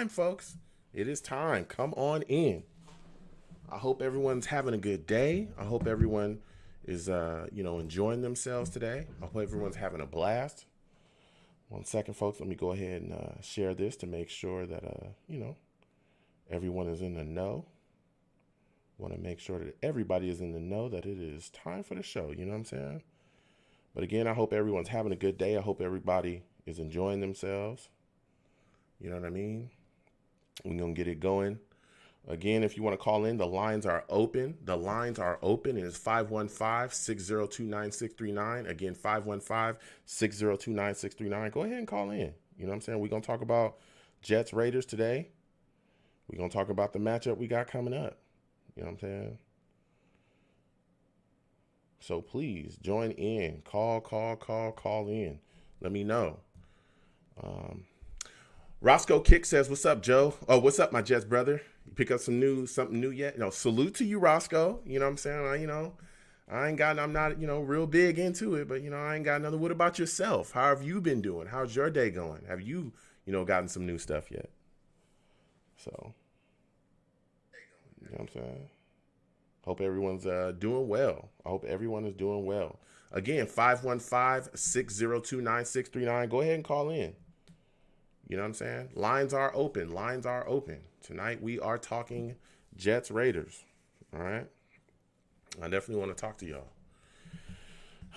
Folks. It is time. Come on in. I hope everyone's having a good day. I hope everyone is, enjoying themselves today. I hope everyone's having a blast. 1 second, folks. Let me go ahead and share this to make sure that, everyone is in the know. Want to make sure that everybody is in the know that it is time for the show. You know what I'm saying? But again, I hope everyone's having a good day. I hope everybody is enjoying themselves. You know what I mean? We're going to get it going. Again, if you want to call in, the lines are open. The lines are open. It is 515-602-9639. Again, 515-602-9639. Go ahead and call in. You know what I'm saying? We're going to talk about Jets Raiders today. We're going to talk about the matchup we got coming up. You know what I'm saying? So please join in. Call in. Let me know. Roscoe Kick says, "What's up, Joe? Oh, what's up, my Jets brother? You pick up something new yet? Salute to you, Roscoe. You know what I'm saying? I'm not, real big into it, but, I ain't got nothing. What about yourself? How have you been doing? How's your day going? Have you, gotten some new stuff yet? So, you know what I'm saying? Hope everyone's doing well. I hope everyone is doing well. Again, 515-602-9639. Go ahead and call in. You know what I'm saying? Lines are open. Tonight we are talking Jets Raiders. All right? I definitely want to talk to y'all.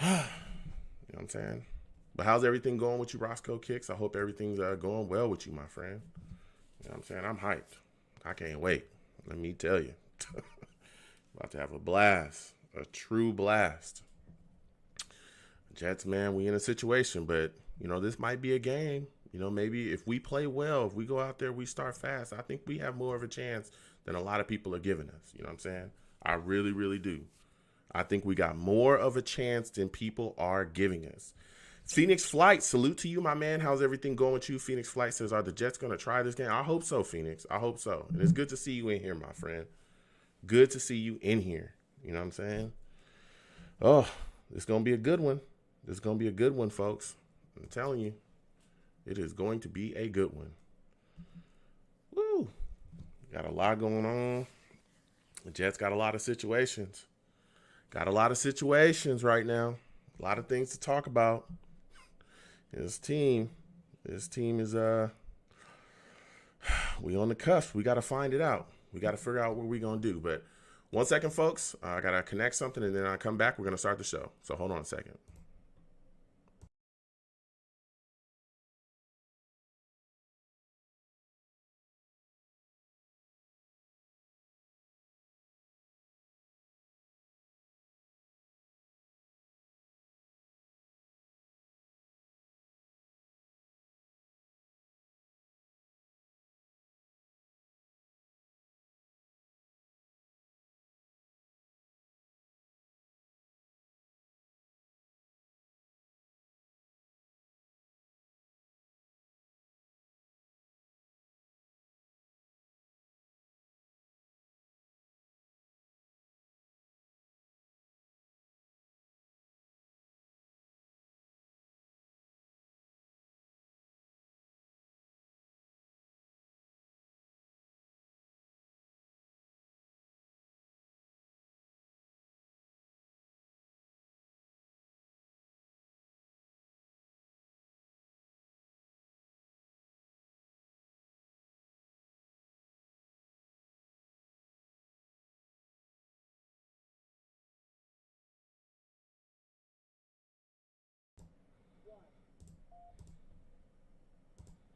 You know what I'm saying? But how's everything going with you, Roscoe Kicks? I hope everything's going well with you, my friend. You know what I'm saying? I'm hyped. I can't wait. Let me tell you. About to have a blast. A true blast. Jets, man, we in a situation, but, this might be a game. Maybe if we play well, if we go out there, we start fast, I think we have more of a chance than a lot of people are giving us. You know what I'm saying? I really, really do. I think we got more of a chance than people are giving us. Phoenix Flight, salute to you, my man. How's everything going with you? Phoenix Flight says, are the Jets going to try this game? I hope so, Phoenix. I hope so. And it's good to see you in here, my friend. Good to see you in here. You know what I'm saying? Oh, it's going to be a good one. It's going to be a good one, folks. I'm telling you. It is going to be a good one. Woo. Got a lot going on. The Jets got a lot of situations. Got a lot of situations right now. A lot of things to talk about. This team is we on the cusp. We got to find it out. We got to figure out what we're going to do. But 1 second, folks. I got to connect something, and then I come back. We're going to start the show. So hold on a second.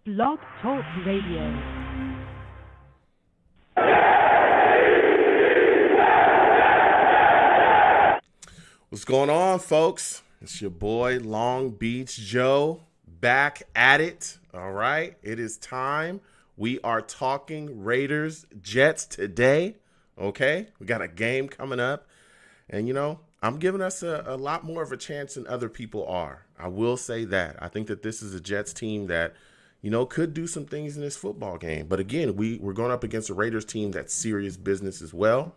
Blog Talk Radio. What's going on, folks? It's your boy, Long Beach Joe, back at it. All right, it is time. We are talking Raiders Jets today. Okay, we got a game coming up, and I'm giving us a lot more of a chance than other people are. I will say that. I think that this is a Jets team that could do some things in this football game. But again, we're going up against a Raiders team that's serious business as well.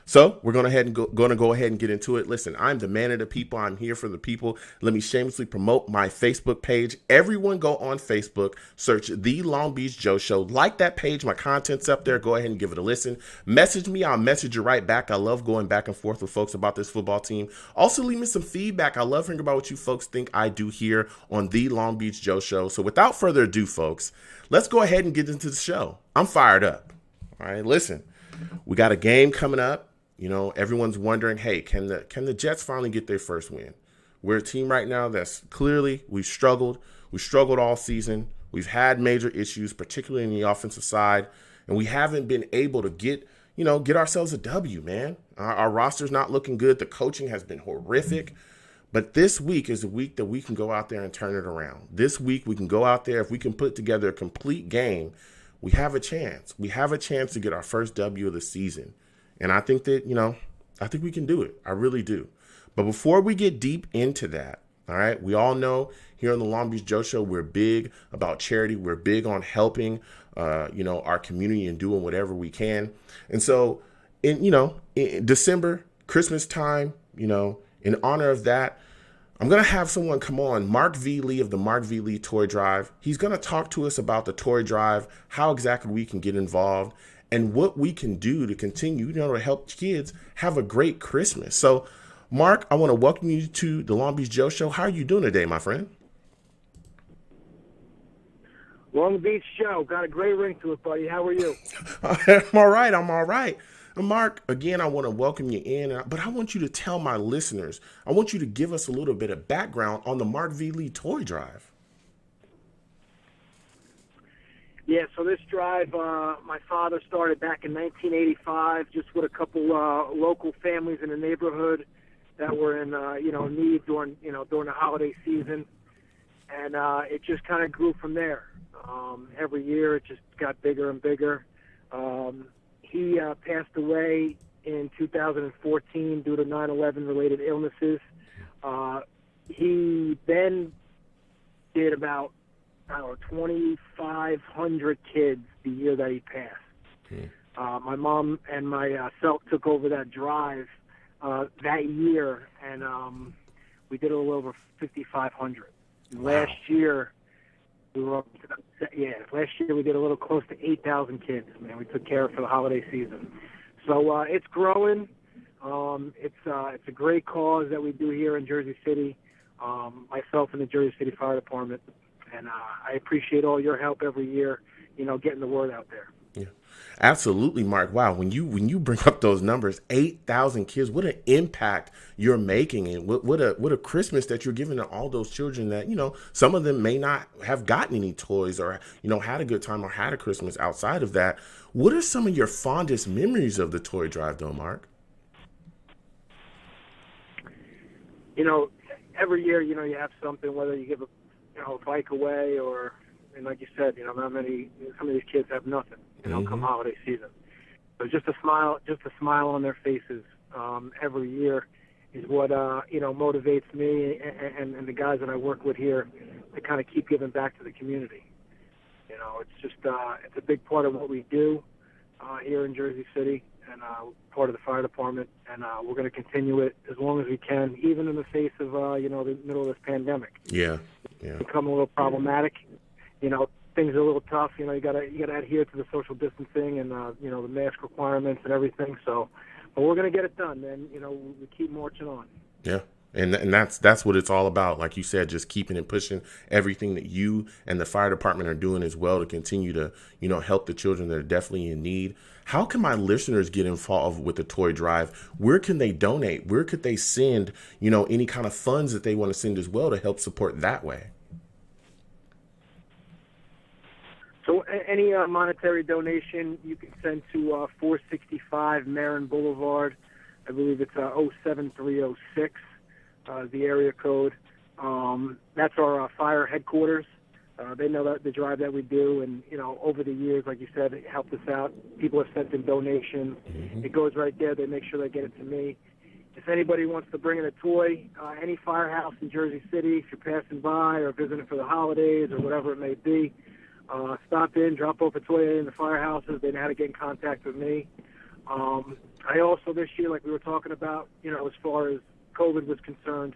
So we're going to go ahead and get into it. Listen, I'm the man of the people. I'm here for the people. Let me shamelessly promote my Facebook page. Everyone go on Facebook, search The Long Beach Joe Show. Like that page. My content's up there. Go ahead and give it a listen. Message me. I'll message you right back. I love going back and forth with folks about this football team. Also, leave me some feedback. I love hearing about what you folks think I do here on The Long Beach Joe Show. So without further ado, folks, let's go ahead and get into the show. I'm fired up. All right, listen, we got a game coming up. You know, everyone's wondering, hey, can the Jets finally get their first win? We're a team right now that's clearly we've struggled. We've struggled all season. We've had major issues, particularly in the offensive side, and we haven't been able to get ourselves a W, man. Our roster's not looking good. The coaching has been horrific. But this week is a week that we can go out there and turn it around. This week we can go out there. If we can put together a complete game, we have a chance. We have a chance to get our first W of the season. And I think that, I think we can do it. I really do. But before we get deep into that, all right, we all know here on the Long Beach Joe Show, we're big about charity. We're big on helping, our community and doing whatever we can. And so, in December, Christmas time, in honor of that, I'm going to have someone come on, Mark V. Lee of the Mark V. Lee Toy Drive. He's going to talk to us about the Toy Drive, how exactly we can get involved, and what we can do to continue, to help kids have a great Christmas. So, Mark, I want to welcome you to the Long Beach Joe Show. How are you doing today, my friend? Long Beach Joe, got a great ring to it, buddy. How are you? I'm all right. And Mark, again, I want to welcome you in, but I want you to tell my listeners, I want you to give us a little bit of background on the Mark V. Lee Toy Drive. Yeah, so this drive, my father started back in 1985, just with a couple local families in the neighborhood that were in, need during the holiday season, and it just kind of grew from there. Every year, it just got bigger and bigger. He passed away in 2014 due to 9/11 related illnesses. He then did about 2,500 kids the year that he passed. My mom and myself took over that drive that year, and we did a little over 5,500. Wow. Last year, we were up to, last year we did a little close to 8,000 kids, man. We took care of for the holiday season. So it's growing. It's a great cause that we do here in Jersey City, myself and the Jersey City Fire Department. And I appreciate all your help every year, getting the word out there. Yeah, absolutely, Mark. Wow, when you bring up those numbers, 8,000 kids, what an impact you're making, and what a Christmas that you're giving to all those children that some of them may not have gotten any toys or had a good time or had a Christmas outside of that. What are some of your fondest memories of the toy drive, though, Mark? Every year, you have something, whether you give a bike away or, and like you said, some of these kids have nothing, come holiday season. So just a smile on their faces every year is what, motivates me and the guys that I work with here to kind of keep giving back to the community. It's just, it's a big part of what we do here in Jersey City and part of the fire department, and we're going to continue it as long as we can, even in the face of, the middle of this pandemic. Yeah. Become a little problematic. Things are a little tough. You gotta adhere to the social distancing and the mask requirements and everything. So, but we're gonna get it done, man. We keep marching on. Yeah. And that's what it's all about. Like you said, just keeping and pushing everything that you and the fire department are doing as well to continue to, help the children that are definitely in need. How can my listeners get involved with the toy drive? Where can they donate? Where could they send, any kind of funds that they want to send as well to help support that way? So any monetary donation you can send to 465 Marin Boulevard. I believe it's 07306. The area code. That's our fire headquarters. They know that the drive that we do, and over the years, like you said, it helped us out. People have sent in donations. Mm-hmm. It goes right there. They make sure they get it to me. If anybody wants to bring in a toy, any firehouse in Jersey City, if you're passing by or visiting for the holidays or whatever it may be, stop in, drop off a toy in the firehouses. They know how to get in contact with me. I also this year, like we were talking about, as far as COVID was concerned,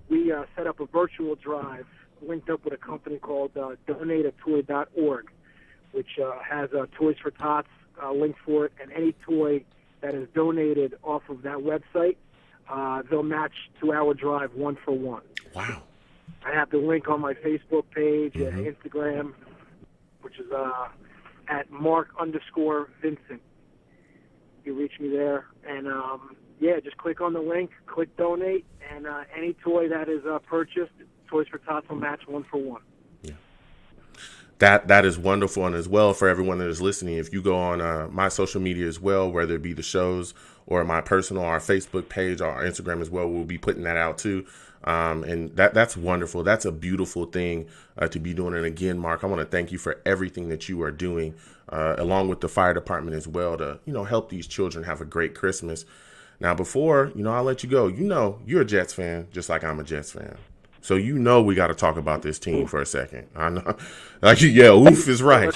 we set up a virtual drive linked up with a company called DonateAToy.org, which has Toys for Tots link for it, and any toy that is donated off of that website, they'll match to our drive 1 for 1. Wow. I have the link on my Facebook page and Instagram, which is at Mark_Vincent. You reach me there, and just click on the link, click donate, and any toy that is purchased, Toys for Tots will match 1 for 1. Yeah, that is wonderful, and as well for everyone that is listening, if you go on my social media as well, whether it be the shows or my personal, our Facebook page, or our Instagram as well, we'll be putting that out too. And that's wonderful. That's a beautiful thing to be doing. And again, Mark, I want to thank you for everything that you are doing, along with the fire department as well, to, help these children have a great Christmas. Now, before, I'll let you go, you're a Jets fan, just like I'm a Jets fan. So, we got to talk about this team for a second. I know. Oof is right.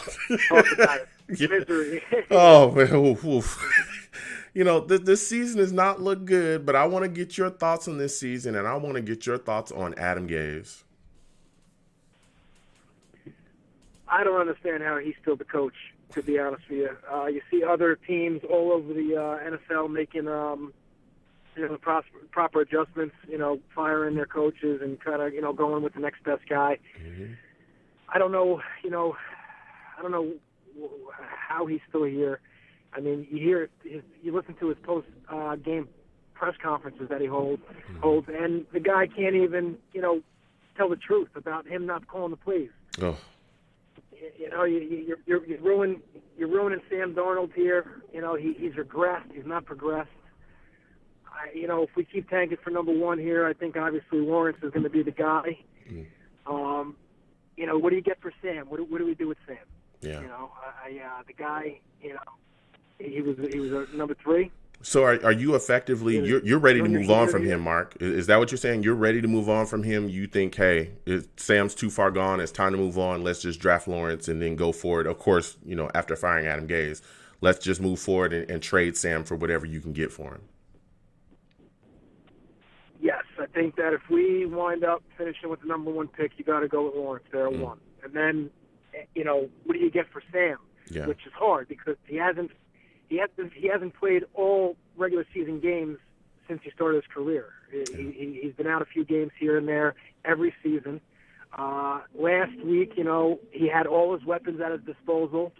Talk about it. Misery. Oh, man. Oof, oof. This season has not looked good, but I want to get your thoughts on this season, and I want to get your thoughts on Adam Gase. I don't understand how he's still the coach, to be honest with you. You see other teams all over the NFL making proper adjustments, firing their coaches and kind of, going with the next best guy. Mm-hmm. I don't know how he's still here. I mean, you listen to his post-game press conferences that he holds, and the guy can't even, tell the truth about him not calling the plays. Oh. You're ruining Sam Darnold here. He's regressed. He's not progressed. If we keep tanking for number 1 here, I think obviously Lawrence is going to be the guy. Mm. What do you get for Sam? What do we do with Sam? Yeah. The guy, he was a number 3. So are you effectively you're ready to move on from him, Mark? Is that what you're saying? You're ready to move on from him? You think, hey, Sam's too far gone. It's time to move on. Let's just draft Lawrence and then go forward. Of course, after firing Adam Gase, let's just move forward and trade Sam for whatever you can get for him. Yes, I think that if we wind up finishing with the number 1 pick, you got to go with Lawrence there at 1. And then, what do you get for Sam? Yeah. Which is hard because he hasn't played all regular season games since he started his career. He's been out a few games here and there every season. Last week, he had all his weapons at his disposal.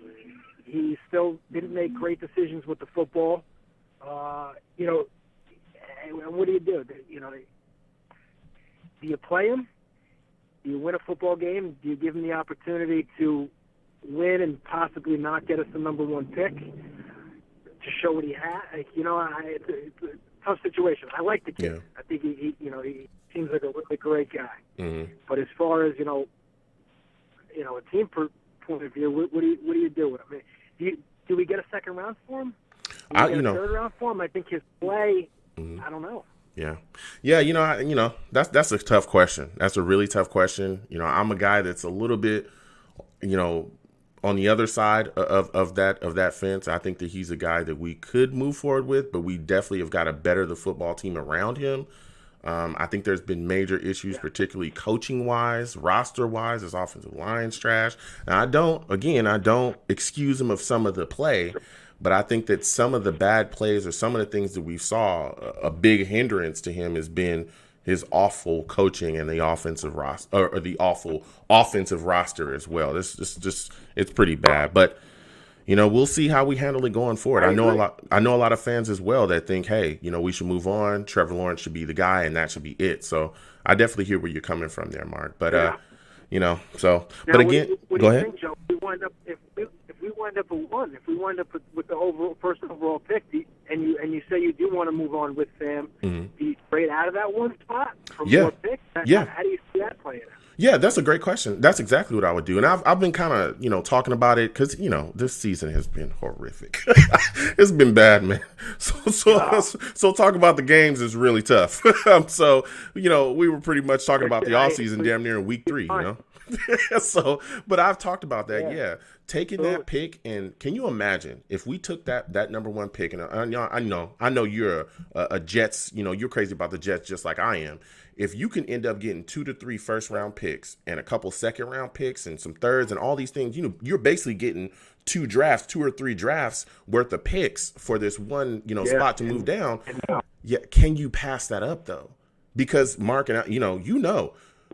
He still didn't make great decisions with the football. And what do you do? Do you play him? Do you win a football game? Do you give him the opportunity to win and possibly not get us the number 1 pick to show what he had? It's a tough situation. I like the kid. Yeah. I think he seems like a really great guy. Mm-hmm. But as far as a team point of view, what do you do with him? I mean, do we get a second round for him? Do we get a third round for him? I think his play. Mm-hmm. I don't know. Yeah. That's a tough question. That's a really tough question. I'm a guy that's a little bit, on the other side of that fence. I think that he's a guy that we could move forward with, but we definitely have got to better the football team around him. I think there's been major issues, particularly coaching-wise, roster-wise. His offensive line's trash. Now, I don't excuse him of some of the play, but I think that some of the bad plays or some of the things that we saw, a big hindrance to him has been his awful coaching and the offensive roster, or the awful offensive roster as well. It's pretty bad. But we'll see how we handle it going forward. I know a lot of fans as well that think, hey, we should move on. Trevor Lawrence should be the guy, and that should be it. So I definitely hear where you're coming from there, Mark. But So, now, but again, go ahead. Think, Joe? If we wind up at 1, if we wind up with the first overall pick, and you say you do want to move on with Sam, do you trade out of that 1 spot for more picks? How do you see that playing out? Yeah, that's a great question. That's exactly what I would do. And I've been kind of, talking about it because, this season has been horrific. It's been bad, man. So talk about the games is really tough. So, we were pretty much talking about the offseason damn near in week 3, So, but I've talked about that. Yeah. Yeah. Taking that pick, and can you imagine if we took that number one pick? And I know you're a Jets, you're crazy about the Jets just like I am. If you can end up getting 2 to 3 first round picks and a couple second round picks and some thirds and all these things, you're basically getting 2 or 3 drafts worth of picks for this one, spot to move down. Yeah. Can you pass that up though? Because Mark and I,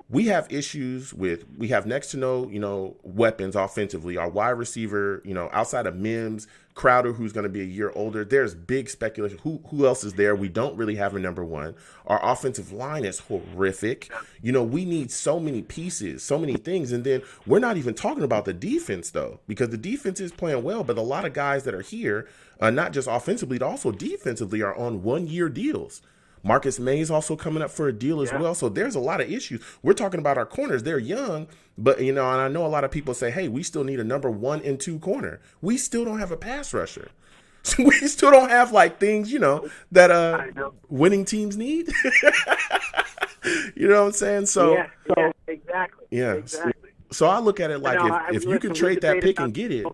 we have issues we have next to no, weapons offensively. Our wide receiver, outside of Mims, Crowder, who's going to be a year older, there's big speculation. Who else is there? We don't really have a number one. Our offensive line is horrific. We need so many pieces, so many things. And then we're not even talking about the defense, though, because the defense is playing well. But a lot of guys that are here, not just offensively, but also defensively, are on 1-year deals. Marcus Mays also coming up for a deal as well. So there's a lot of issues. We're talking about our corners. They're young, but, and I know a lot of people say, hey, we still need a number 1 and 2 corner. We still don't have a pass rusher. So we still don't have things, that winning teams need. You know what I'm saying? So yeah, exactly. Yeah. Exactly. So I look at it like if you can trade that pick and get it.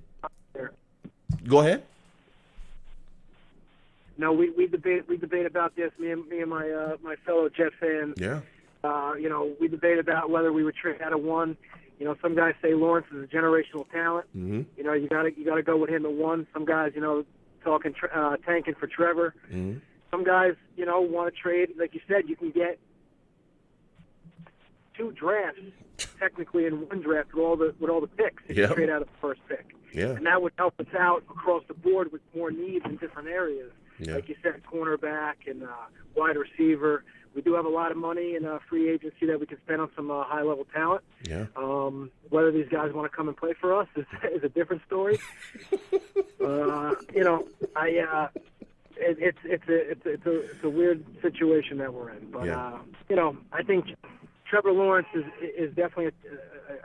Go ahead. No, we debate about this. Me and my fellow Jet fans. Yeah. We debate about whether we would trade out of one. Some guys say Lawrence is a generational talent. Mm-hmm. You gotta go with him at 1. Some guys, talking tanking for Trevor. Mm-hmm. Some guys, want to trade. Like you said, you can get 2 drafts technically in 1 draft with all the picks if you trade out of the first pick. Yeah. And that would help us out across the board with more needs in different areas. Yeah. Like you said, cornerback and wide receiver. We do have a lot of money in free agency that we can spend on some high-level talent. Yeah. Whether these guys want to come and play for us is a different story. It's a weird situation that we're in. But I think Trevor Lawrence is definitely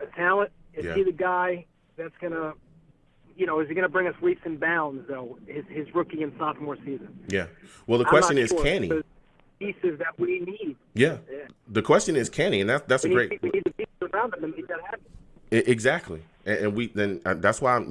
a talent. Is he the guy that's gonna? Is he going to bring us leaps and bounds, though, his rookie and sophomore season? Yeah. Well, the question is, can he? Pieces that we need. Yeah. The question is, can he? And that's a great. We need the pieces around him to make that happen. Exactly. And that's why I'm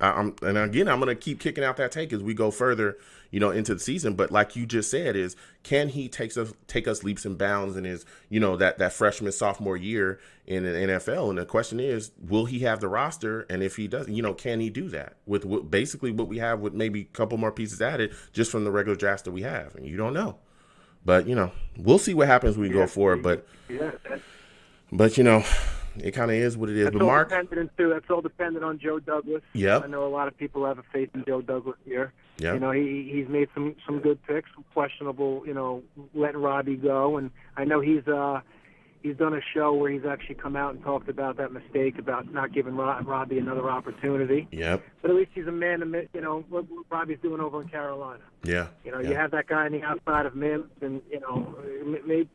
and again, I'm going to keep kicking out that take as we go further, into the season. But like you just said, is can he take us leaps and bounds in his, that freshman sophomore year in the NFL? And the question is, will he have the roster? And if he doesn't, can he do that with basically what we have with maybe a couple more pieces added just from the regular drafts that we have? And you don't know. But, we'll see what happens when we go forward. But, it kind of is what it is. But Mark, that's all dependent on Joe Douglas. Yeah, I know a lot of people have a faith in Joe Douglas here. Yeah, he's made some good picks, questionable. Letting Robbie go, and I know he's done a show where he's actually come out and talked about that mistake about not giving Robbie another opportunity. Yep. But at least he's a man to what Robbie's doing over in Carolina. Yeah. You have that guy on the outside of Mims, and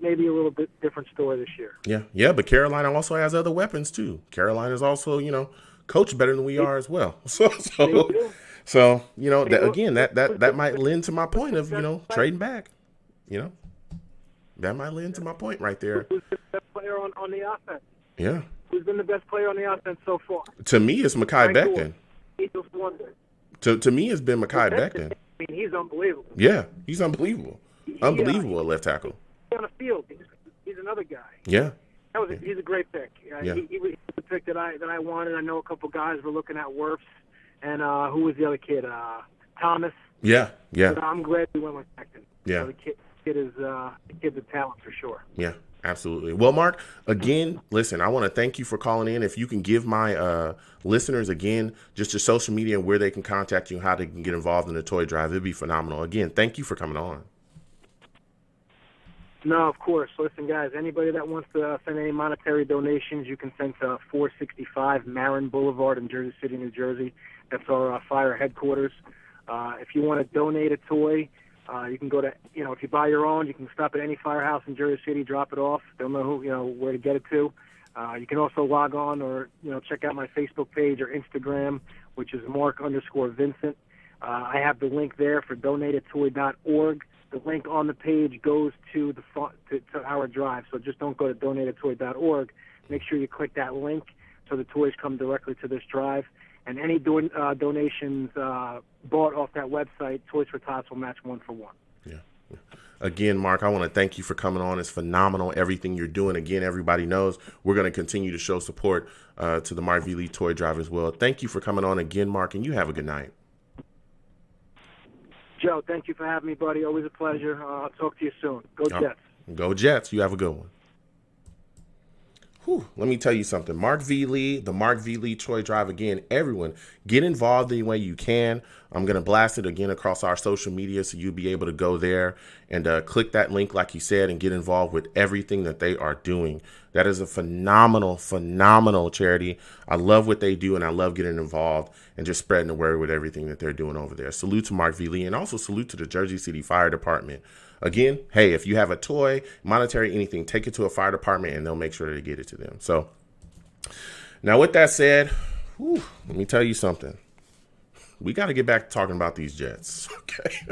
maybe a little bit different story this year. Yeah, yeah. But Carolina also has other weapons too. Carolina's also coached better than we are as well. So that might lend to my point of trading back. That might lend to my point right there. Who's the best player on the offense? Yeah. Who's been the best player on the offense so far? To me, it's Mekhi Becton. Eagles wonder. To me, it's been Mekhi Becton. I mean, he's unbelievable. Yeah, he's unbelievable. Unbelievable at left tackle. On the field, he's another guy. Yeah. He's a great pick. He was the pick that I wanted. I know a couple guys were looking at Wirfs, and who was the other kid? Thomas. Yeah. But I'm glad we went with Becton. Yeah. The kid's a talent for sure. Yeah, absolutely. Well, Mark, again, listen, I want to thank you for calling in. If you can give my listeners, again, just your social media and where they can contact you and how they can get involved in the toy drive, it'd be phenomenal. Again, thank you for coming on. No, of course. Listen, guys, anybody that wants to send any monetary donations, you can send to 465 Marin Boulevard in Jersey City, New Jersey. That's our fire headquarters. If you want to donate a toy, you can go to, if you buy your own, you can stop at any firehouse in Jersey City, drop it off. They'll know where to get it to. You can also log on or, check out my Facebook page or Instagram, which is Mark_Vincent. I have the link there for donatatoy.org. The link on the page goes to to our drive. So just don't go to donatatoy.org. make sure you click that link so the toys come directly to this drive. And any donations bought off that website, Toys for Tots will match 1 for 1. Yeah. Again, Mark, I want to thank you for coming on. It's phenomenal, everything you're doing. Again, everybody knows we're going to continue to show support to the Mark V. Lee Toy Drive as well. Thank you for coming on again, Mark, and you have a good night. Joe, thank you for having me, buddy. Always a pleasure. I'll talk to you soon. Go Jets. Go Jets. You have a good one. Whew, let me tell you something. Mark V. Lee, the Mark V. Lee Toy Drive. Again, everyone, get involved any way you can. I'm going to blast it again across our social media so you'll be able to go there and click that link, like you said, and get involved with everything that they are doing. That is a phenomenal, phenomenal charity. I love what they do, and I love getting involved and just spreading the word with everything that they're doing over there. Salute to Mark V. Lee, and also salute to the Jersey City Fire Department. Again, hey, if you have a toy, monetary, anything, take it to a fire department and they'll make sure to get it to them. So now with that said, let me tell you something. We got to get back to talking about these Jets. Okay.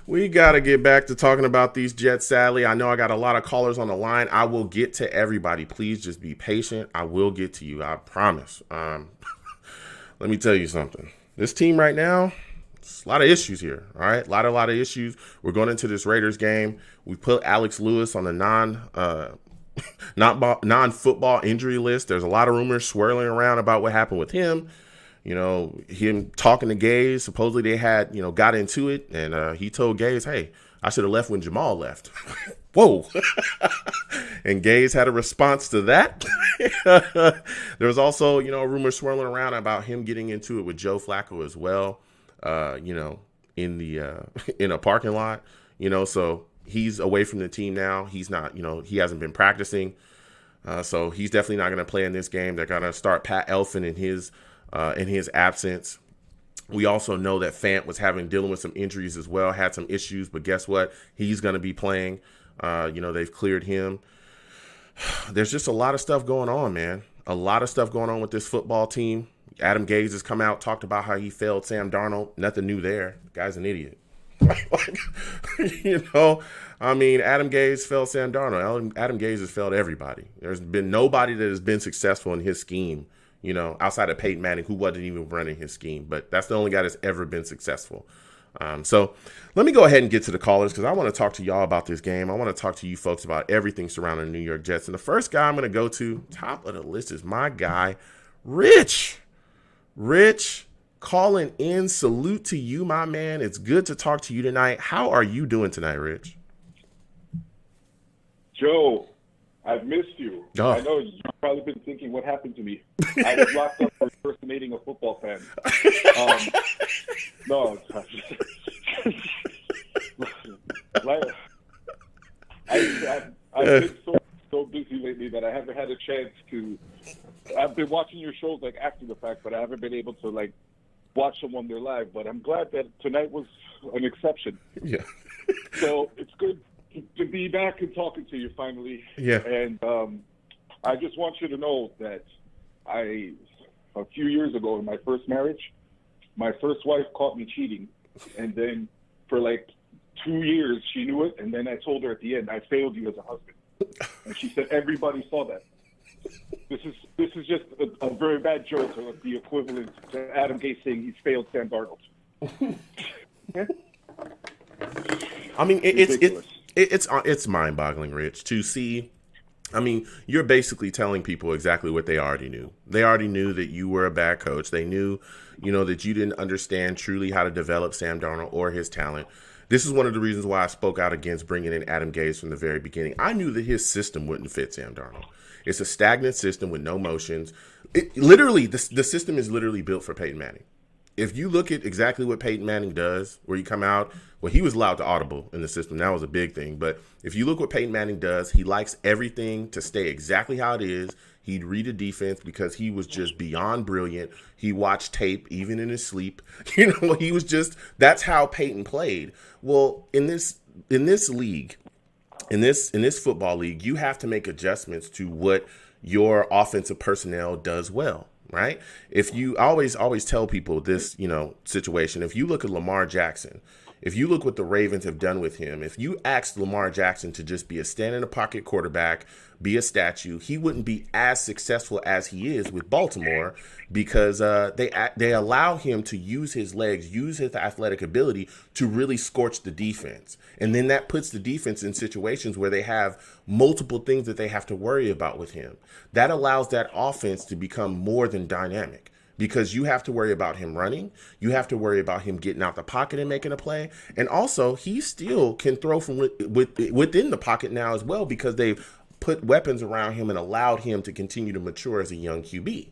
We got to get back to talking about these Jets. Sadly, I know I got a lot of callers on the line. I will get to everybody. Please just be patient. I will get to you. I promise. Let me tell you something. This team right now, a lot of issues here. All right. A lot of issues. We're going into this Raiders game. We put Alex Lewis on the non-football injury list. There's a lot of rumors swirling around about what happened with him. You know, him talking to Gaze. Supposedly they had, got into it. And he told Gaze, hey, I should have left when Jamal left. Whoa. And Gaze had a response to that. There was also, a rumor swirling around about him getting into it with Joe Flacco as well. In a parking lot, so he's away from the team now. He's not, he hasn't been practicing. So he's definitely not going to play in this game. They're going to start Pat Elfin in his absence. We also know that Fant was dealing with some injuries as well, had some issues, but guess what? He's going to be playing. They've cleared him. There's just a lot of stuff going on, man. A lot of stuff going on with this football team. Adam Gase has come out, talked about how he failed Sam Darnold. Nothing new there. The guy's an idiot. Adam Gase failed Sam Darnold. Adam Gase has failed everybody. There's been nobody that has been successful in his scheme, outside of Peyton Manning, who wasn't even running his scheme. But that's the only guy that's ever been successful. So let me go ahead and get to the callers because I want to talk to y'all about this game. I want to talk to you folks about everything surrounding the New York Jets. And the first guy I'm going to go to, top of the list, is my guy, Rich. Rich, calling in. Salute to you, my man. It's good to talk to you tonight. How are you doing tonight, Rich? Joe, I've missed you. Oh. I know you've probably been thinking what happened to me. I was locked up for impersonating a football fan. No, I've been so busy lately that I haven't had a chance to. I've been watching your shows after the fact, but I haven't been able to watch them when they're live. But I'm glad that tonight was an exception. Yeah. So it's good to be back and talking to you finally. Yeah. And I just want you to know that a few years ago in my first marriage, my first wife caught me cheating, and then for 2 years she knew it, and then I told her at the end, I failed you as a husband, and she said everybody saw that. This is just a very bad joke of the equivalent to Adam Gase saying he's failed Sam Darnold. I mean, it's mind-boggling, Rich, to see. I mean, you're basically telling people exactly what they already knew. They already knew that you were a bad coach. They knew, that you didn't understand truly how to develop Sam Darnold or his talent. This is one of the reasons why I spoke out against bringing in Adam Gase from the very beginning. I knew that his system wouldn't fit Sam Darnold. It's a stagnant system with no motions. The system is literally built for Peyton Manning. If you look at exactly what Peyton Manning does, where you come out, well, he was allowed to audible in the system. That was a big thing. But if you look what Peyton Manning does, he likes everything to stay exactly how it is. He'd read a defense because he was just beyond brilliant. He watched tape even in his sleep. He was just, that's how Peyton played. Well, in this league, in this football league, you have to make adjustments to what your offensive personnel does well, right? If you always tell people this, situation, if you look at Lamar Jackson, if you look what the Ravens have done with him, if you ask Lamar Jackson to just be a stand in the pocket quarterback, be a statue. He wouldn't be as successful as he is with Baltimore because they allow him to use his legs, use his athletic ability to really scorch the defense. And then that puts the defense in situations where they have multiple things that they have to worry about with him. That allows that offense to become more than dynamic. Because you have to worry about him running. You have to worry about him getting out the pocket and making a play. And also, he still can throw from within the pocket now as well because they've put weapons around him and allowed him to continue to mature as a young QB.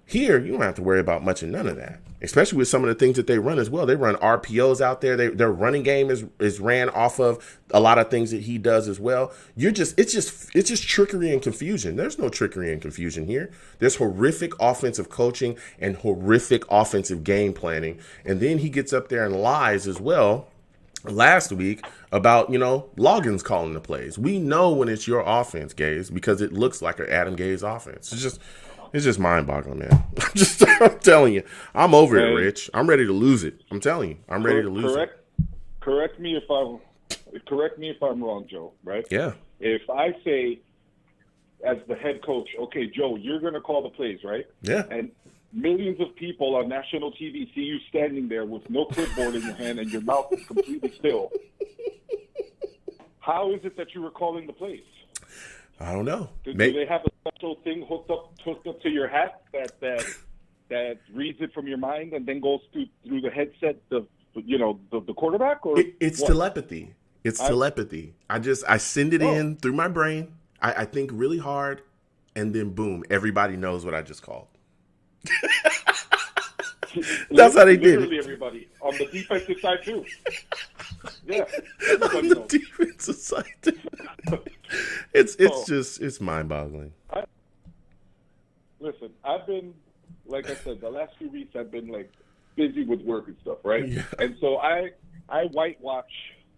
Here, you don't have to worry about much of none of that, especially with some of the things that they run as well. They run RPOs out there. Their running game is ran off of a lot of things that he does as well. It's just trickery and confusion. There's no trickery and confusion here. There's horrific offensive coaching and horrific offensive game planning. And then he gets up there and lies as well last week about, Loggins calling the plays. We know when it's your offense, Gaze, because it looks like an Adam Gaze offense. It's just mind-boggling, man. I'm telling you, I'm over it, Rich. I'm ready to lose it. I'm telling you, I'm ready to lose it. Correct me if I'm wrong, Joe. Right? Yeah. If I say, as the head coach, okay, Joe, you're going to call the plays, right? Yeah. And millions of people on national TV see you standing there with no clipboard in your hand and your mouth is completely still. How is it that you were calling the plays? I don't know. Do they have a special thing hooked up to your hat that reads it from your mind and then goes through the headset, the quarterback? Or it's what? telepathy. It's telepathy. I send it in through my brain. I think really hard, and then boom, everybody knows what I just called. That's how they did it. Everybody on the defensive side too. Yeah, on the defensive side too. It's mind-boggling. Listen, I've been, like I said, the last few weeks I've been like busy with work and stuff, right? Yeah. And so I whitewash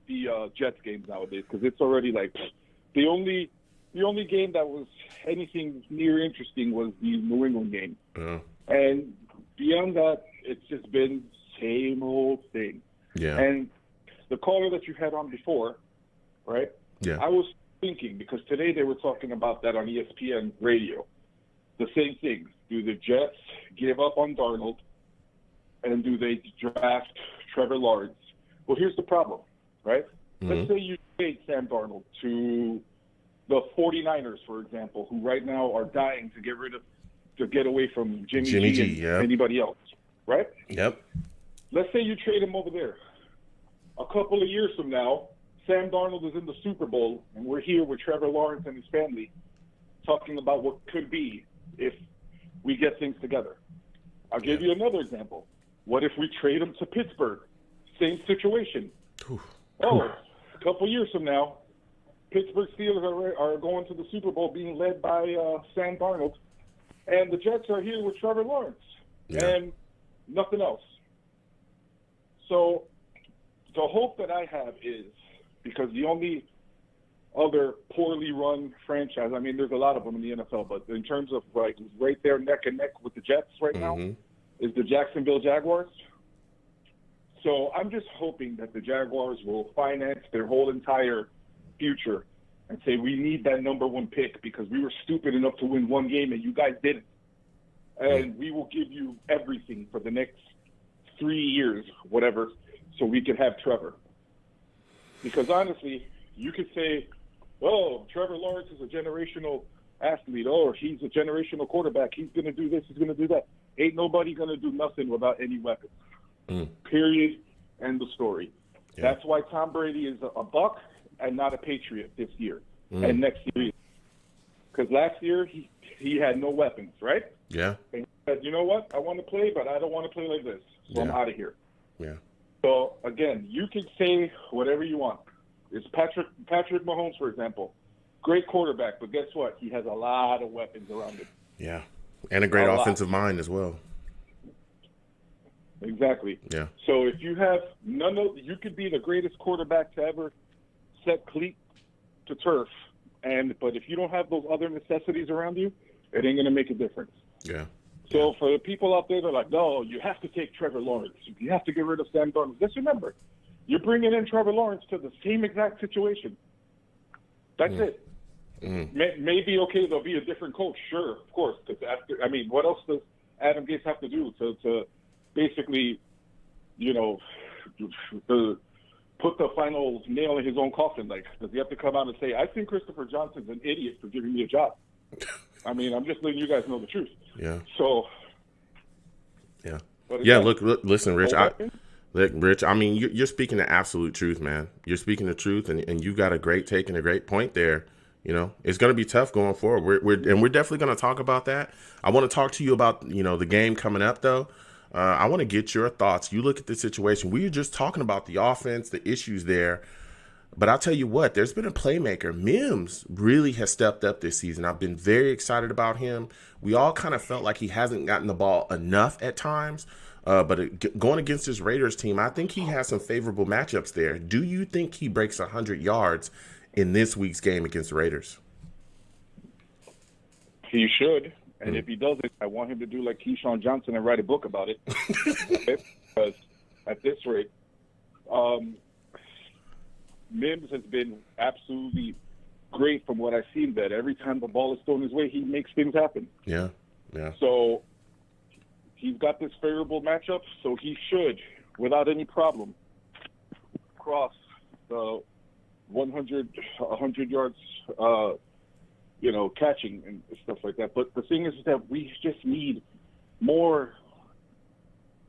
the Jets games nowadays because it's already like the only game that was anything near interesting was the New England game. Uh-huh. And beyond that, it's just been same old thing. Yeah. And the caller that you had on before, right? Yeah. I was thinking, because today they were talking about that on ESPN radio, the same thing. Do the Jets give up on Darnold, and do they draft Trevor Lawrence? Well, here's the problem, right? Mm-hmm. Let's say you trade Sam Darnold to the 49ers, for example, who right now are dying to get away from Jimmy G and anybody else, right? Yep. Let's say you trade him over there. A couple of years from now, Sam Darnold is in the Super Bowl, and we're here with Trevor Lawrence and his family talking about what could be if we get things together. I'll give you another example. What if we trade him to Pittsburgh? Same situation. A couple years from now, Pittsburgh Steelers are going to the Super Bowl being led by Sam Darnold, and the Jets are here with Trevor Lawrence and nothing else. So the hope that I have is, because the only other poorly run franchise, I mean, there's a lot of them in the NFL, but in terms of like right there neck and neck with the Jets right now, is the Jacksonville Jaguars. So I'm just hoping that the Jaguars will finance their whole entire future and say, we need that number one pick because we were stupid enough to win one game and you guys didn't. And we will give you everything for the next 3 years, whatever, so we could have Trevor. Because honestly, you could say, oh, Trevor Lawrence is a generational athlete. Oh, he's a generational quarterback. He's going to do this. He's going to do that. Ain't nobody going to do nothing without any weapons. Period. End of story. Yeah. That's why Tom Brady is a Buck and not a Patriot this year and next year. Because last year he had no weapons, right? Yeah. And he said, you know what? I want to play, but I don't want to play like this. So I'm out of here. Yeah. So, again, you can say whatever you want. It's Patrick Mahomes, for example. Great quarterback, but guess what? He has a lot of weapons around him. Yeah. And a great offensive mind as well. Exactly. Yeah. So if you have you could be the greatest quarterback to ever set cleat to turf, but if you don't have those other necessities around you, it ain't going to make a difference. Yeah. So for the people out there that are like, no, you have to take Trevor Lawrence. You have to get rid of Sam Darnold. Just remember, you're bringing in Trevor Lawrence to the same exact situation. That's it. Maybe, okay, there'll be a different coach. Sure, of course. Because what else does Adam Gase have to do to basically, to put the final nail in his own coffin? Like, does he have to come out and say, I think Christopher Johnson's an idiot for giving me a job? I mean, I'm just letting you guys know the truth. Yeah. So. Yeah. Yeah. Look, listen, Rich. Rich, I mean, you're speaking the absolute truth, man. You're speaking the truth, and you got a great take and a great point there. It's going to be tough going forward. We're definitely going to talk about that. I want to talk to you about, the game coming up, though. I want to get your thoughts. You look at the situation. We were just talking about the offense, the issues there. But I'll tell you what, there's been a playmaker. Mims really has stepped up this season. I've been very excited about him. We all kind of felt like he hasn't gotten the ball enough at times. But going against this Raiders team, I think he has some favorable matchups there. Do you think he breaks 100 yards in this week's game against the Raiders? He should. And if he doesn't, I want him to do like Keyshawn Johnson and write a book about it. Okay? Because at this rate, Mims has been absolutely great from what I've seen. That every time the ball is thrown his way, he makes things happen. Yeah. So he's got this favorable matchup, so he should, without any problem, cross the 100 yards, catching and stuff like that. But the thing is that we just need more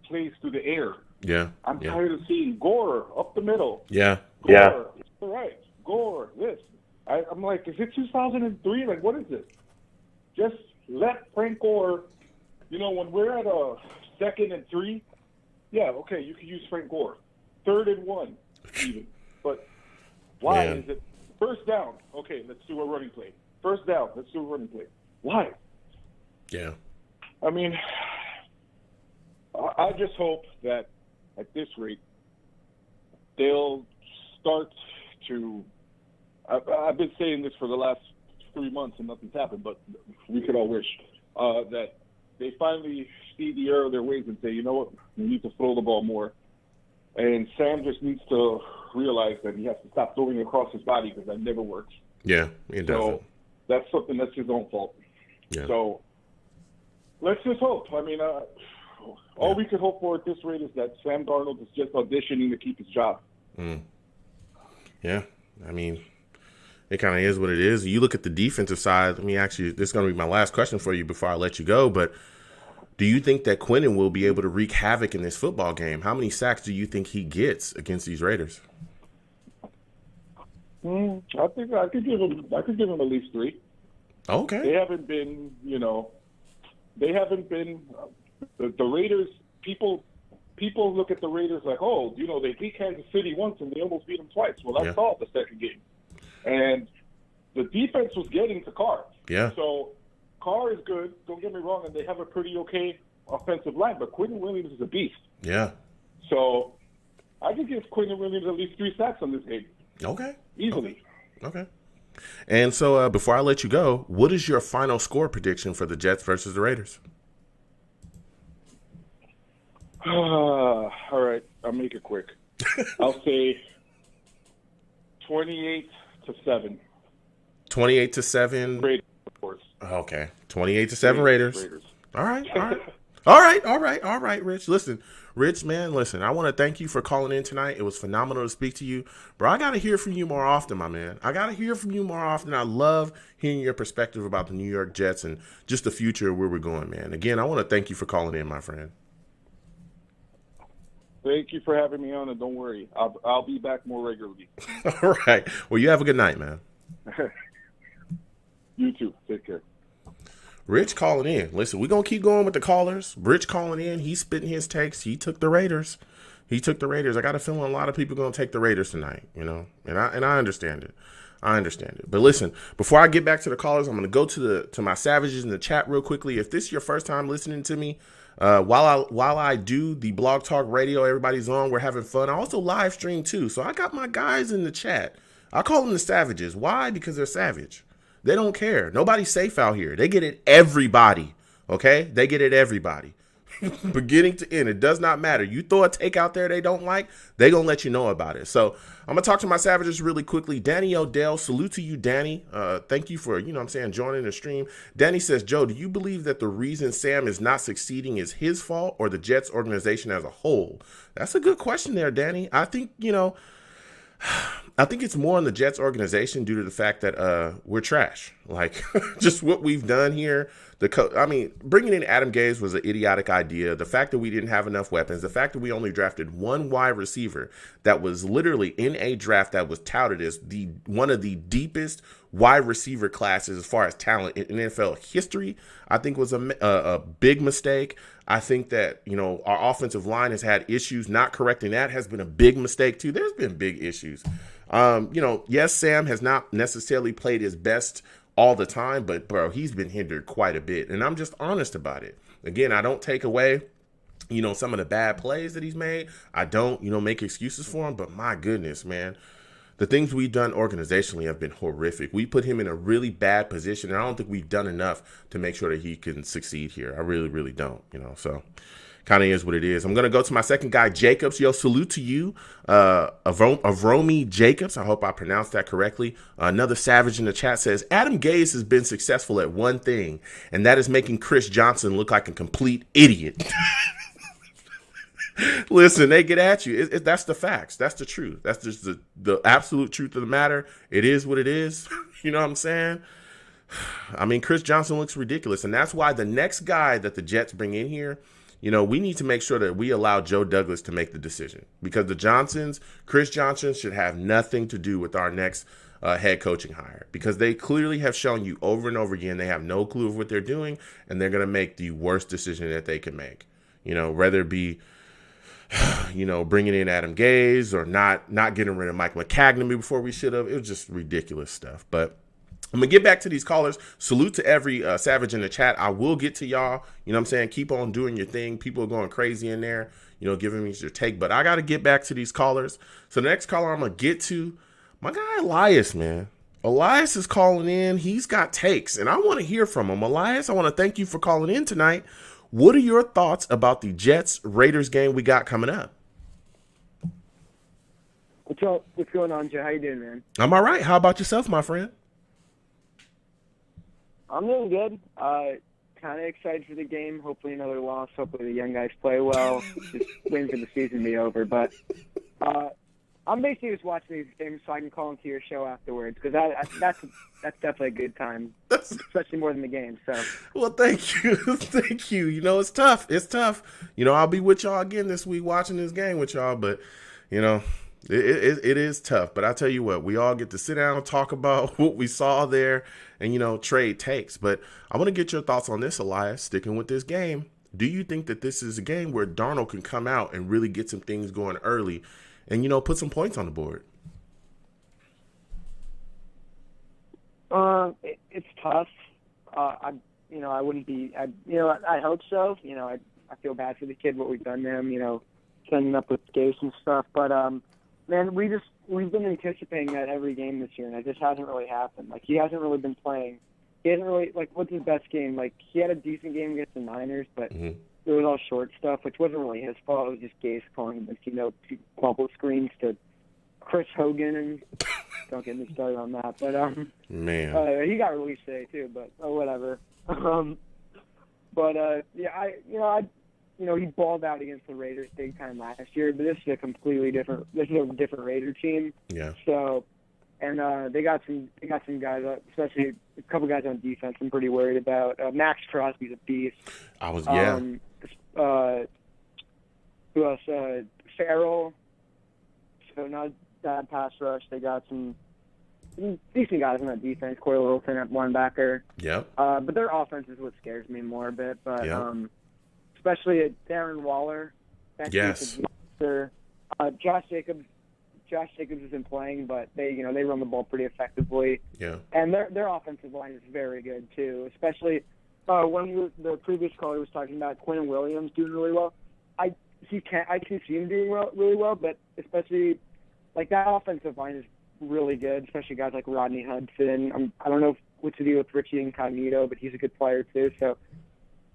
plays through the air. Yeah. I'm tired of seeing Gore up the middle. Yeah. Gore, right. Gore, this. I'm like, is it 2003? Like, what is this? Just let Frank Gore, when we're at a 2nd and 3, yeah, okay, you can use Frank Gore. 3rd and 1, even. But why is it first down? Okay, let's do a running play. First down, let's do a running play. Why? Yeah. I mean, I just hope that at this rate, they'll start to – I've been saying this for the last 3 months and nothing's happened, but we could all wish that they finally see the error of their ways and say, you know what, we need to throw the ball more. And Sam just needs to realize that he has to stop throwing across his body because that never works. Yeah, it doesn't. So that's something that's his own fault. Yeah. So let's just hope. I mean, all we could hope for at this rate is that Sam Darnold is just auditioning to keep his job. Yeah, I mean, it kind of is what it is. You look at the defensive side. Let me ask you, this is going to be my last question for you before I let you go, but do you think that Quinnen will be able to wreak havoc in this football game? How many sacks do you think he gets against these Raiders? I think I could give him at least 3. Okay. They haven't been, the Raiders. People look at the Raiders like, oh, they beat Kansas City once and they almost beat them twice. Well, that's all the second game, and the defense was getting to Carr. Yeah. So Carr is good. Don't get me wrong, and they have a pretty okay offensive line, but Quinnen Williams is a beast. Yeah. So I could give Quinnen Williams at least 3 sacks on this game. Okay. Easily. Okay. And so before I let you go, what is your final score prediction for the Jets versus the Raiders? All right. I'll make it quick. I'll say 28-7. 28-7. Raiders, of course. Okay. 28-7 Raiders. All right. All right, Rich. Listen, man, I want to thank you for calling in tonight. It was phenomenal to speak to you. Bro, I got to hear from you more often, my man. I love hearing your perspective about the New York Jets and just the future of where we're going, man. Again, I want to thank you for calling in, my friend. Thank you for having me on, and don't worry. I'll be back more regularly. All right. Well, you have a good night, man. You too. Take care. Rich calling in. Listen, we're going to keep going with the callers. Rich calling in. He's spitting his takes. He took the Raiders. I got a feeling a lot of people are going to take the Raiders tonight, and I understand it. But listen, before I get back to the callers, I'm going to go to my savages in the chat real quickly. If this is your first time listening to me, while I do the Blog Talk Radio, everybody's on. We're having fun. I also live stream too. So I got my guys in the chat. I call them the savages. Why? Because they're savage. They don't care. Nobody's safe out here. They get it, everybody. Okay? They get it, everybody. beginning to end. It does not matter. You throw a take out there they don't like, they going to let you know about it. So I'm going to talk to my Savages really quickly. Danny Odell, salute to you, Danny. Thank you for, joining the stream. Danny says, Joe, do you believe that the reason Sam is not succeeding is his fault or the Jets organization as a whole? That's a good question there, Danny. I think, I think it's more on the Jets organization due to the fact that we're trash. Like, just what we've done here. Bringing in Adam Gase was an idiotic idea. The fact that we didn't have enough weapons, the fact that we only drafted one wide receiver that was literally in a draft that was touted as one of the deepest wide receiver classes as far as talent in NFL history, I think was a big mistake. I think that, our offensive line has had issues. Not correcting that has been a big mistake too. There's been big issues. Yes, Sam has not necessarily played his best all the time, but bro, he's been hindered quite a bit. And I'm just honest about it. Again, I don't take away, some of the bad plays that he's made. I don't, make excuses for him, but my goodness, man, the things we've done organizationally have been horrific. We put him in a really bad position, and I don't think we've done enough to make sure that he can succeed here. I really, really don't, so kind of is what it is. I'm going to go to my second guy, Jacobs. Yo, salute to you, Avromi Jacobs. I hope I pronounced that correctly. Another Savage in the chat says, Adam Gase has been successful at one thing, and that is making Chris Johnson look like a complete idiot. Listen, they get at you. That's the facts. That's the truth. That's just the absolute truth of the matter. It is what it is. You know what I'm saying? Chris Johnson looks ridiculous, and that's why the next guy that the Jets bring in here, we need to make sure that we allow Joe Douglas to make the decision, because Chris Johnson should have nothing to do with our next head coaching hire, because they clearly have shown you over and over again they have no clue of what they're doing, and they're going to make the worst decision that they can make. Whether it be, bringing in Adam Gase or not getting rid of Mike McCagney before we should have. It was just ridiculous stuff. But I'm going to get back to these callers. Salute to every Savage in the chat. I will get to y'all. You know what I'm saying? Keep on doing your thing. People are going crazy in there, giving me your take. But I got to get back to these callers. So the next caller I'm going to get to, my guy Elias, man. Elias is calling in. He's got takes, and I want to hear from him. Elias, I want to thank you for calling in tonight. What are your thoughts about the Jets-Raiders game we got coming up? What's going on, Joe? How you doing, man? I'm all right. How about yourself, my friend? I'm doing good. Kind of excited for the game. Hopefully another loss. Hopefully the young guys play well. Just waiting for the season to be over. But I'm basically just watching these games so I can call into your show afterwards, because that's definitely a good time, especially more than the game. So, well, thank you, thank you. It's tough. It's tough. I'll be with y'all again this week watching this game with y'all, but it is tough. But I tell you what, we all get to sit down and talk about what we saw there, and trade takes. But I want to get your thoughts on this, Elias. Sticking with this game, do you think that this is a game where Darnold can come out and really get some things going early, and put some points on the board? It's tough. I wouldn't be. I hope so. I feel bad for the kid, what we've done to him. Sending up with Gase and stuff. But man, we've been anticipating that every game this year, and it just hasn't really happened. Like, he hasn't really been playing. He hasn't really, what's his best game? Like, he had a decent game against the Niners, but it was all short stuff, which wasn't really his fault. It was just Gase calling bubble screens to Chris Hogan, and don't get me started on that. But man, he got released today too. But whatever. He balled out against the Raiders big time last year, but this is a completely different. This is a different Raider team. Yeah. So, and they got some guys, especially a couple guys on defense. I'm pretty worried about. Max Crosby's a beast. Who else? Farrell. So not bad pass rush. They got some decent guys on that defense. Corey Littleton at linebacker. Yeah. But their offense is what scares me more a bit. But especially Darren Waller. Yes. Josh Jacobs isn't playing, but they run the ball pretty effectively. Yeah. And their offensive line is very good too. Especially when the previous caller was talking about Quinn Williams doing really well. I can see him doing really well, but especially that offensive line is really good. Especially guys like Rodney Hudson. I don't know what to do with Richie Incognito, but he's a good player too. So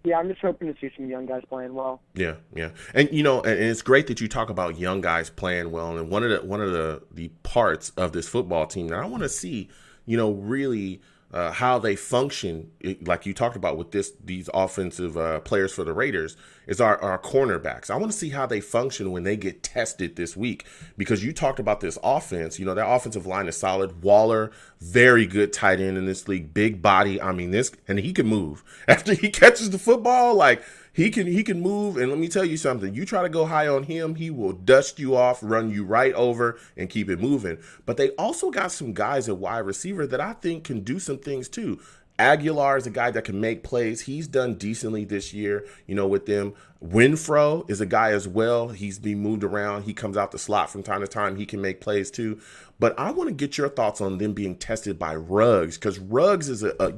Yeah, I'm just hoping to see some young guys playing well. Yeah, yeah, and and it's great that you talk about young guys playing well. And one of the parts of this football team that I want to see, really how they function, like you talked about with these offensive players for the Raiders, is our cornerbacks. I want to see how they function when they get tested this week, because you talked about this offense. Their offensive line is solid. Waller, very good tight end in this league, big body. I mean, and he can move after he catches the football. Like he can move. And let me tell you something. You try to go high on him, he will dust you off, run you right over, and keep it moving. But they also got some guys at wide receiver that I think can do some things too. Aguilar is a guy that can make plays. He's done decently this year, with them. Winfro is a guy as well. He's being moved around. He comes out the slot from time to time. He can make plays too. But I want to get your thoughts on them being tested by Ruggs, because Ruggs is a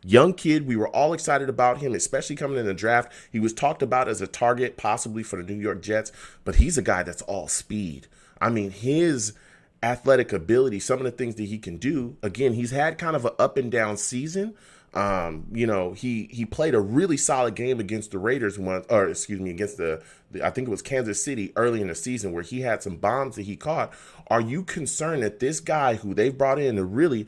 young kid. We were all excited about him, especially coming in the draft. He was talked about as a target possibly for the New York Jets, but he's a guy that's all speed. I mean, his athletic ability, some of the things that he can do. Again, he's had kind of an up and down season. He played a really solid game against the Raiders against the I think it was Kansas City early in the season, where he had some bombs that he caught. Are you concerned that this guy who they've brought in to really,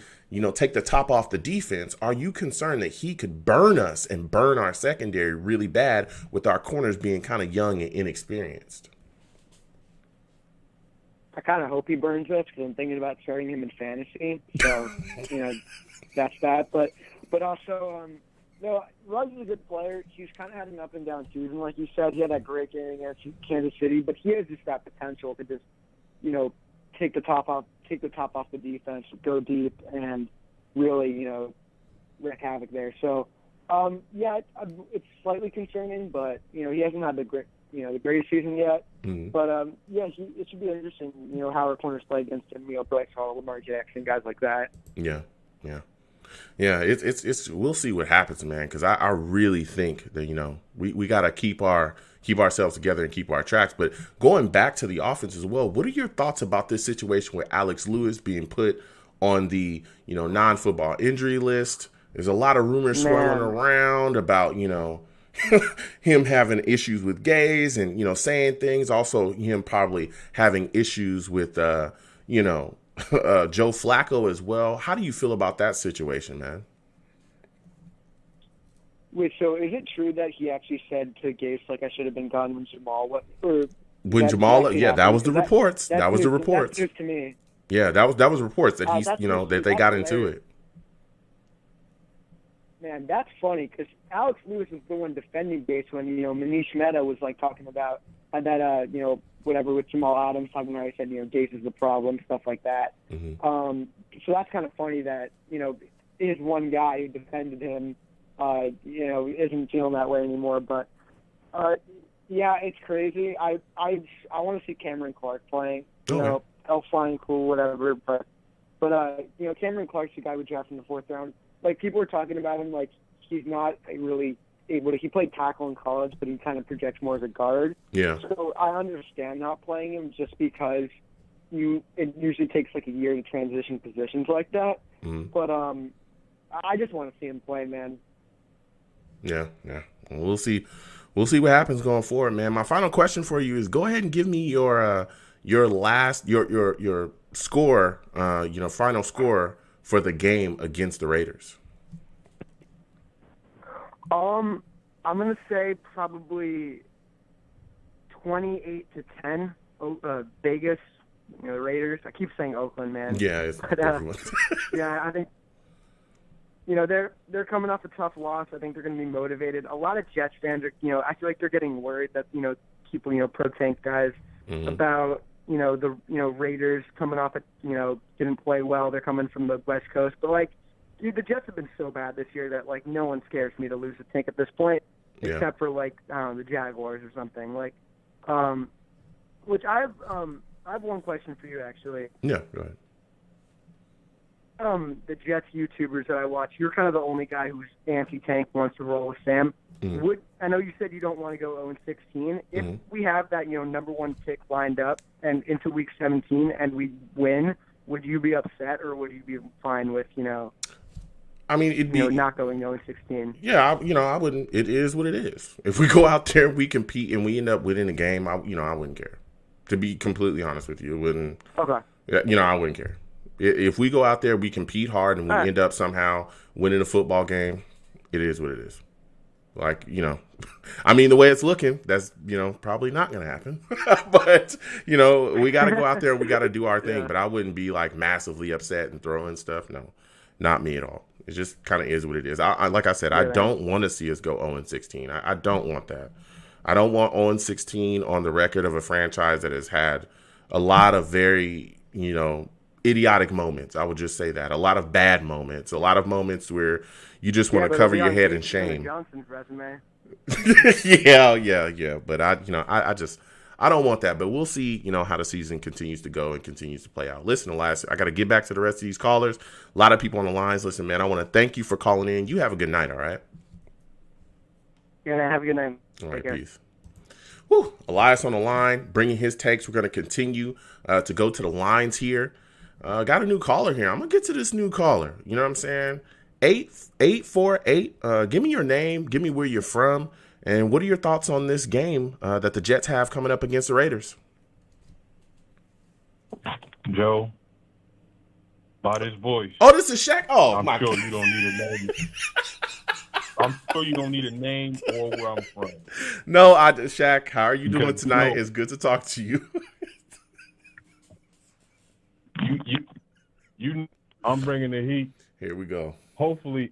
take the top off the defense, are you concerned that he could burn us and burn our secondary really bad with our corners being kind of young and inexperienced? I kind of hope he burns us, because I'm thinking about starting him in fantasy. So, that's that. But also, Ruggs is a good player. He's kind of had an up and down season, like you said. He had that great game against Kansas City, but he has just that potential to just, take the top off the defense, go deep, and really, wreak havoc there. So, it's slightly concerning, but he hasn't had the greatest season yet. Mm-hmm. But it should be interesting, how our corners play against him. Bryce Hall, Lamar Jackson, guys like that. Yeah. It's we'll see what happens, man. Because I really think that we gotta keep ourselves together and keep our tracks. But going back to the offense as well, what are your thoughts about this situation with Alex Lewis being put on the non-football injury list? There's a lot of rumors swirling around about him having issues with gays and saying things. Also, him probably having issues with Joe Flacco as well. How do you feel about that situation, man? Wait, so is it true that he actually said to Gase, like, I should have been gone when Jamal? That was the reports. That was the reports. That's news to me. Yeah, that was reports that he's that they got into it. Man, that's funny, because Alex Lewis was the one defending Gase when Manish Mehta was like talking about that whatever with Jamal Adams, talking about, he said Gase is the problem, stuff like that. Mm-hmm. So that's kind of funny that is one guy who defended him isn't feeling that way anymore. But it's crazy. I want to see Cameron Clark playing. Elf flying cool, whatever. But Cameron Clark's the guy we drafted in the 4th round. Like, people were talking about him like he's not really able to. He played tackle in college, but he kind of projects more as a guard. Yeah. So I understand not playing him, just because it usually takes like a year to transition positions like that. Mm-hmm. But I just want to see him play, man. Yeah. We'll see what happens going forward, man. My final question for you is: go ahead and give me your score, final score for the game against the Raiders. I'm gonna say probably 28-10. Vegas, the Raiders. I keep saying Oakland, man. Yeah, I think they're coming off a tough loss. I think they're going to be motivated. A lot of Jets fans are, I feel like they're getting worried that people, pro tank guys, mm-hmm. about the Raiders coming off didn't play well. They're coming from the West Coast, but dude, the Jets have been so bad this year that no one scares me to lose a tank at this point, except for the Jaguars or something. Which I have one question for you, actually. Yeah, go ahead. The Jets YouTubers that I watch, you're kind of the only guy who's anti-tank, wants to roll with Sam. Mm-hmm. I know you said you don't want to go 0-16. If mm-hmm. we have that number 1 pick lined up and into week 17 and we win, would you be upset, or would you be fine with I mean, it'd be not going 0-16. Yeah, I wouldn't. It is what it is. If we go out there, we compete, and we end up winning the game, I wouldn't care. To be completely honest with you, it wouldn't. Okay. I wouldn't care. If we go out there, we compete hard, and we end up somehow winning a football game, it is what it is. Like, I mean, the way it's looking, that's, probably not going to happen. But, we got to go out there and we got to do our thing. Yeah. But I wouldn't be, like, massively upset and throwing stuff. No, not me at all. It just kind of is what it is. Like I said, I don't want to see us go 0-16. I don't want that. I don't want 0-16 on the record of a franchise that has had a lot of very, idiotic moments. I would just say that. A lot of bad moments. A lot of moments where you just want to cover your head in shame. Johnson's resume. Yeah. But I don't want that. But we'll see, how the season continues to go and continues to play out. Listen, Elias, I got to get back to the rest of these callers. A lot of people on the lines. Listen, man, I want to thank you for calling in. You have a good night, all right? Yeah, have a good night. All right, peace. Whew. Elias on the line, bringing his takes. We're going to continue to go to the lines here. Got a new caller here. I'm going to get to this new caller. You know what I'm saying? 8848. Give me your name. Give me where you're from. And what are your thoughts on this game that the Jets have coming up against the Raiders? Joe, by this voice. Oh, this is Shaq? Oh, I'm my sure God. you don't need a name. I'm sure you don't need a name or where I'm from. No, Shaq, how are you doing Because, tonight? It's good to talk to you. You, I'm bringing the heat. Here we go. Hopefully,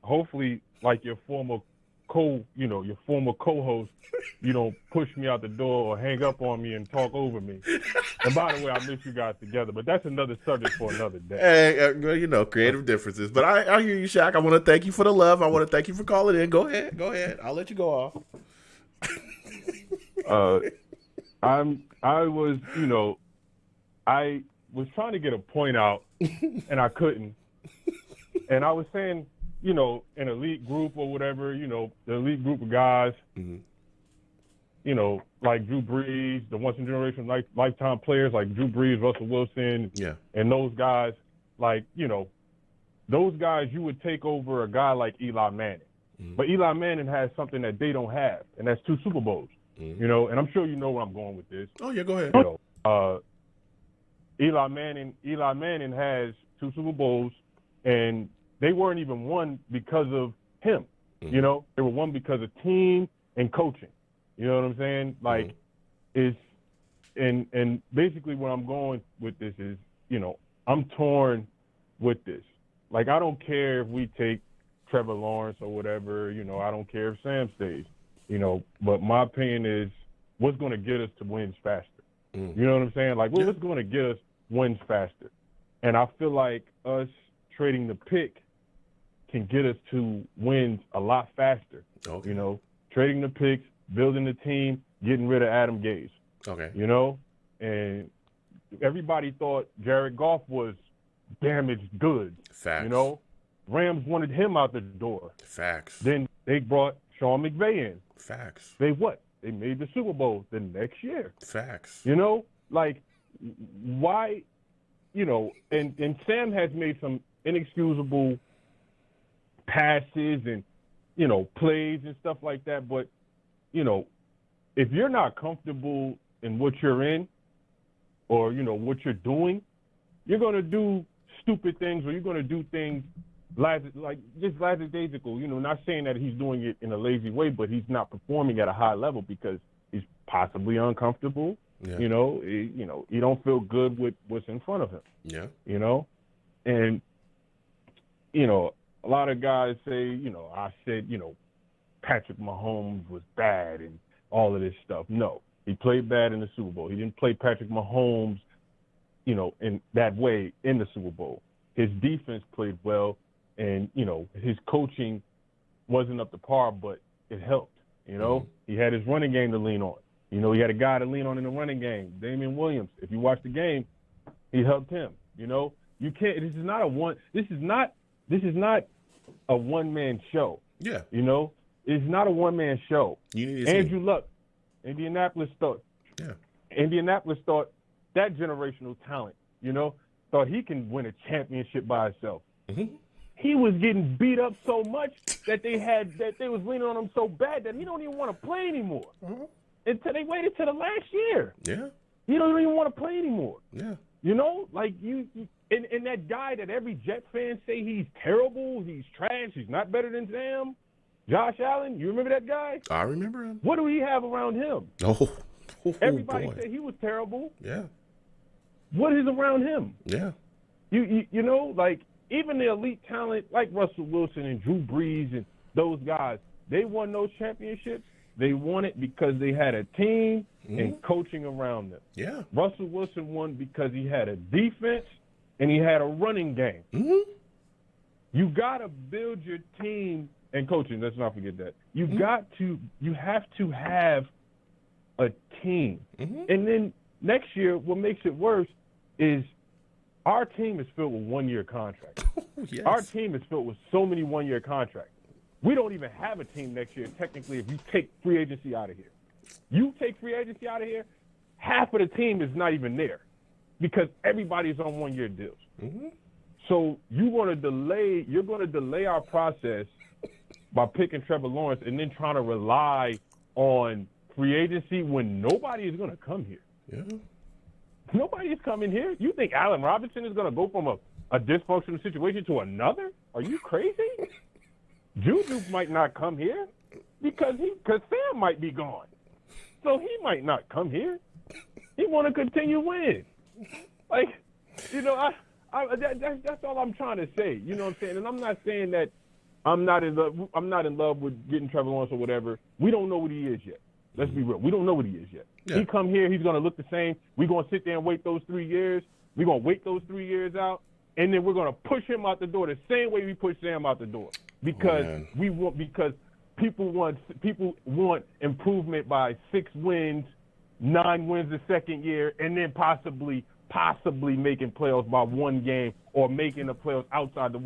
like your former co-host, you don't push me out the door or hang up on me and talk over me. And by the way, I miss you guys together, but that's another subject for another day. Hey, creative differences. But I hear you, Shaq. I want to thank you for the love. I want to thank you for calling in. Go ahead. I'll let you go off. I was trying to get a point out, and I couldn't. And I was saying, an elite group or whatever, the elite group of guys, like Drew Brees, the once-in-a-generation lifetime players like Drew Brees, Russell Wilson, and those guys, those guys you would take over a guy like Eli Manning. But Eli Manning has something that they don't have, and that's 2 Super Bowls. And I'm sure you know where I'm going with this. Oh, yeah, go ahead. Eli Manning has 2 Super Bowls, and they weren't even won because of him. They were won because of team and coaching. You know what I'm saying? And basically where I'm going with this is, I'm torn with this. I don't care if we take Trevor Lawrence or whatever, I don't care if Sam stays, but my opinion is what's going to get us to wins faster. You know what I'm saying? What's going to get us wins faster? And I feel like us trading the pick can get us to wins a lot faster. Okay. Trading the picks, building the team, getting rid of Adam Gase. Okay. And everybody thought Jared Goff was damaged goods. Facts. Rams wanted him out the door. Facts. Then they brought Sean McVay in. Facts. They made the Super Bowl the next year. Facts. Why, and Sam has made some inexcusable passes and, plays and stuff like that. But, if you're not comfortable in what you're in or, what you're doing, you're going to do stupid things or you're going to do things just lackadaisical, not saying that he's doing it in a lazy way, but he's not performing at a high level because he's possibly uncomfortable. Yeah. He don't feel good with what's in front of him. Yeah. And, a lot of guys say, I said, Patrick Mahomes was bad and all of this stuff. No, he played bad in the Super Bowl. He didn't play Patrick Mahomes, in that way in the Super Bowl. His defense played well and, his coaching wasn't up to par, but it helped, He had his running game to lean on. He had a guy to lean on in the running game, Damian Williams. If you watch the game, he helped him. You can't. This is not a one-man show. Yeah. It's not a one-man show. You need Andrew Luck, Indianapolis thought that generational talent, thought he can win a championship by himself. Mm-hmm. he was getting beat up so much that they was leaning on him so bad that he don't even want to play anymore. Mm-hmm. Until they waited till the last year. Yeah. He don't even want to play anymore. Yeah. You know, like and that guy that every Jet fan say he's terrible, he's trash, he's not better than Sam, Josh Allen. You remember that guy? I remember him. What do we have around him? Oh Everybody boy. said he was terrible. Yeah. What is around him? Yeah. You know, like even the elite talent like Russell Wilson and Drew Brees and those guys, they won those championships. They won it because they had a team and coaching around them. Yeah. Russell Wilson won because he had a defense and he had a running game. Mm-hmm. You got to build your team and coaching. Let's not forget that. You have to have a team. Mm-hmm. And then next year, what makes it worse is our team is filled with one-year contracts. Yes. Our team is filled with so many one-year contracts. We don't even have a team next year, technically, if you take free agency out of here. You take free agency out of here, half of the team is not even there because everybody's on one-year deals. Mm-hmm. So you're going to delay our process by picking Trevor Lawrence and then trying to rely on free agency when nobody is going to come here. Yeah. Nobody is coming here. You think Allen Robinson is going to go from a dysfunctional situation to another? Are you crazy? Juju might not come here because Sam might be gone. So he might not come here. He want to continue winning. Like, you know, that's all I'm trying to say. You know what I'm saying? And I'm not saying that I'm not in love with getting Trevor Lawrence or whatever. We don't know what he is yet. Let's be real. We don't know what he is yet. Yeah. He come here, he's going to look the same. We're going to sit there and wait those 3 years. We're going to wait those 3 years out, and then we're going to push him out the door the same way we pushed Sam out the door. Because people want improvement by 6 wins, 9 wins the second year, and then possibly making playoffs by 1 game or making the playoffs outside of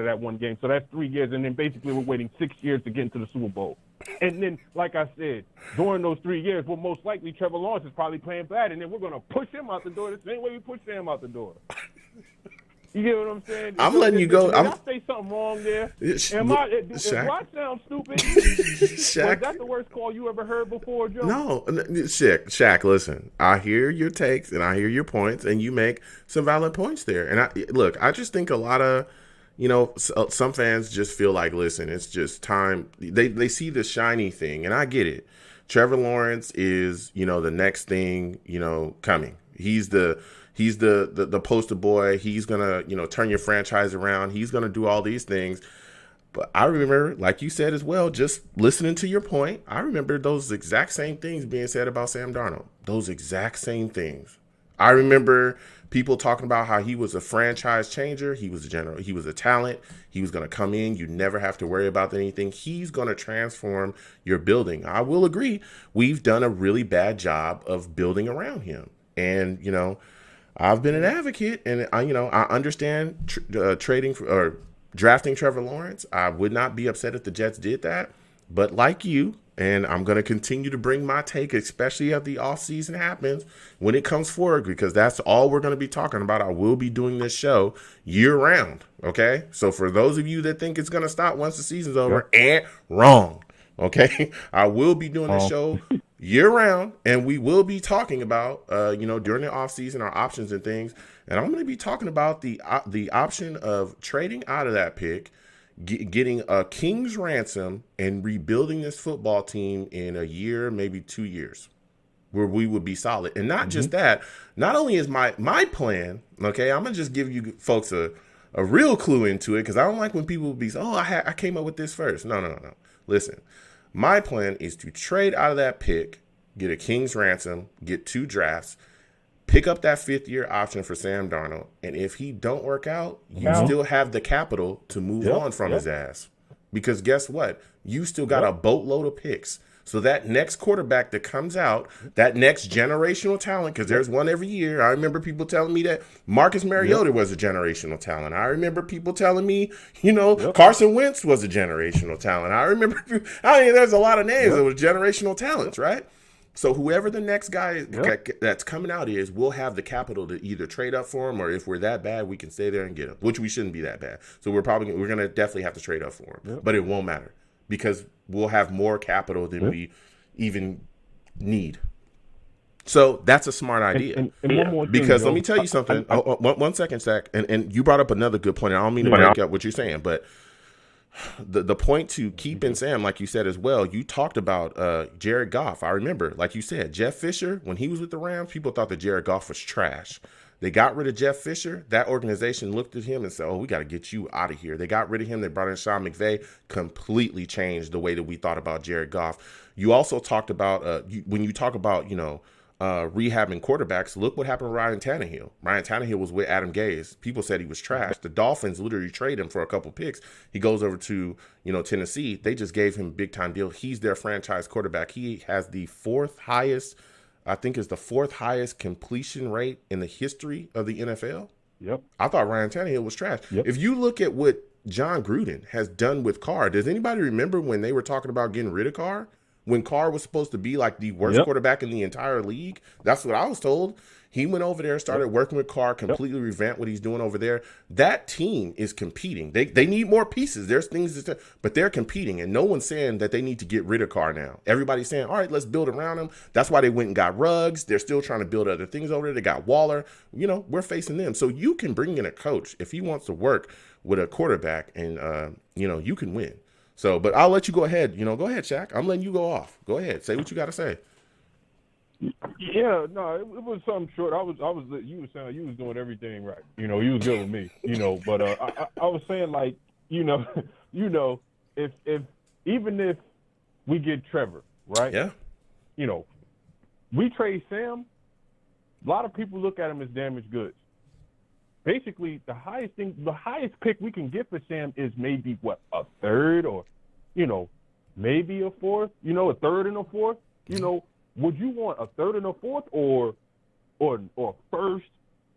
that 1 game. So that's 3 years, and then basically we're waiting 6 years to get into the Super Bowl. And then, like I said, during those 3 years, well, most likely Trevor Lawrence is probably playing bad, and then we're going to push him out the door the same way we pushed Sam out the door. You get what I'm saying? I'm letting you go. Did I say something wrong there? Do I sound stupid? Shaq. Was that the worst call you ever heard before, Joe? No, Shaq, listen, I hear your takes and I hear your points, and you make some valid points there. And I just think a lot of, you know, some fans just feel like, listen, it's just time. They see the shiny thing, and I get it. Trevor Lawrence is, you know, the next thing, you know, coming. He's the poster boy. He's going to, you know, turn your franchise around. He's going to do all these things. But I remember, like you said as well, just listening to your point, I remember those exact same things being said about Sam Darnold. Those exact same things. I remember people talking about how he was a franchise changer. He was a talent. He was going to come in. You never have to worry about anything. He's going to transform your building. I will agree. We've done a really bad job of building around him. And, you know, I've been an advocate, and I understand drafting Trevor Lawrence. I would not be upset if the Jets did that, but like you, and I'm going to continue to bring my take, especially as the offseason happens, when it comes forward, because that's all we're going to be talking about. I will be doing this show year round, okay? So for those of you that think it's going to stop once the season's over, wrong, okay? I will be doing this show year round, and we will be talking about, during the offseason, our options and things. And I'm going to be talking about the option of trading out of that pick, getting a king's ransom, and rebuilding this football team in a year, maybe 2 years, where we would be solid. And not just that, not only is my plan, okay, I'm going to just give you folks a real clue into it, because I don't like when people be, I came up with this first. No. Listen. My plan is to trade out of that pick, get a king's ransom, get 2 drafts, pick up that 5th-year option for Sam Darnold, and if he don't work out, you still have the capital to move on from his ass. Because guess what? You still got a boatload of picks. So that next quarterback that comes out, that next generational talent, because there's one every year. I remember people telling me that Marcus Mariota was a generational talent. I remember people telling me, Carson Wentz was a generational talent. I remember, there's a lot of names that were generational talents, right? So whoever the next guy that's coming out is, we'll have the capital to either trade up for him, or if we're that bad, we can stay there and get him, which we shouldn't be that bad. So we're going to definitely have to trade up for him, but it won't matter because we'll have more capital than we even need. So that's a smart idea. And one more thing, because let me tell you something. One second, Zach. And you brought up another good point. I don't mean to break up what you're saying, but the point to keep in Sam, like you said as well, you talked about Jared Goff. I remember, like you said, Jeff Fisher, when he was with the Rams, people thought that Jared Goff was trash. They got rid of Jeff Fisher. That organization looked at him and said, oh, we got to get you out of here. They got rid of him. They brought in Sean McVay, completely changed the way that we thought about Jared Goff. You also talked about, when you talk about, rehabbing quarterbacks, look what happened with Ryan Tannehill. Ryan Tannehill was with Adam Gase. People said he was trash. The Dolphins literally traded him for a couple picks. He goes over to, Tennessee. They just gave him a big time deal. He's their franchise quarterback. He has the fourth highest completion rate in the history of the NFL. Yep. I thought Ryan Tannehill was trash. Yep. If you look at what John Gruden has done with Carr, does anybody remember when they were talking about getting rid of Carr? When Carr was supposed to be like the worst quarterback in the entire league. That's what I was told. He went over there, started working with Carr, completely revamped what he's doing over there. That team is competing. They need more pieces. There's things, but they're competing, and no one's saying that they need to get rid of Carr now. Everybody's saying, all right, let's build around him. That's why they went and got Ruggs. They're still trying to build other things over there. They got Waller. We're facing them. So you can bring in a coach if he wants to work with a quarterback, and, you can win. So, but I'll let you go ahead. Go ahead, Shaq. I'm letting you go off. Go ahead. Say what you got to say. Yeah, no, it was something short. You were saying you was doing everything right. You was good with me. But I was saying, like, if even if we get Trevor, right? Yeah. We trade Sam. A lot of people look at him as damaged goods. Basically, the highest pick we can get for Sam is maybe a third, or maybe a fourth. A third and a fourth. Would you want a third and a fourth, or first,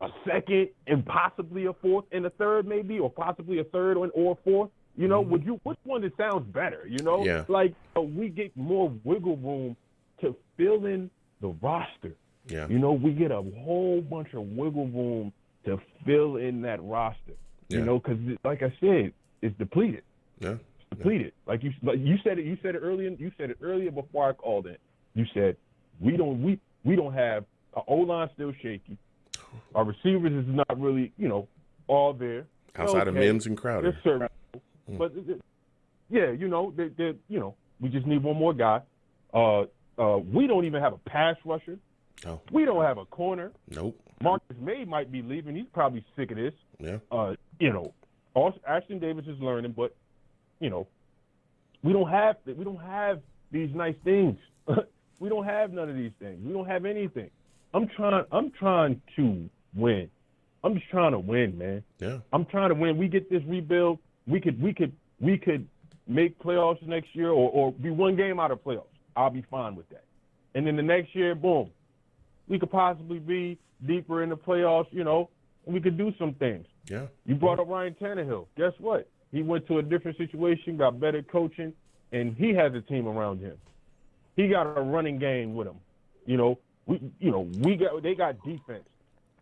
a second, and possibly a fourth and a third, maybe, or possibly a third or a fourth? Would you? Which one that sounds better? Yeah. Like we get more wiggle room to fill in the roster. Yeah. We get a whole bunch of wiggle room to fill in that roster, because like I said, it's depleted. Yeah, it's depleted. Like you said it. You said it earlier. You said it earlier before I called in. You said we don't have our O-line still shaky. Our receivers is not really all there outside of Mims and Crowder. They're serviceable, but yeah, they we just need one more guy. We don't even have a pass rusher. No. We don't have a corner. Nope. Marcus May might be leaving. He's probably sick of this. Yeah. Ashton Davis is learning, but we don't have these nice things. We don't have none of these things. We don't have anything. I'm trying to win. I'm just trying to win, man. Yeah. I'm trying to win. We get this rebuild. We could make playoffs next year, or be one game out of playoffs. I'll be fine with that. And then the next year, boom, we could possibly be deeper in the playoffs, and we could do some things. Yeah. You brought up Ryan Tannehill. Guess what? He went to a different situation, got better coaching, and he has a team around him. He got a running game with him. They got defense,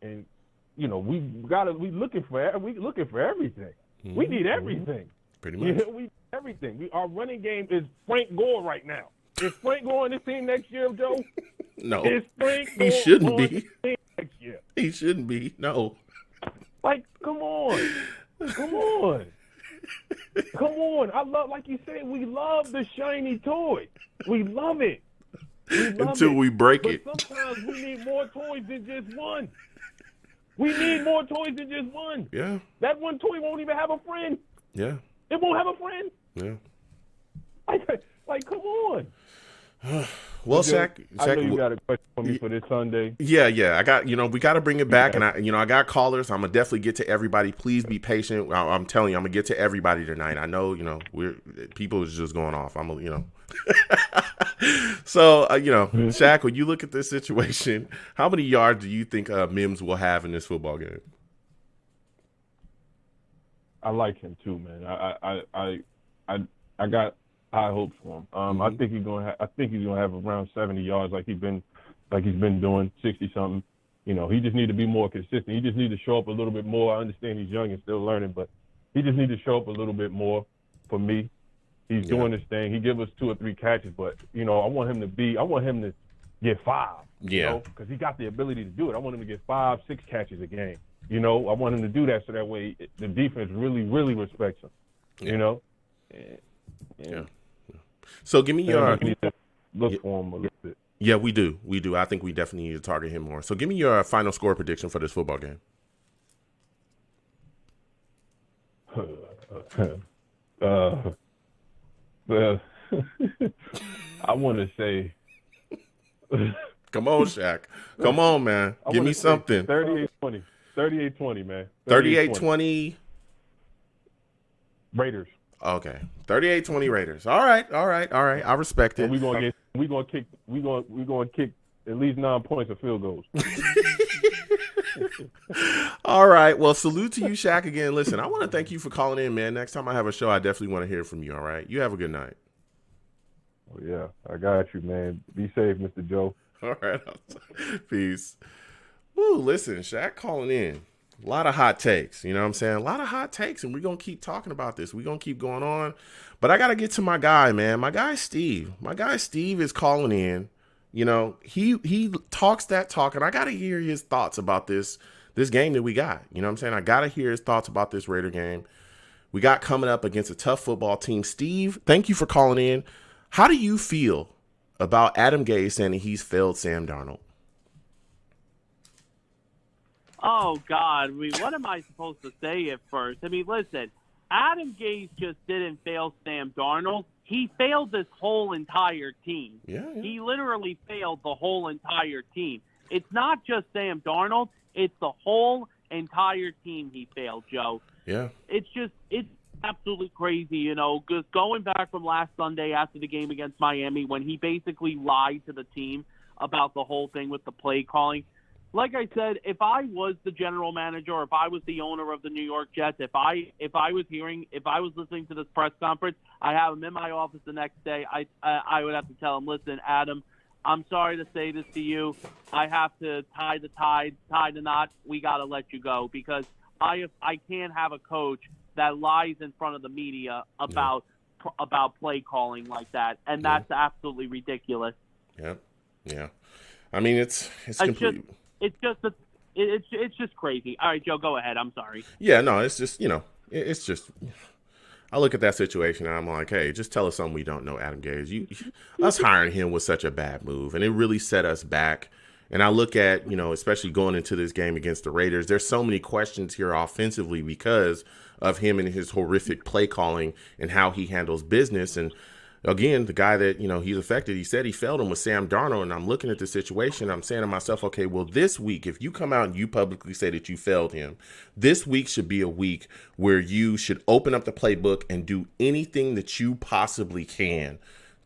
and we looking for everything. Mm-hmm. We need everything. Pretty much. We need everything. Our running game is Frank Gore right now. Is Frank Gore on this team next year, Joe? No. Is Frank Gore he shouldn't on be. this team next year? He shouldn't be. No. Like, come on. Come on. Come on. I love, like you said, we love the shiny toy. We love it. Until we break it. But sometimes we need more toys than just one. We need more toys than just one. Yeah. That one toy won't even have a friend. Yeah. It won't have a friend. Yeah. Like, come on. Well, Shaq, I know you got a question for me for this Sunday. Yeah. I got, we got to bring it back, and I got callers. I'm gonna definitely get to everybody. Please be patient. I'm telling you, I'm gonna get to everybody tonight. I know, people is just going off. So, Shaq, when you look at this situation, how many yards do you think Mims will have in this football game? I like him too, man. I got high hopes for him. I think he's gonna have around 70 yards like he's been doing, 60 something. You know, he just need to be more consistent. He just need to show up a little bit more. I understand he's young and still learning, but he just need to show up a little bit more for me. He's doing this thing. He give us 2 or 3 catches, but you know, I want him to get 5. Yeah. You know, because he got the ability to do it. I want him to get 5, 6 catches a game. You know, I want him to do that so that way the defense really, really respects him. Yeah. You know. Yeah. So give me your. We need to look for him a little bit. Yeah, we do. I think we definitely need to target him more. So give me your final score prediction for this football game. Well, I want to say. Come on, Shaq. Come on, man. Give me something. 38-20. 38-20, man. 38-20. Raiders. Okay. 38-20 Raiders. All right. I respect it. And we're gonna kick at least 9 points of field goals. All right. Well, salute to you, Shaq, again. Listen, I want to thank you for calling in, man. Next time I have a show, I definitely want to hear from you. All right. You have a good night. Oh yeah, I got you, man. Be safe, Mr. Joe. All right. Peace. Woo, listen, Shaq calling in. A lot of hot takes, you know what I'm saying? A lot of hot takes, and we're going to keep talking about this. We're going to keep going on. But I got to get to my guy, man. My guy, Steve. My guy, Steve, is calling in. You know, he talks that talk, and I got to hear his thoughts about this game that we got. You know what I'm saying? I got to hear his thoughts about this Raider game. We got coming up against a tough football team. Steve, thank you for calling in. How do you feel about Adam Gase saying that he's failed Sam Darnold? Oh, God. I mean, what am I supposed to say at first? I mean, listen, Adam Gase just didn't fail Sam Darnold. He failed this whole entire team. Yeah. He literally failed the whole entire team. It's not just Sam Darnold. It's the whole entire team he failed, Joe. Yeah. It's absolutely crazy, you know, because going back from last Sunday after the game against Miami when he basically lied to the team about the whole thing with the play calling. Like I said, if I was the general manager or if I was the owner of the New York Jets, if I was listening to this press conference, I have him in my office the next day, I would have to tell him, listen, Adam, I'm sorry to say this to you. I have to tie the knot. We got to let you go because I can't have a coach that lies in front of the media about play calling like that, and that's absolutely ridiculous. Yeah. I mean, it's completely. It's just crazy. All right, Joe, go ahead. I'm sorry. Yeah, no, it's just, you know, it's just, I look at that situation and I'm like, hey, just tell us something we don't know, Adam Gase. Us hiring him was such a bad move, and it really set us back. And I look at, you know, especially going into this game against the Raiders, there's so many questions here offensively because of him and his horrific play calling and how he handles business. And again, the guy that, you know, he's affected, he said he failed him with Sam Darnold. And I'm looking at the situation. I'm saying to myself, okay, well, this week, if you come out and you publicly say that you failed him, this week should be a week where you should open up the playbook and do anything that you possibly can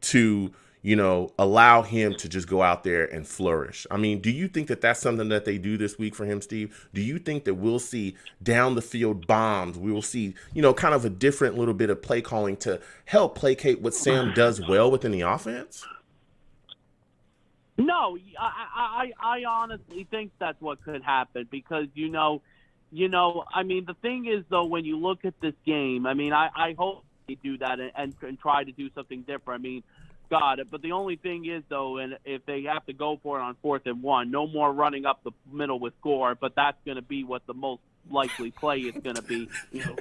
to, you know, allow him to just go out there and flourish. I mean, do you think that that's something that they do this week for him, Steve? Do you think that we'll see down the field bombs? We will see, you know, kind of a different little bit of play calling to help placate what Sam does well within the offense? No, I honestly think that's what could happen because, you know, I mean, the thing is, though, when you look at this game, I mean, I hope they do that and try to do something different. I mean, God, but the only thing is, though, and if they have to go for it on 4th and 1, no more running up the middle with Gore, but that's going to be what the most likely play is going to be, you know,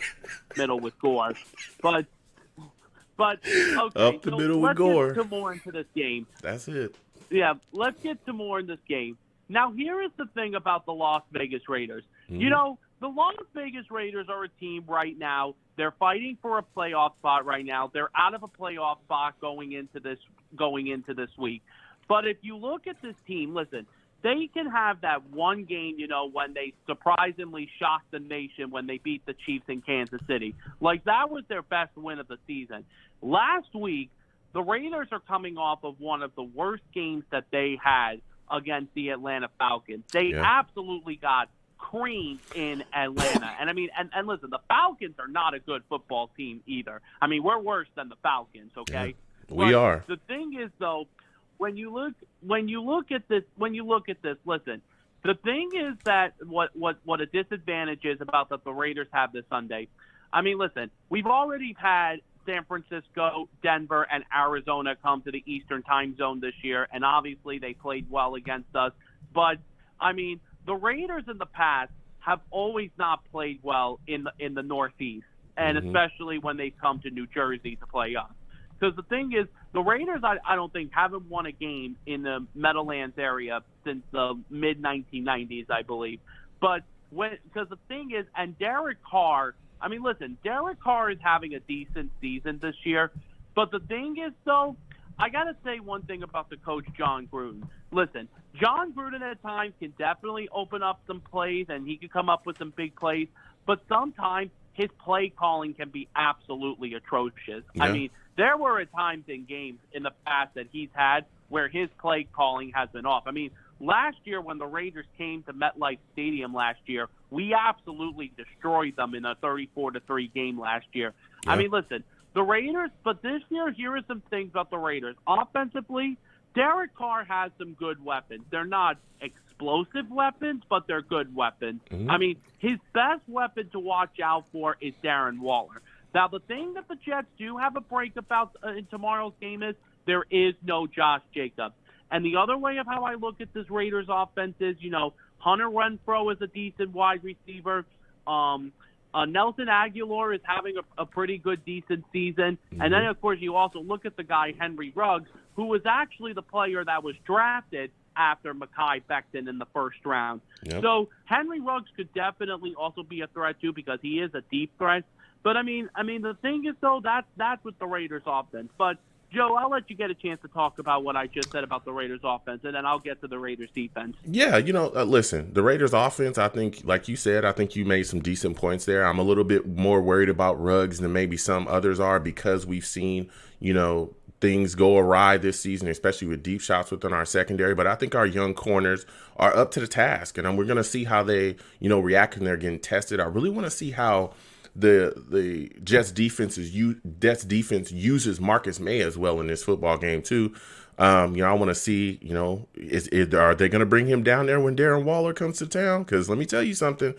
middle with Gore. But okay, up the middle with Gore. Let's get more into this game. That's it. Yeah, let's get to more in this game. Now, here is the thing about the Las Vegas Raiders. Mm-hmm. You know, the Las Vegas Raiders are a team right now. They're fighting for a playoff spot right now. They're out of a playoff spot going into this week. But if you look at this team, listen, they can have that one game, you know, when they surprisingly shocked the nation when they beat the Chiefs in Kansas City. Like, that was their best win of the season. Last week, the Raiders are coming off of one of the worst games that they had against the Atlanta Falcons. They absolutely got cream in Atlanta. And I mean, and listen, the Falcons are not a good football team either. I mean, we're worse than the Falcons, okay? Yeah, we are. The thing is, though, when you look at this, listen. The thing is that what a disadvantage is about that the Raiders have this Sunday. I mean, listen, we've already had San Francisco, Denver, and Arizona come to the Eastern time zone this year, and obviously they played well against us. But, I mean, the Raiders in the past have always not played well in the Northeast, and especially when they come to New Jersey to play us. Because the thing is, the Raiders, I don't think, haven't won a game in the Meadowlands area since the mid-1990s, I believe. But because the thing is, and Derek Carr, I mean, listen, Derek Carr is having a decent season this year. But the thing is, though, I got to say one thing about the coach, John Gruden. Listen, John Gruden at times can definitely open up some plays, and he can come up with some big plays. But sometimes his play calling can be absolutely atrocious. Yeah. I mean, there were times in games in the past that he's had where his play calling has been off. I mean, last year when the Raiders came to MetLife Stadium last year, we absolutely destroyed them in a 34-3 game last year. Yeah. I mean, listen, the Raiders, but this year, here are some things about the Raiders. Offensively, Derek Carr has some good weapons. They're not explosive weapons, but they're good weapons. I mean, his best weapon to watch out for is Darren Waller. Now, the thing that the Jets do have a break about in tomorrow's game is there is no Josh Jacobs. And the other way of how I look at this Raiders offense is, you know, Hunter Renfrow is a decent wide receiver. Nelson Aguilar is having a pretty good, decent season. And then, of course, you also look at the guy, Henry Ruggs, who was actually the player that was drafted after Mekhi Becton in the first round. Yep. So Henry Ruggs could definitely also be a threat, too, because he is a deep threat. But, I mean, the thing is, though, that's with the Raiders offense. But, Joe, I'll let you get a chance to talk about what I just said about the Raiders offense, and then I'll get to the Raiders defense. Yeah, you know, listen, the Raiders offense, I think, like you said, I think you made some decent points there. I'm a little bit more worried about Ruggs than maybe some others are because we've seen, you know, things go awry this season, especially with deep shots within our secondary. But I think our young corners are up to the task, and we're going to see how they, you know, react when they're getting tested. I really want to see how the Jets defense uses Marcus May as well in this football game too. You know, I want to see, you know, are they going to bring him down there when Darren Waller comes to town? Because let me tell you something,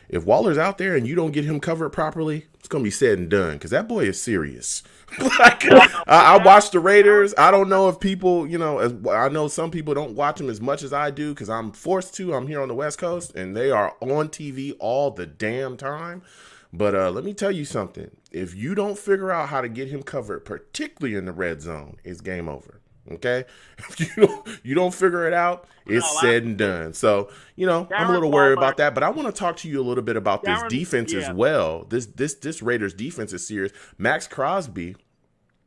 if Waller's out there and you don't get him covered properly, it's going to be said and done because that boy is serious. Like, I watch the Raiders. I don't know if people, you know, I know some people don't watch them as much as I do because I'm forced to. I'm here on the West Coast and they are on TV all the damn time. But let me tell you something. If you don't figure out how to get him covered, particularly in the red zone, it's game over. Okay? If you don't figure it out, it's said and done. So, you know, I'm a little worried about that. But I want to talk to you a little bit about this defense as well. This Raiders defense is serious. Max Crosby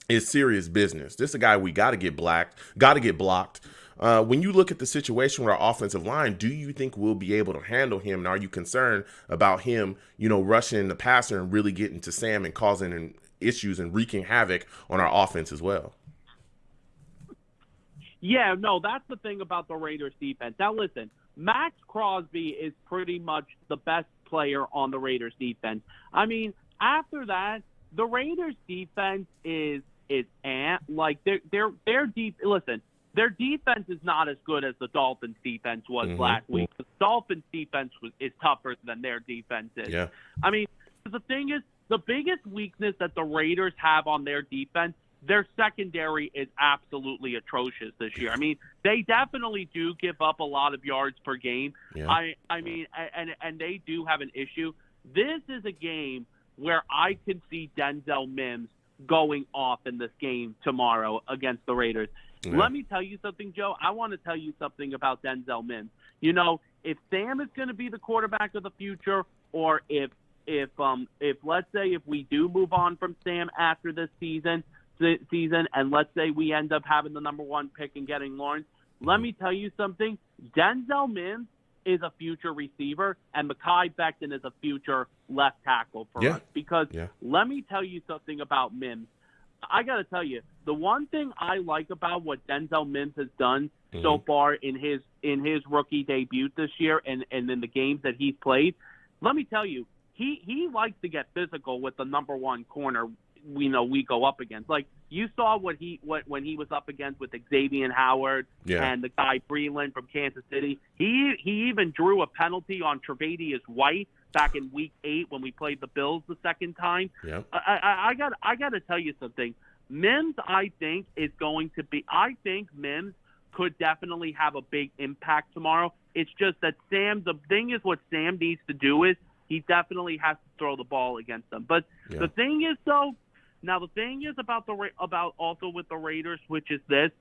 is serious business. This is a guy we got to get blocked. When you look at the situation with our offensive line, do you think we'll be able to handle him? And are you concerned about him, you know, rushing the passer and really getting to Sam and causing issues and wreaking havoc on our offense as well? Yeah, no, that's the thing about the Raiders defense. Now, listen, Max Crosby is pretty much the best player on the Raiders defense. I mean, after that, the Raiders defense is like they're deep. Listen. Their defense is not as good as the Dolphins' defense was last week. The Dolphins' defense is tougher than their defense is. Yeah. I mean, the thing is, the biggest weakness that the Raiders have on their defense, their secondary is absolutely atrocious this year. I mean, they definitely do give up a lot of yards per game. Yeah. I mean, and they do have an issue. This is a game where I can see Denzel Mims going off in this game tomorrow against the Raiders. Yeah. Let me tell you something, Joe. I want to tell you something about Denzel Mims. You know, if Sam is going to be the quarterback of the future, or if let's say if we do move on from Sam after this season, and let's say we end up having the number one pick and getting Lawrence, let me tell you something. Denzel Mims is a future receiver, and Mekhi Becton is a future left tackle for us. Because let me tell you something about Mims. I got to tell you, the one thing I like about what Denzel Mims has done so far in his in his rookie debut this year and in the games that he's played, let me tell you, he likes to get physical with the number one corner we go up against. Like, you saw when he was up against with Xavier Howard and the guy Breland from Kansas City. He even drew a penalty on Tre'Davious White back in Week 8 when we played the Bills the second time. Yeah. I got to tell you something. Mims, I think Mims could definitely have a big impact tomorrow. It's just that the thing is, what Sam needs to do is he definitely has to throw the ball against them. But the thing is, though, now the thing is about also with the Raiders, which is this,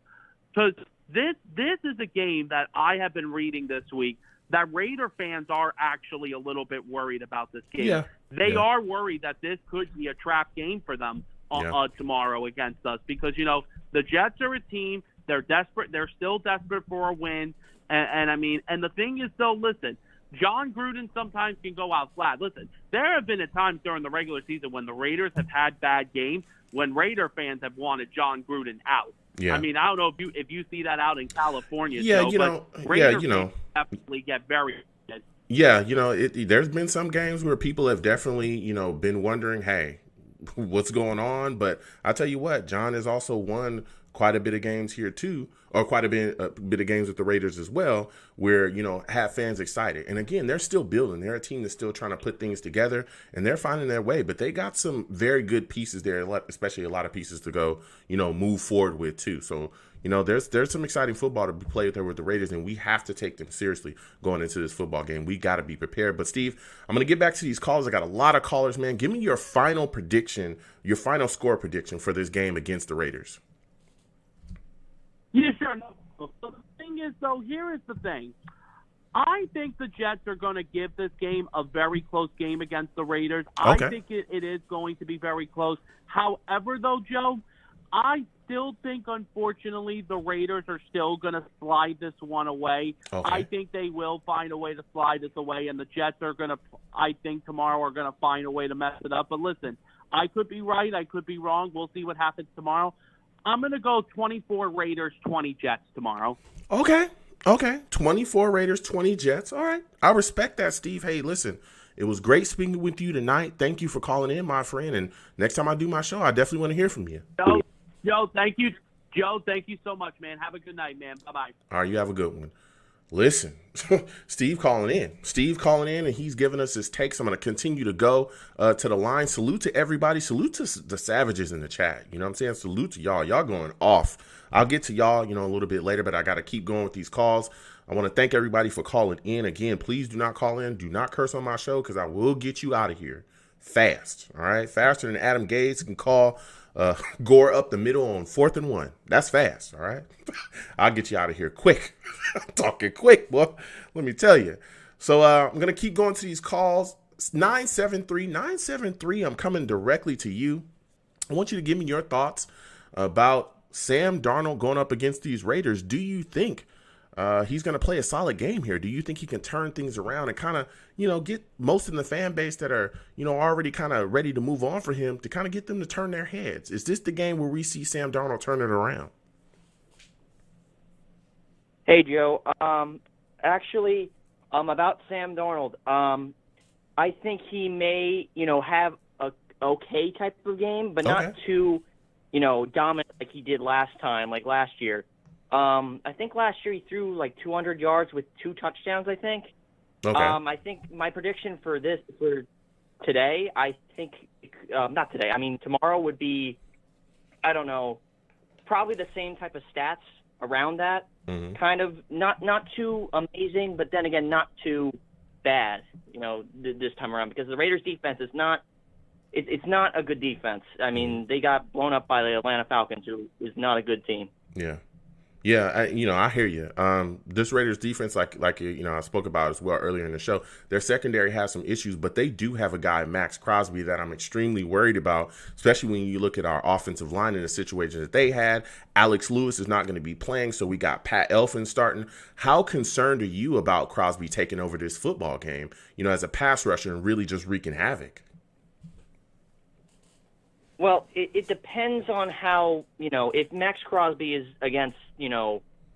because this is a game that I have been reading this week that Raider fans are actually a little bit worried about this game. Yeah. They are worried that this could be a trap game for them tomorrow against us, because the Jets are a team. They're desperate. They're still desperate for a win. And the thing is, though, listen, John Gruden sometimes can go out flat. Listen, there have been times during the regular season when the Raiders have had bad games when Raider fans have wanted John Gruden out. Yeah. I mean, I don't know if you see that out in California. Yeah, Joe, Raider fans definitely get very. Yeah, there's been some games where people have definitely, been wondering, hey, what's going on? But I tell you what, John has also won quite a bit of games here too, or quite a bit of games with the Raiders as well, where, have fans excited. And again, they're still building. They're a team that's still trying to put things together, and they're finding their way. But they got some very good pieces there, especially a lot of pieces to go, move forward with too. So, there's some exciting football to be played there with the Raiders, and we have to take them seriously going into this football game. We got to be prepared. But, Steve, I'm going to get back to these calls. I got a lot of callers, man. Give me your final prediction, your final score prediction for this game against the Raiders. Yeah, sure. No. So the thing is, though, here is the thing. I think the Jets are going to give this game a very close game against the Raiders. Okay. I think it is going to be very close. However, though, Joe, I still think, unfortunately, the Raiders are still going to slide this one away. Okay. I think they will find a way to slide this away, and the Jets are going to, I think, tomorrow are going to find a way to mess it up. But listen, I could be right. I could be wrong. We'll see what happens tomorrow. I'm going to go 24 Raiders, 20 Jets tomorrow. Okay. 24 Raiders, 20 Jets. All right. I respect that, Steve. Hey, listen, it was great speaking with you tonight. Thank you for calling in, my friend. And next time I do my show, I definitely want to hear from you. Joe, thank you. Joe, thank you so much, man. Have a good night, man. Bye-bye. All right, you have a good one. Listen, Steve calling in, and he's giving us his takes. I'm going to continue to go to the line. Salute to everybody. Salute to the savages in the chat. You know what I'm saying? Salute to y'all. Y'all going off. I'll get to y'all, a little bit later, but I got to keep going with these calls. I want to thank everybody for calling in. Again, please do not call in. Do not curse on my show, because I will get you out of here fast. All right? Faster than Adam Gase can call Gore up the middle on 4th and 1. That's fast, all right? I'll get you out of here quick. I'm talking quick, boy. Let me tell you. So I'm going to keep going to these calls. 973, I'm coming directly to you. I want you to give me your thoughts about Sam Darnold going up against these Raiders. Do you think he's going to play a solid game here? Do you think he can turn things around and kind of, get most of the fan base that are, already kind of ready to move on for him to kind of get them to turn their heads? Is this the game where we see Sam Darnold turn it around? Hey, Joe. Actually, about Sam Darnold, I think he may, have a okay type of game, but not too, dominant like he did last year. I think last year he threw like 200 yards with 2 touchdowns, I think. Okay. I think my prediction for today, I think, not today, I mean tomorrow would be, I don't know, probably the same type of stats around that. Mm-hmm. Kind of not too amazing, but then again, not too bad, this time around, because the Raiders defense is not, it's not a good defense. I mean, they got blown up by the Atlanta Falcons, who is not a good team. Yeah. Yeah, I hear you. This Raiders defense, like I spoke about as well earlier in the show, their secondary has some issues, but they do have a guy, Max Crosby, that I'm extremely worried about, especially when you look at our offensive line in the situation that they had. Alex Lewis is not going to be playing, so we got Pat Elflein starting. How concerned are you about Crosby taking over this football game, as a pass rusher and really just wreaking havoc? Well, it depends on how, if Max Crosby is against,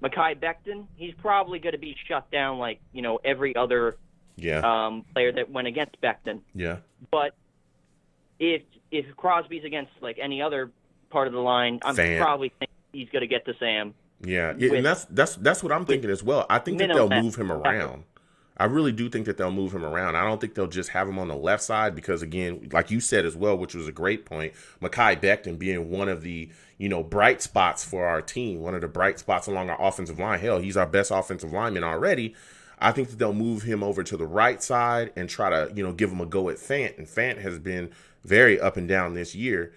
Mekhi Becton, he's probably going to be shut down like, every other player that went against Becton. Yeah. But if Crosby's against like any other part of the line, I'm probably thinking he's going to get to Sam. Yeah, and that's what I'm thinking as well. I think that they'll move him around. I really do think that they'll move him around. I don't think they'll just have him on the left side because, again, like you said as well, which was a great point, Mekhi Becton being one of the, bright spots for our team, one of the bright spots along our offensive line. Hell, he's our best offensive lineman already. I think that they'll move him over to the right side and try to, give him a go at Fant. And Fant has been very up and down this year.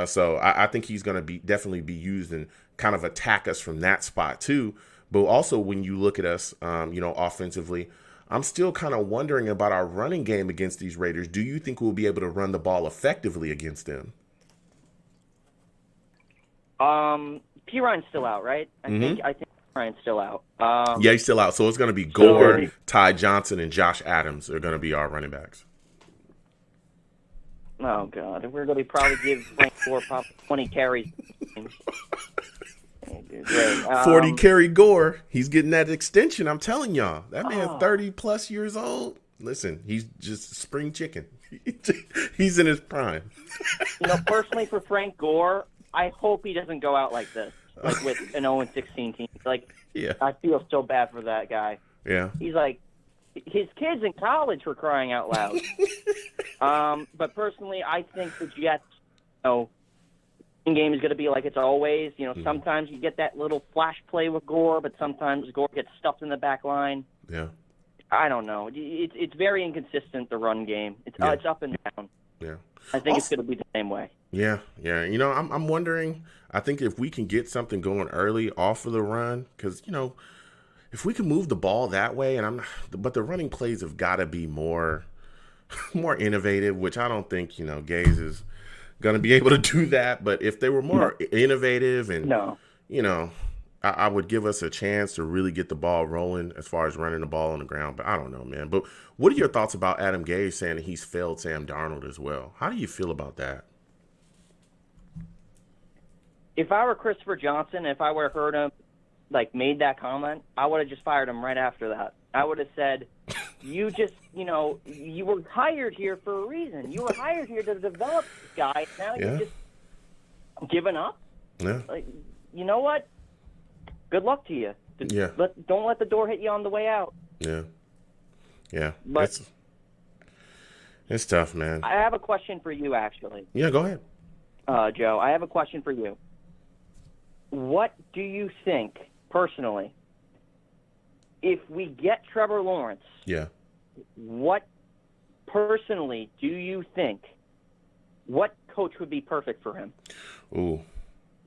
So I think he's going to definitely be used and kind of attack us from that spot too. But also when you look at us, offensively, I'm still kind of wondering about our running game against these Raiders. Do you think we'll be able to run the ball effectively against them? Perine's still out, right? I think Perine's still out. Yeah, he's still out. So it's going to be Gore, Ty Johnson, and Josh Adams are going to be our running backs. Oh, God. We're going to probably give Frank Gore probably 20 carries. Great. 40 carry Gore. He's getting that extension. I'm telling y'all. That man 30-plus years old. Listen, he's just spring chicken. He's in his prime. Personally for Frank Gore, I hope he doesn't go out like this, like with an 0-16 team. I feel so bad for that guy. Yeah. He's like, his kids in college were crying out loud. But personally, I think the Jets, game is going to be like it's always. Sometimes you get that little flash play with Gore, but sometimes Gore gets stuffed in the back line. Yeah. I don't know. It's very inconsistent, the run game. It's up and down. Yeah. I think it's going to be the same way. Yeah, yeah. I'm wondering, I think if we can get something going early off of the run, because, if we can move the ball that way, but the running plays have got to be more innovative, which I don't think, Gaze is going to be able to do that. But if they were more innovative and, I would give us a chance to really get the ball rolling as far as running the ball on the ground. But I don't know, man. But what are your thoughts about Adam Gase saying that he's failed Sam Darnold as well? How do you feel about that? If I were Christopher Johnson, if I would have heard him, made that comment, I would have just fired him right after that. I would have said, you just, you were hired here for a reason. You were hired here to develop this guy. Now you're just giving up? Yeah. You know what? Good luck to you. Yeah. Don't let the door hit you on the way out. Yeah. Yeah. But it's tough, man. I have a question for you, actually. Yeah, go ahead. Joe, I have a question for you. What do you think, personally, if we get Trevor Lawrence, what personally do you think, what coach would be perfect for him? Ooh.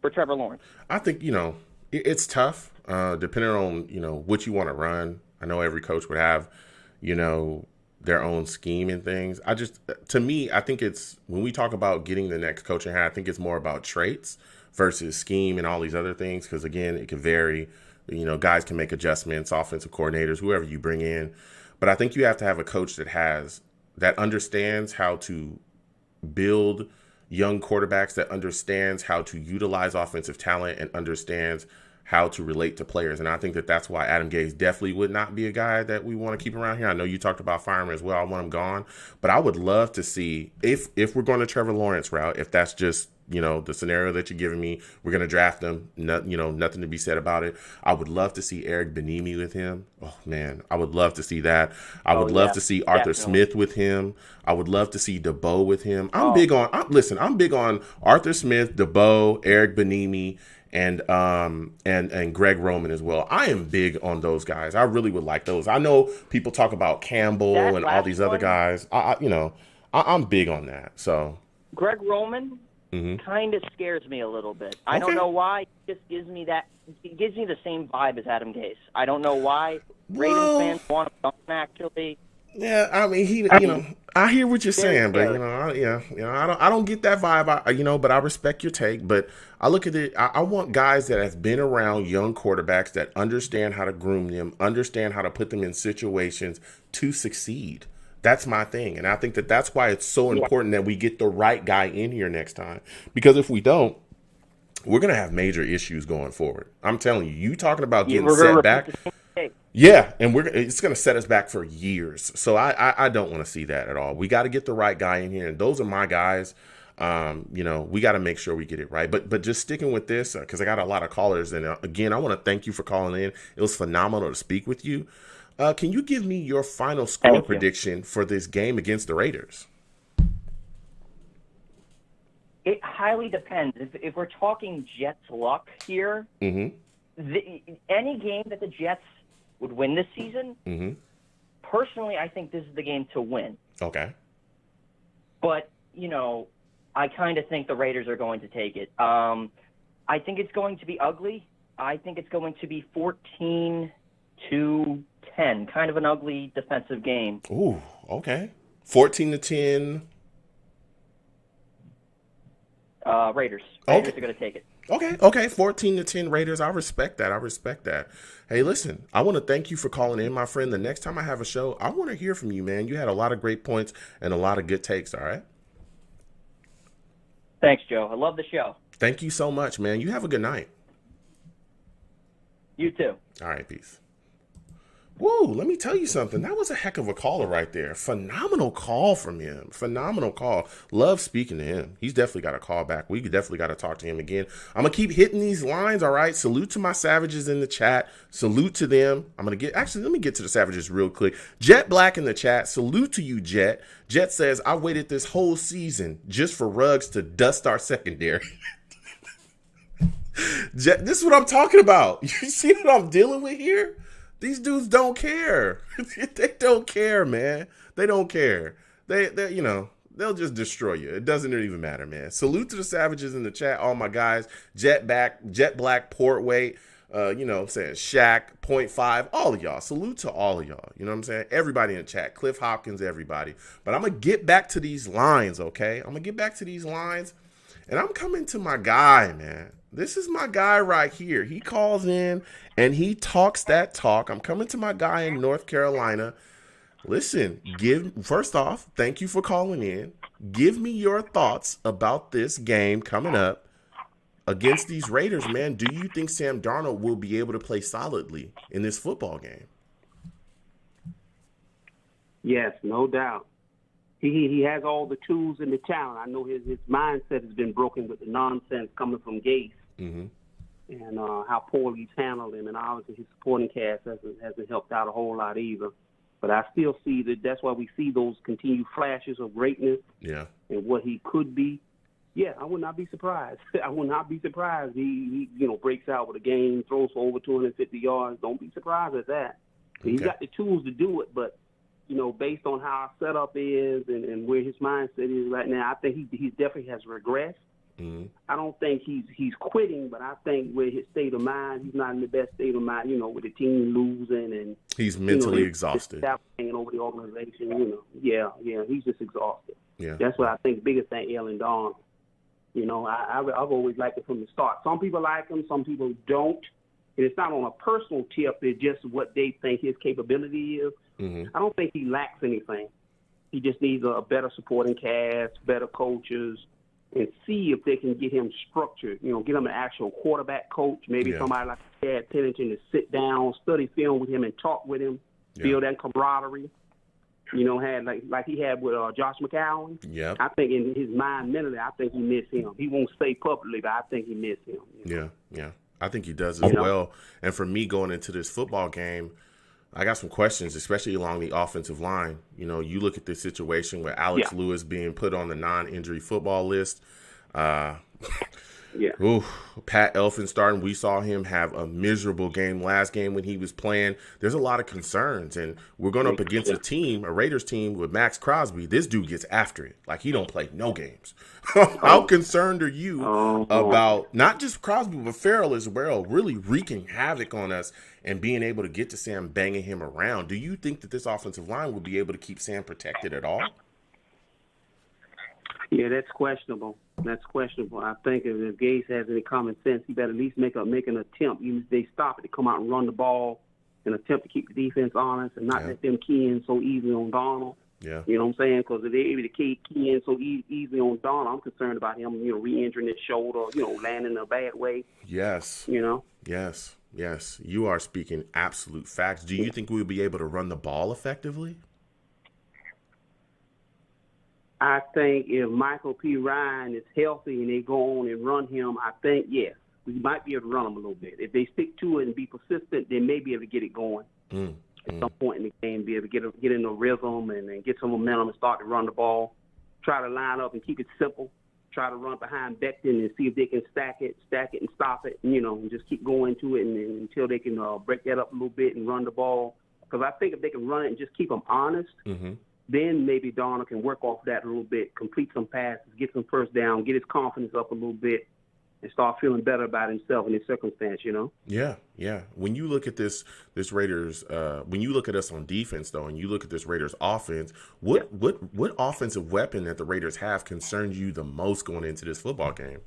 For Trevor Lawrence? I think, it's tough, depending on, what you want to run. I know every coach would have, their own scheme and things. To me, I think it's, when we talk about getting the next coach in here, I think it's more about traits versus scheme and all these other things. Because again, it can vary. Guys can make adjustments, offensive coordinators, whoever you bring in. But I think you have to have a coach that understands how to build young quarterbacks, that understands how to utilize offensive talent and understands how to relate to players. And I think that that's why Adam Gase definitely would not be a guy that we want to keep around here. I know you talked about firing as well. I want him gone. But I would love to see, if we're going to Trevor Lawrence route, if that's just, the scenario that you're giving me, we're going to draft him, nothing to be said about it. I would love to see Eric Bieniemy with him. Oh, man, I would love to see that. I would love to see Arthur Smith with him. I would love to see DeBoe with him. I'm big on Arthur Smith, DeBoe, Eric Bieniemy, and Greg Roman as well. I am big on those guys. I really would like those. I know people talk about Campbell and all these other guys. I'm big on that. So Greg Roman kind of scares me a little bit. I don't know why. It just gives me the same vibe as Adam Gase. I don't know why. Ravens fans want him gone, actually. Yeah, I mean, I hear what you're saying, but I don't get that vibe. But I respect your take. But I look at it. I want guys that have been around young quarterbacks that understand how to groom them, understand how to put them in situations to succeed. That's my thing, and I think that's why it's so important that we get the right guy in here next time. Because if we don't, we're going to have major issues going forward. I'm telling you, you talking about getting we're set gonna back. repeat the same mistake. Yeah, and it's going to set us back for years. So I don't want to see that at all. We got to get the right guy in here, and those are my guys. We got to make sure we get it right. But just sticking with this, because I got a lot of callers, and again, I want to thank you for calling in. It was phenomenal to speak with you. Can you give me your final score prediction for this game against the Raiders? It highly depends. If we're talking Jets luck here, any game that the Jets would win this season, personally, I think this is the game to win. Okay. But, I kind of think the Raiders are going to take it. I think it's going to be ugly. I think it's going to be 14-10, kind of an ugly defensive game. Ooh, okay. 14-10. Raiders. Okay. Raiders are going to take it. Okay. 14-10 Raiders. I respect that. Hey, listen, I want to thank you for calling in, my friend. The next time I have a show, I want to hear from you, man. You had a lot of great points and a lot of good takes, all right? Thanks, Joe. I love the show. Thank you so much, man. You have a good night. You too. All right, peace. Whoa, let me tell you something. That was a heck of a caller right there. Phenomenal call from him. Phenomenal call. Love speaking to him. He's definitely got to call back. We definitely got to talk to him again. I'm going to keep hitting these lines, all right? Salute to my Savages in the chat. Salute to them. Let me get to the Savages real quick. Jet Black in the chat. Salute to you, Jet. Jet says, I waited this whole season just for Ruggs to dust our secondary. Jet, this is what I'm talking about. You see what I'm dealing with here? These dudes don't care. They don't care, man. They don't care. They'll just destroy you. It doesn't even matter, man. Salute to the Savages in the chat. All my guys. Jet Black, Port Wait, saying Shaq, 0.5, all of y'all. Salute to all of y'all. You know what I'm saying? Everybody in the chat. Cliff Hopkins, everybody. But I'm going to get back to these lines, okay? I'm I'm coming to my guy, man. This is my guy right here. He calls in and he talks that talk. I'm coming to my guy in North Carolina. Listen, first off, thank you for calling in. Give me your thoughts about this game coming up against these Raiders, man. Do you think Sam Darnold will be able to play solidly in this football game? Yes, no doubt. He has all the tools and the talent. I know his mindset has been broken with the nonsense coming from Gase and how poorly he's handled him. And obviously his supporting cast hasn't helped out a whole lot either. But I still see that's why we see those continued flashes of greatness and what he could be. Yeah, I would not be surprised. I would not be surprised. He breaks out with a game, throws for over 250 yards. Don't be surprised at that. Okay. He's got the tools to do it, but based on how our setup is and where his mindset is right now, I think he definitely has regressed. Mm-hmm. I don't think he's quitting, but I think with his state of mind, he's not in the best state of mind, with the team losing and he's mentally exhausted. Staff hanging over the organization, Yeah, he's just exhausted. Yeah. That's what I think the biggest thing, Aaron Donald. I've always liked it from the start. Some people like him, some people don't. And it's not on a personal tip, it's just what they think his capability is. Mm-hmm. I don't think he lacks anything. He just needs a better supporting cast, better coaches, and see if they can get him structured, get him an actual quarterback coach, maybe somebody like Chad Pennington to sit down, study film with him and talk with him, build that camaraderie, had like he had with Josh McCown. Yeah. I think in his mind mentally, I think he missed him. He won't say publicly, but I think he missed him. Yeah. I think he does as well. And for me going into this football game, I got some questions, especially along the offensive line. You look at this situation with Alex Lewis being put on the non-injury football list. Pat Elflein starting. We saw him have a miserable game last game when he was playing. There's a lot of concerns, and we're going up against a Raiders team with Max Crosby. This dude gets after it. Like, he don't play no games. How concerned are you about not just Crosby, but Farrell as well, really wreaking havoc on us and being able to get to Sam, banging him around? Do you think that this offensive line will be able to keep Sam protected at all? Yeah, that's questionable. I think if Gase has any common sense, he better at least make an attempt. Even if they stop it, to come out and run the ball and attempt to keep the defense honest and not let them key in so easily on Donald. Yeah. You know what I'm saying? Because if they're able to key in so easily on Don, I'm concerned about him, re-injuring his shoulder, landing in a bad way. Yes. Yes. Yes. You are speaking absolute facts. Do you think we'll be able to run the ball effectively? I think if Michael P. Ryan is healthy and they go on and run him, I think, yes, we might be able to run him a little bit. If they stick to it and be persistent, they may be able to get it going. At some point in the game, be able to get in a rhythm and get some momentum and start to run the ball. Try to line up and keep it simple. Try to run behind Becton and see if they can stack it and stop it, and just keep going to it until they can break that up a little bit and run the ball. Because I think if they can run it and just keep them honest, then maybe Darnold can work off that a little bit, complete some passes, get some first down, get his confidence up a little bit, and start feeling better about himself and his circumstance, Yeah. When you look at this Raiders, when you look at us on defense, though, and you look at this Raiders offense, what offensive weapon that the Raiders have concerns you the most going into this football game?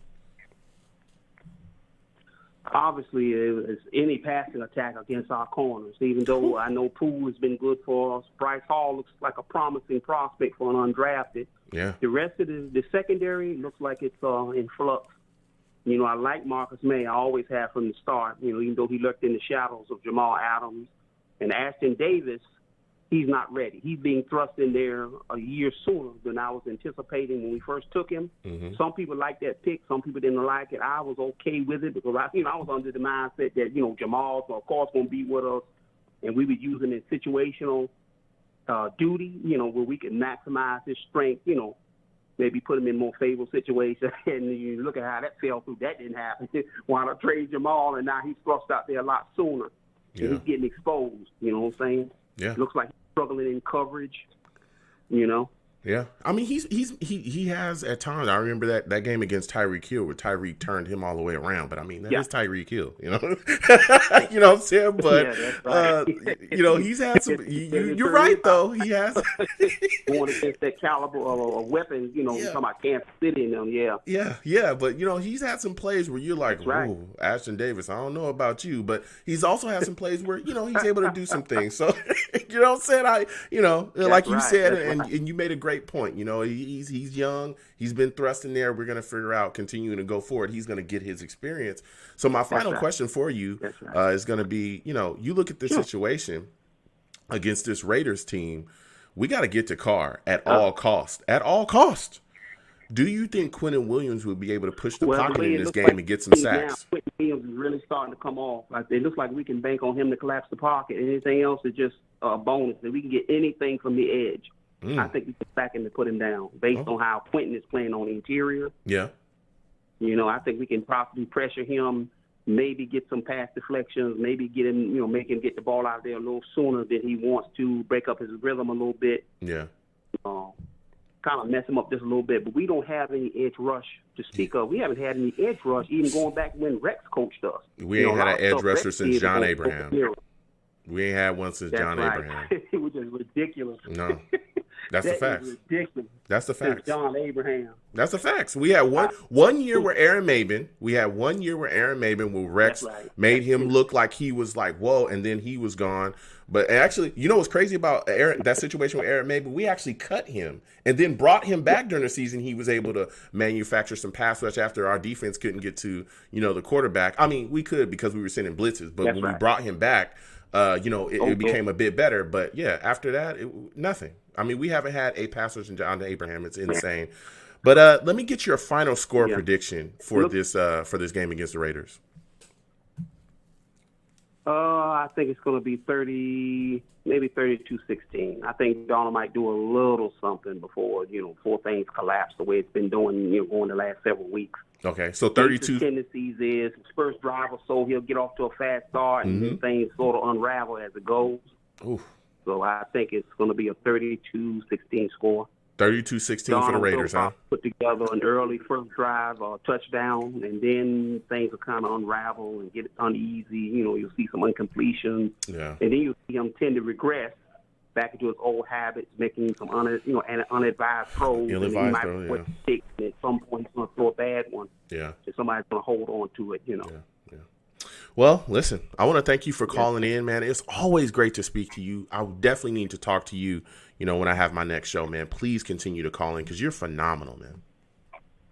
Obviously, it's any passing attack against our corners, even though I know Poole has been good for us. Bryce Hall looks like a promising prospect for an undrafted. Yeah. The rest of the secondary looks like it's in flux. I like Marcus May. I always have from the start, even though he lurked in the shadows of Jamal Adams. And Ashton Davis, he's not ready. He's being thrust in there a year sooner than I was anticipating when we first took him. Some people liked that pick. Some people didn't like it. I was okay with it because I was under the mindset that, Jamal's, of course, going to be with us, and we would use him in situational duty, where we could maximize his strength, maybe put him in more favorable situations. And you look at how that fell through. That didn't happen. Wanted to trade Jamal, and now he's thrust out there a lot sooner. Yeah. And he's getting exposed. You know what I'm saying? Yeah. Looks like he's struggling in coverage. Yeah, I mean he has at times. I remember that game against Tyreek Hill where Tyreek turned him all the way around. But I mean that is Tyreek Hill, you know what I'm saying. But he's had some. You're right though. He has going against that caliber of weapons. We're talking about Kansas City and them. Yeah. But he's had some plays where you're like, ooh, Ashton Davis. I don't know about you, but he's also had some plays where he's able to do some things. So you know what I'm saying. Like you said, and you made a great point. He's young. He's been thrust in there. We're going to figure out continuing to go forward. He's going to get his experience. So my final question for you is going to be, you look at this situation against this Raiders team. We got to get to Carr at all cost. At all cost. Do you think Quentin Williams would be able to push the pocket in this game and get some sacks? Quentin Williams is really starting to come off. It looks like we can bank on him to collapse the pocket. Anything else is just a bonus. If we can get anything from the edge, I think we can back him to put him down based on how Quentin is playing on the interior. Yeah. I think we can possibly pressure him, maybe get some pass deflections, maybe get him, make him get the ball out there a little sooner than he wants to, break up his rhythm a little bit. Yeah. Kind of mess him up just a little bit. But we don't have any edge rush to speak of. We haven't had any edge rush even going back when Rex coached us. We ain't had an edge rusher since John Abraham. We ain't had one since John Abraham. Which is ridiculous. No. That's the facts. Ridiculous. That's the facts. John Abraham. That's the facts. We had one year where Aaron Maben. Where Rex made him look like he was like, whoa, and then he was gone. But actually, what's crazy about that situation with Aaron Maben? We actually cut him and then brought him back during the season. He was able to manufacture some pass rush after our defense couldn't get to, the quarterback. I mean, we could because we were sending blitzes, but when we brought him back, it became a bit better. But yeah, after that, nothing. I mean, we haven't had a pass rush in John Abraham. It's insane. But let me get your final score prediction for this game against the Raiders. I think it's going to be 30, maybe 32-16. I think Darnold might do a little something before things collapse the way it's been doing, going the last several weeks. Okay, so 32. His tendencies is his first drive or so he'll get off to a fast start and things sort of unravel as it goes. Oof. So I think it's going to be a 32-16 score. 32-16 for the Raiders, huh? Put together an early first drive or touchdown, and then things will kind of unravel and get uneasy. You'll see some incompletions. Yeah. And then you'll see him tend to regress back into his old habits, making some unadvised throws. Ill-advised throw, and at some point he's going to throw a bad one. Yeah. And somebody's going to hold on to it, Yeah. Well, listen, I want to thank you for calling in, man. It's always great to speak to you. I definitely need to talk to you, when I have my next show, man, please continue to call in because you're phenomenal, man.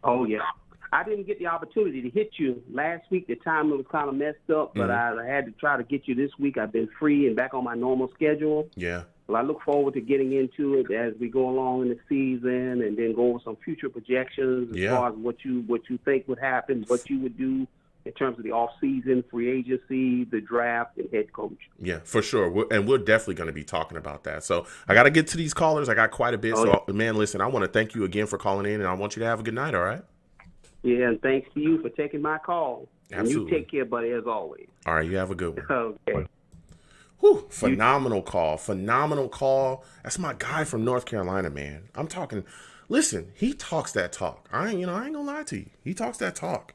Oh, yeah. I didn't get the opportunity to hit you last week. The time was kind of messed up, but I had to try to get you this week. I've been free and back on my normal schedule. Yeah. Well, I look forward to getting into it as we go along in the season and then go over some future projections as far as what you think would happen, what you would do in terms of the off-season, free agency, the draft, and head coach. Yeah, for sure. We're definitely going to be talking about that. So I got to get to these callers. I got quite a bit. Man, listen, I want to thank you again for calling in, and I want you to have a good night, all right? Yeah, and thanks to you for taking my call. Absolutely. And you take care, buddy, as always. All right, you have a good one. Okay. Whew, phenomenal call. That's my guy from North Carolina, man. I'm talking. Listen, he talks that talk. I ain't gonna lie to you. He talks that talk.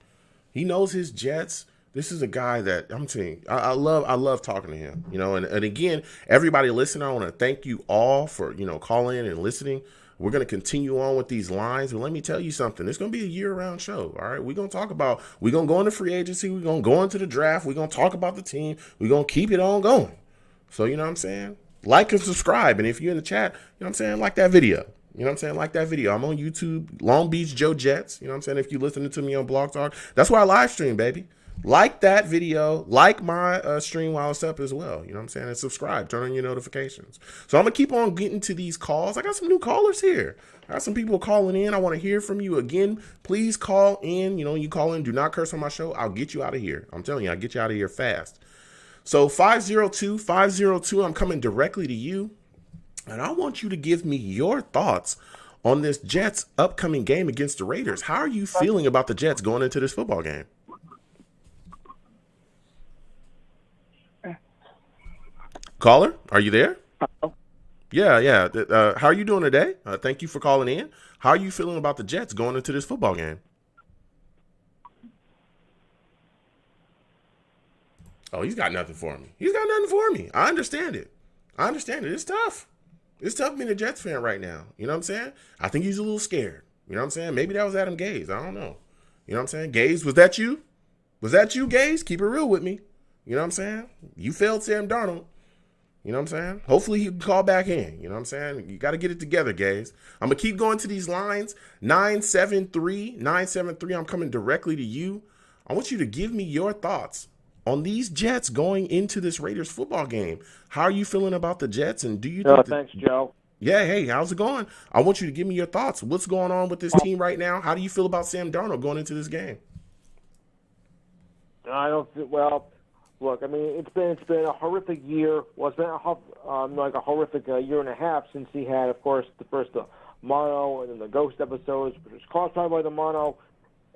He knows his Jets. This is a guy that I'm saying I love talking to him. And again, everybody listening, I want to thank you all for calling in and listening. We're going to continue on with these lines. And let me tell you something. It's going to be a year-round show, all right? We're going to go into free agency. We're going to go into the draft. We're going to talk about the team. We're going to keep it on going. So, you know what I'm saying? Like and subscribe. And if you're in the chat, like that video. Like that video. I'm on YouTube, Long Beach Joe Jets. If you're listening to me on Blog Talk, that's where I live stream, baby. Like that video, like my stream while it's up as well. And subscribe, turn on your notifications. So I'm going to keep on getting to these calls. I got some new callers here. I got some people calling in. I want to hear from you again. Please call in. You call in. Do not curse on my show. I'll get you out of here. I'm telling you, I'll get you out of here fast. So 502, I'm coming directly to you. And I want you to give me your thoughts on this Jets upcoming game against the Raiders. How are you feeling about the Jets going into this football game? Caller, are you there? Hello? Yeah. How are you doing today? Thank you for calling in. How are you feeling about the Jets going into this football game? Oh, he's got nothing for me. I understand it. It's tough. It's tough being a Jets fan right now. You know what I'm saying? I think he's a little scared. You know what I'm saying? Maybe that was Adam Gase. I don't know. You know what I'm saying? Gase, was that you? Was that you, Gase? Keep it real with me. You know what I'm saying? You failed Sam Darnold. You know what I'm saying? Hopefully he can call back in. You know what I'm saying? You got to get it together, Gase. I'm going to keep going to these lines. 973. I'm coming directly to you. I want you to give me your thoughts on these Jets going into this Raiders football game. How are you feeling about the Jets? And do you think thanks, Joe. Yeah, hey, how's it going? I want you to give me your thoughts. What's going on with this team right now? How do you feel about Sam Darnold going into this game? Look, I mean, it's been a horrific year. Well, it's been a horrific year and a half since he had, of course, the first mono and then the ghost episodes, which was caused by the mono.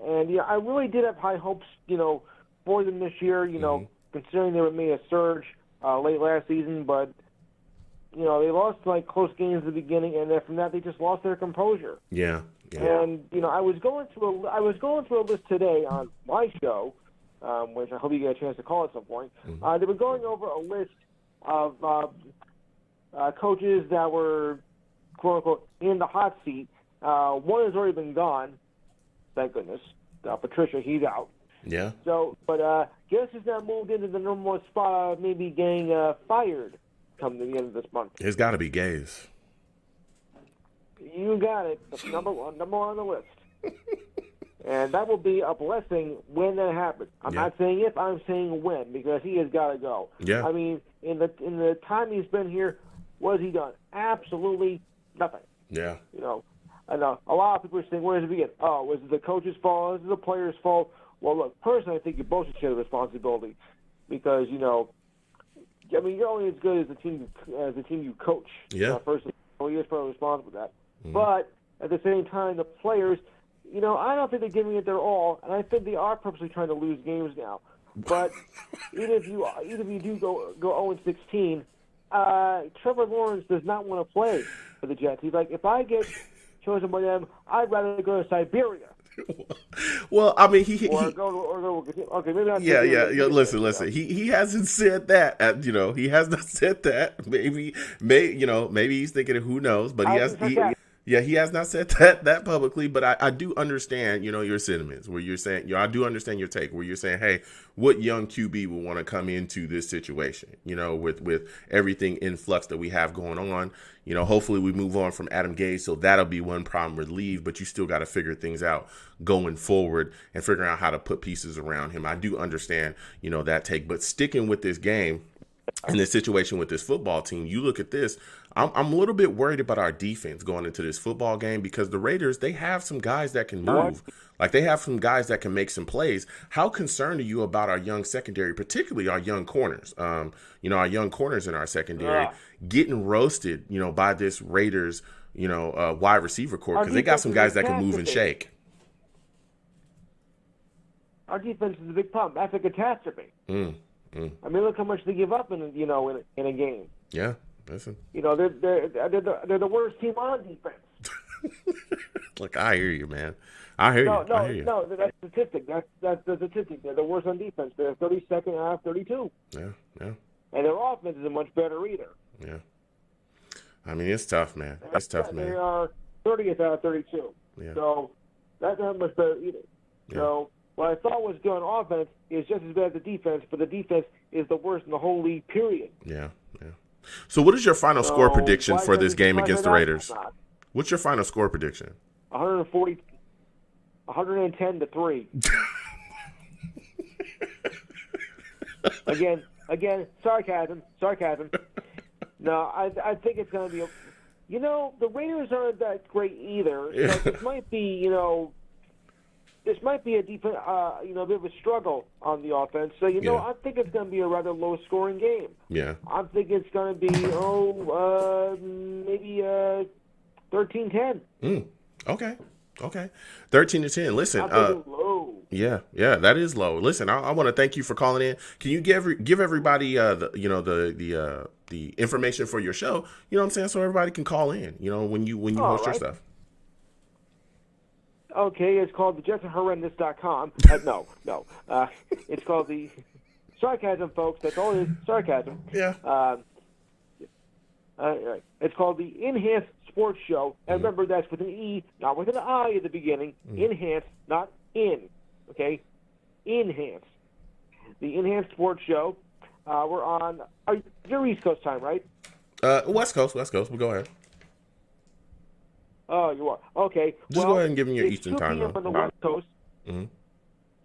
And I really did have high hopes, for them this year. Considering they made a surge late last season, but they lost close games at the beginning, and then from that they just lost their composure. Yeah. And I was going through a list today on my show. Which I hope you get a chance to call at some point. They were going over a list of coaches that were, quote-unquote, in the hot seat. One has already been gone, thank goodness. Patricia, he's out. Yeah. So, but Guess has now moved into the number one spot of maybe getting fired come to the end of this month. It's got to be Gase. You got it. That's number one on the list. And that will be a blessing when that happens. I'm not saying if, I'm saying when, because he has got to go. Yeah. I mean, in the time he's been here, what has he done? Absolutely nothing. Yeah. And a lot of people are saying, where does it begin? Oh, was it the coach's fault? Was it the player's fault? Well, look, personally, I think you both should share the responsibility because, you're only as good as the team you coach. Yeah. First, you're probably responsible for that. Mm-hmm. But at the same time, the players, I don't think they're giving it their all, and I think they are purposely trying to lose games now. But even if you do go 0-16, Trevor Lawrence does not want to play for the Jets. He's like, if I get chosen by them, I'd rather go to Siberia. Well, I mean, he go okay, maybe not. Yeah. Listen. He hasn't said that. He has not said that. Maybe he's thinking of who knows, but he has. Yeah, he has not said that publicly, but I do understand, your sentiments where you're saying, I do understand your take where you're saying, hey, what young QB will want to come into this situation, with everything in flux that we have going on. Hopefully we move on from Adam Gase, so that'll be one problem relieved, but you still got to figure things out going forward and figuring out how to put pieces around him. I do understand, that take, but sticking with this game and this situation with this football team, you look at this, I'm a little bit worried about our defense going into this football game because the Raiders, they have some guys that can move. Like, they have some guys that can make some plays. How concerned are you about our young secondary, particularly our young corners? Our young corners in our secondary getting roasted, by this Raiders, wide receiver core because they got some guys that can move and shake. Our defense is a big problem. That's a catastrophe. I mean, look how much they give up in a game. Yeah, listen. They're the worst team on defense. Look, I hear you, man. I hear you. No, that's statistic. That's the statistic. They're the worst on defense. They're 32nd out of 32. Yeah. And their offense isn't much better either. Yeah. I mean, it's tough, man. It's tough, man. They are 30th out of 32. Yeah. So that's not much better either. Yeah. So what I thought was good on offense is just as bad as the defense, but the defense is the worst in the whole league, period. Yeah. So what is your final score prediction for this game against the Raiders? What's your final score prediction? 110 to 3. Again, sarcasm. No, I think it's going to be the Raiders aren't that great either. Yeah. So this might be, this might be a bit of a struggle on the offense. So, I think it's going to be a rather low-scoring game. Yeah. I think it's going to be, maybe 13-10. Okay. 13-10. Listen. I think it's low. Yeah, that is low. Listen, I want to thank you for calling in. Can you give everybody the information for your show? You know what I'm saying, so everybody can call in. When you host your stuff. Okay, it's called thejetsarehorrendous.com. No. It's called the Sarcasm, folks. That's all it is. Sarcasm. Yeah. It's called the Enhanced Sports Show. And remember, that's with an E, not with an I at the beginning. Enhanced, not in. Okay? Enhanced. The Enhanced Sports Show. We're on your East Coast time, right? West Coast. We'll go ahead. Oh, you are. Okay. Just go ahead and give me your Eastern time. 2 p.m. on the West Coast.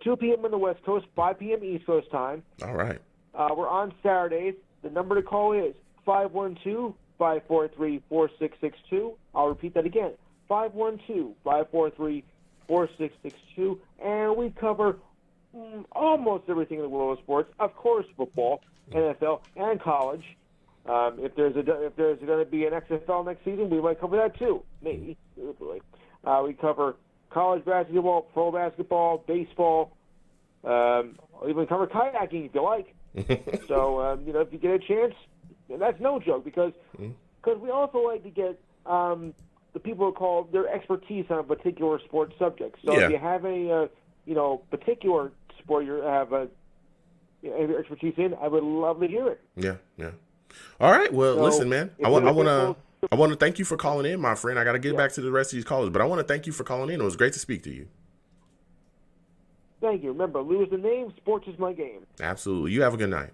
2 p.m. on the West Coast, 5 p.m. East Coast time. All right. We're on Saturdays. The number to call is 512-543-4662. I'll repeat that again. 512-543-4662. And we cover almost everything in the world of sports. Of course, football, NFL, and college. If there's going to be an XFL next season, we might cover that too. Maybe. We cover college basketball, pro basketball, baseball. Even cover kayaking if you like. So, if you get a chance, and that's no joke because we also like to get the people who call their expertise on a particular sports subject. So if you have a particular sport you have expertise in, I would love to hear it. Yeah. All right. Well, listen, man. I want to thank you for calling in, my friend. I got to get back to the rest of these callers, but I want to thank you for calling in. It was great to speak to you. Thank you. Remember, lose the name. Sports is my game. Absolutely. You have a good night.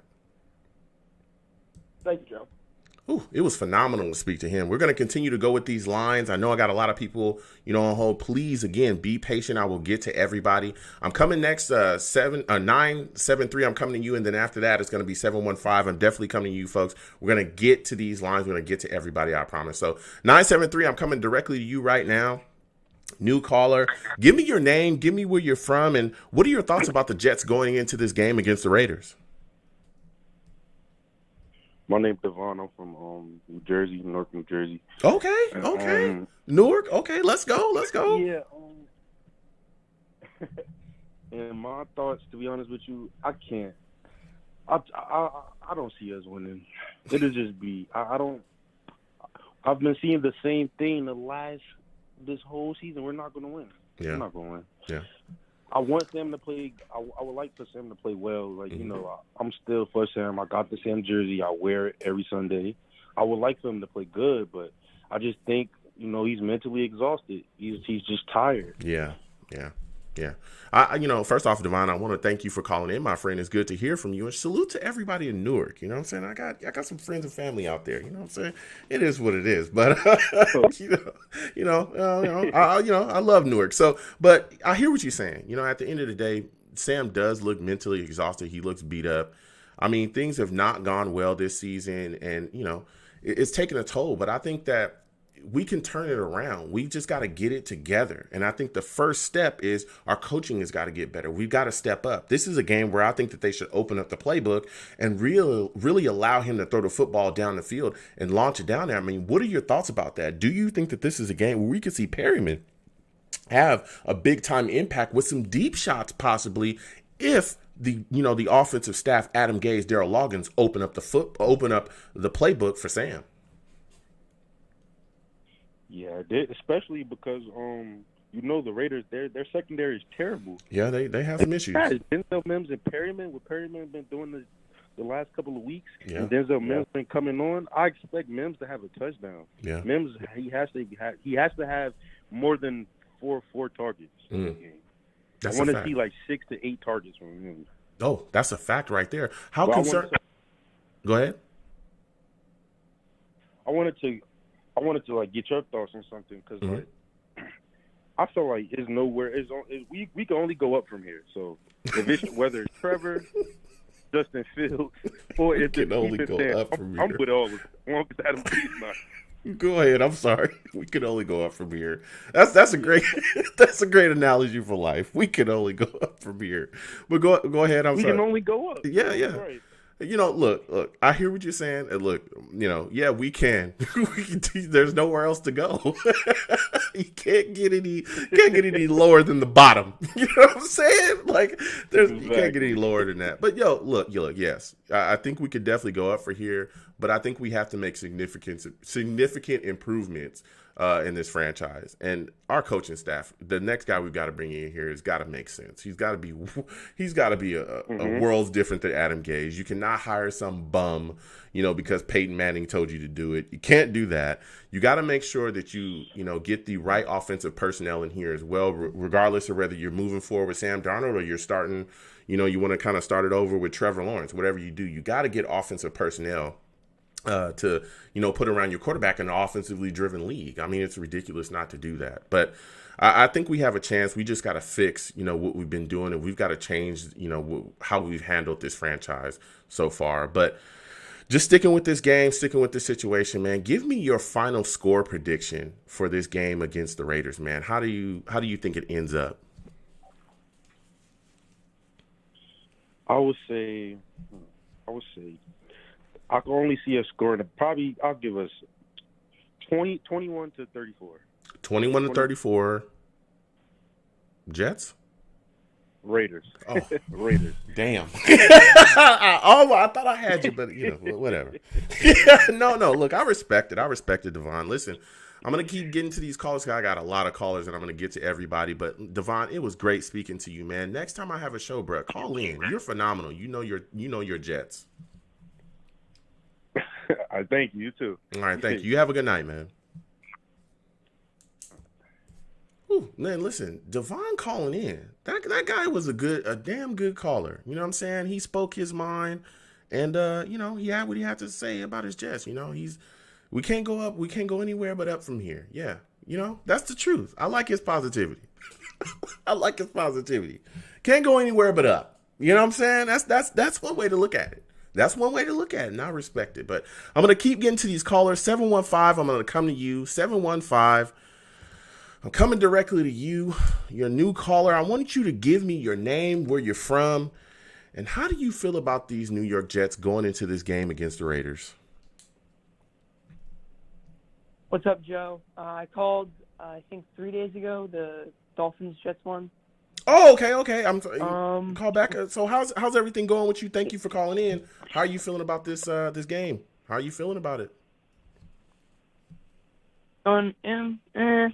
Thank you, Joe. Ooh, it was phenomenal to speak to him. We're going to continue to go with these lines. I know I got a lot of people, on hold. Please, again, be patient. I will get to everybody. I'm coming next, 973. I'm coming to you, and then after that, it's going to be 715. I'm definitely coming to you, folks. We're going to get to these lines. We're going to get to everybody, I promise. So 973, I'm coming directly to you right now. New caller. Give me your name. Give me where you're from, and what are your thoughts about the Jets going into this game against the Raiders? My name's Devon. I'm from New Jersey, Newark, New Jersey. Okay. Newark. Okay, let's go. Yeah. And my thoughts, to be honest with you, I can't. I don't see us winning. It'll just be. I've been seeing the same thing this whole season. We're not going to win. Yeah. We're not going to win. Yeah. I want Sam to play. I would like for Sam to play well. Like, I'm still for Sam. I got the Sam jersey. I wear it every Sunday. I would like for him to play good, but I just think he's mentally exhausted. He's just tired. Yeah. First off, Devon, I want to thank you for calling in, my friend. It's good to hear from you, and salute to everybody in Newark. You know what I'm saying? I got some friends and family out there. You know what I'm saying? It is what it is, but I love Newark. So, but I hear what you're saying. You know, at the end of the day, Sam does look mentally exhausted. He looks beat up. I mean, things have not gone well this season, and it's taken a toll. But I think that we can turn it around. We just got to get it together. And I think the first step is our coaching has got to get better. We've got to step up. This is a game where I think that they should open up the playbook and really allow him to throw the football down the field and launch it down there. I mean, what are your thoughts about that? Do you think that this is a game where we could see Perryman have a big time impact with some deep shots possibly if the offensive staff, Adam Gase, Darryl Loggins, open up the playbook for Sam? Yeah, especially because the Raiders, their secondary is terrible. Yeah, they have some issues. Denzel Mims and Perryman, what Perryman been doing the last couple of weeks, and Denzel Mims been coming on. I expect Mims to have a touchdown. Yeah, Mims he has to have more than four targets in the game. I want to see like 6 to 8 targets from him. Oh, that's a fact right there. How concerned? Go ahead. I wanted to like get your thoughts on something because I feel like it's nowhere. We can only go up from here. So if it's whether it's Trevor, Justin Fields, or if can only go up from here. I'm with all of them. Adam Gase not. Go ahead. I'm sorry. We can only go up from here. That's a great analogy for life. We can only go up from here. But go ahead. I'm sorry. We can only go up. Yeah. Right. Look, I hear what you're saying. And look, we can. There's nowhere else to go. You can't get any lower than the bottom. You know what I'm saying? Like, you can't get any lower than that. But look, yes, I think we could definitely go up for here. But I think we have to make significant improvements in this franchise. And our coaching staff, the next guy we've got to bring in here has got to make sense. He's got to be a world's different than Adam Gase. You cannot hire some bum, because Peyton Manning told you to do it. You can't do that. You got to make sure that you get the right offensive personnel in here as well, regardless of whether you're moving forward with Sam Darnold or you're starting, you want to kind of start it over with Trevor Lawrence. Whatever you do, you got to get offensive personnel to put around your quarterback in an offensively driven league. I mean, it's ridiculous not to do that. But I think we have a chance. We just got to fix, what we've been doing, and we've got to change, how we've handled this franchise so far. But just sticking with this game, sticking with this situation, man, give me your final score prediction for this game against the Raiders, man. How do you think it ends up? I would say I can only see us scoring. Probably, I'll give us 21 to 34. 21 to 34. Jets? Raiders. Oh, Raiders. Damn. I thought I had you, but whatever. No. Look, I respect it, Devon. Listen, I'm gonna keep getting to these calls. I got a lot of callers, and I'm gonna get to everybody. But Devon, it was great speaking to you, man. Next time I have a show, bro, call in. You're phenomenal. You know your Jets. I thank you. You too. All right, thank you. You have a good night, man. Ooh, man, listen, Devon calling in. That guy was a damn good caller. You know what I'm saying? He spoke his mind, and he had what he had to say about his Jets. We can't go up, we can't go anywhere but up from here. Yeah, that's the truth. I like his positivity. Can't go anywhere but up. You know what I'm saying? That's one way to look at it. That's one way to look at it, and I respect it. But I'm going to keep getting to these callers. 715, I'm going to come to you. 715, I'm coming directly to you, your new caller. I want you to give me your name, where you're from, and how do you feel about these New York Jets going into this game against the Raiders? What's up, Joe? I called, I think 3 days ago, the Dolphins-Jets one. Oh, okay. I'm sorry. Call back. So how's everything going with you? Thank you for calling in. How are you feeling about this game? How are you feeling about it? Jeez.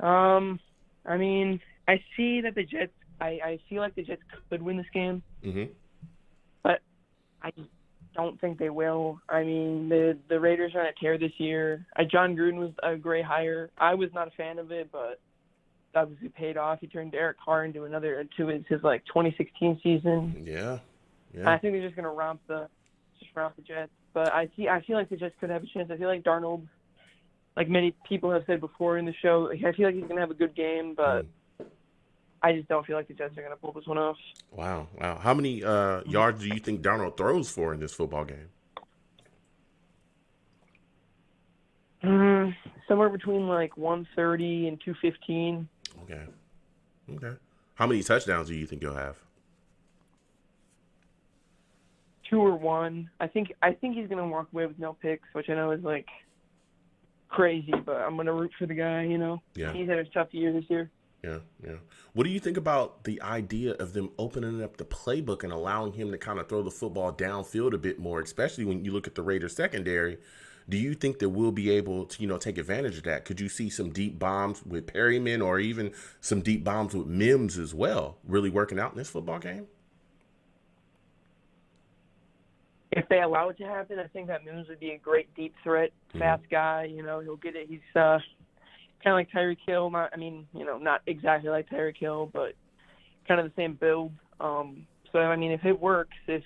I mean, I see that the Jets. I feel like the Jets could win this game. Mm-hmm. But don't think they will. I mean, the Raiders are on a tear this year. John Gruden was a great hire. I was not a fan of it, but obviously paid off. He turned Derek Carr into his like 2016 season. Yeah. I think they're just gonna romp the Jets. But I feel like the Jets could have a chance. I feel like Darnold, like many people have said before in the show, I feel like he's gonna have a good game, but I just don't feel like the Jets are gonna pull this one off. Wow. How many yards do you think Darnold throws for in this football game? Somewhere between like 130 and 215. Okay. How many touchdowns do you think he'll have? 2 or 1. I think he's gonna walk away with no picks, which I know is like crazy, but I'm gonna root for the guy. You know, He's had a tough year this year. Yeah. What do you think about the idea of them opening up the playbook and allowing him to kind of throw the football downfield a bit more, especially when you look at the Raiders secondary? Do you think that we'll be able to, take advantage of that? Could you see some deep bombs with Perryman or even some deep bombs with Mims as well really working out in this football game? If they allow it to happen, I think that Mims would be a great deep threat, fast guy. He'll get it. He's kind of like Tyreek Hill. Not exactly like Tyreek Hill, but kind of the same build. So I mean, if it works, if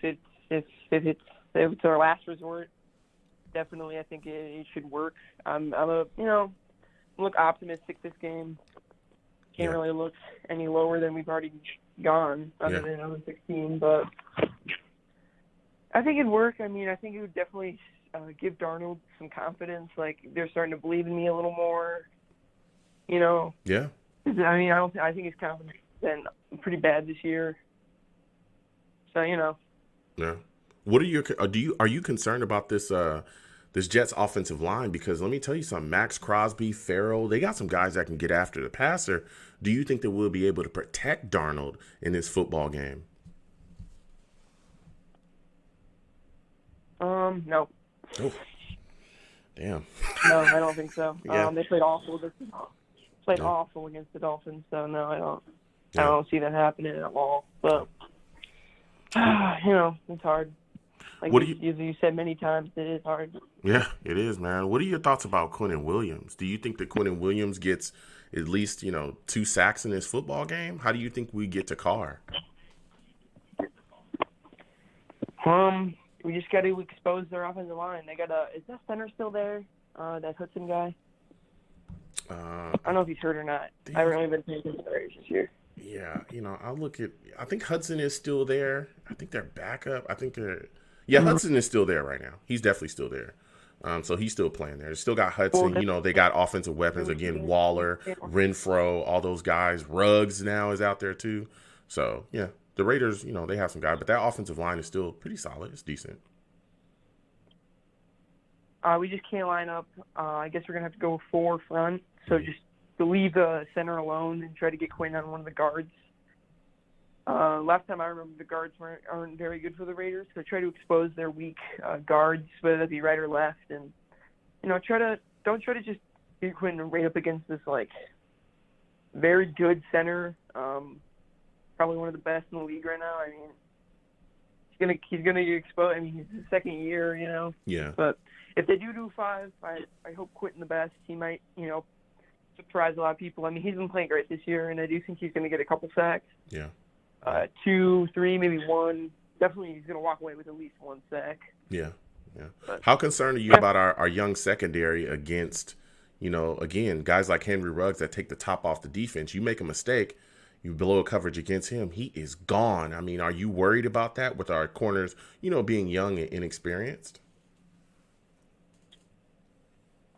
it's our last resort, definitely I think it should work. I'm look optimistic this game. Can't really look any lower than we've already gone, other than 0-16, but I think it'd work. I mean, I think it would definitely give Darnold some confidence. Like, they're starting to believe in me a little more. Yeah. I mean, I think his confidence has been pretty bad this year. So, Yeah. What are you concerned about this this Jets offensive line? Because let me tell you something, Max Crosby, Farrell, they got some guys that can get after the passer. Do you think that we'll be able to protect Darnold in this football game? No. Oh, damn. No, I don't think so. Yeah. They played awful against the Dolphins, so no, I don't see that happening at all. But it's hard. Like you said many times, it is hard. Yeah, it is, man. What are your thoughts about Quinnen Williams? Do you think that Quinnen Williams gets at least 2 sacks in this football game? How do you think we get to Carr? We just got to expose their offensive line. They got is that center still there? That Hudson guy? I don't know if he's hurt or not. I haven't really been paying attention to Raiders this year. Yeah, I think Hudson is still there. I think they're backup. Hudson is still there right now. He's definitely still there. So he's still playing there. They still got Hudson. They got offensive weapons again. Waller, Renfro, all those guys. Ruggs now is out there too. So yeah, the Raiders, they have some guys, but that offensive line is still pretty solid. It's decent. We just can't line up. I guess we're gonna have to go 4 front. So just leave the center alone and try to get Quinn on one of the guards. Last time I remember, the guards aren't very good for the Raiders, so try to expose their weak guards, whether that be right or left, and don't try to just get Quinn right up against this like very good center, probably one of the best in the league right now. I mean, he's gonna get exposed. I mean, he's his second year, Yeah. But if they do 5, I hope Quentin the best. He might, surprise a lot of people. I mean, he's been playing great this year, and I do think he's going to get a couple sacks. Yeah. 2, 3, maybe 1. Definitely he's going to walk away with at least 1 sack. Yeah. But, how concerned are you about our young secondary against, again, guys like Henry Ruggs that take the top off the defense? You make a mistake, you blow a coverage against him, he is gone. I mean, are you worried about that with our corners, being young and inexperienced?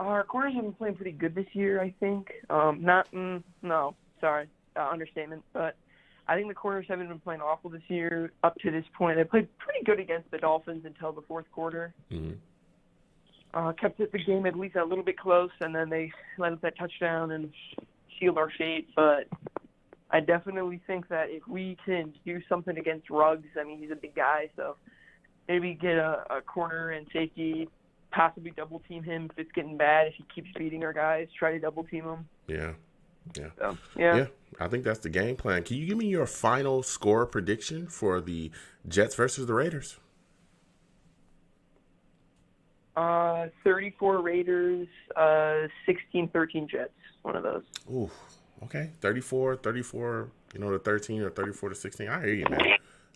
Our corners have been playing pretty good this year, I think. Understatement. But I think the corners haven't been playing awful this year up to this point. They played pretty good against the Dolphins until the 4th quarter. Mm-hmm. Kept the game at least a little bit close, and then they let up that touchdown and sealed our fate. But I definitely think that if we can do something against Ruggs, I mean, he's a big guy, so maybe get a corner and safety, possibly double team him if it's getting bad. If he keeps beating our guys, try to double team him. Yeah. So, yeah. I think that's the game plan. Can you give me your final score prediction for the Jets versus the Raiders? 34 Raiders, 16-13 Jets. One of those. Ooh, okay. 34, to 13 or 34 to 16. I hear you, man.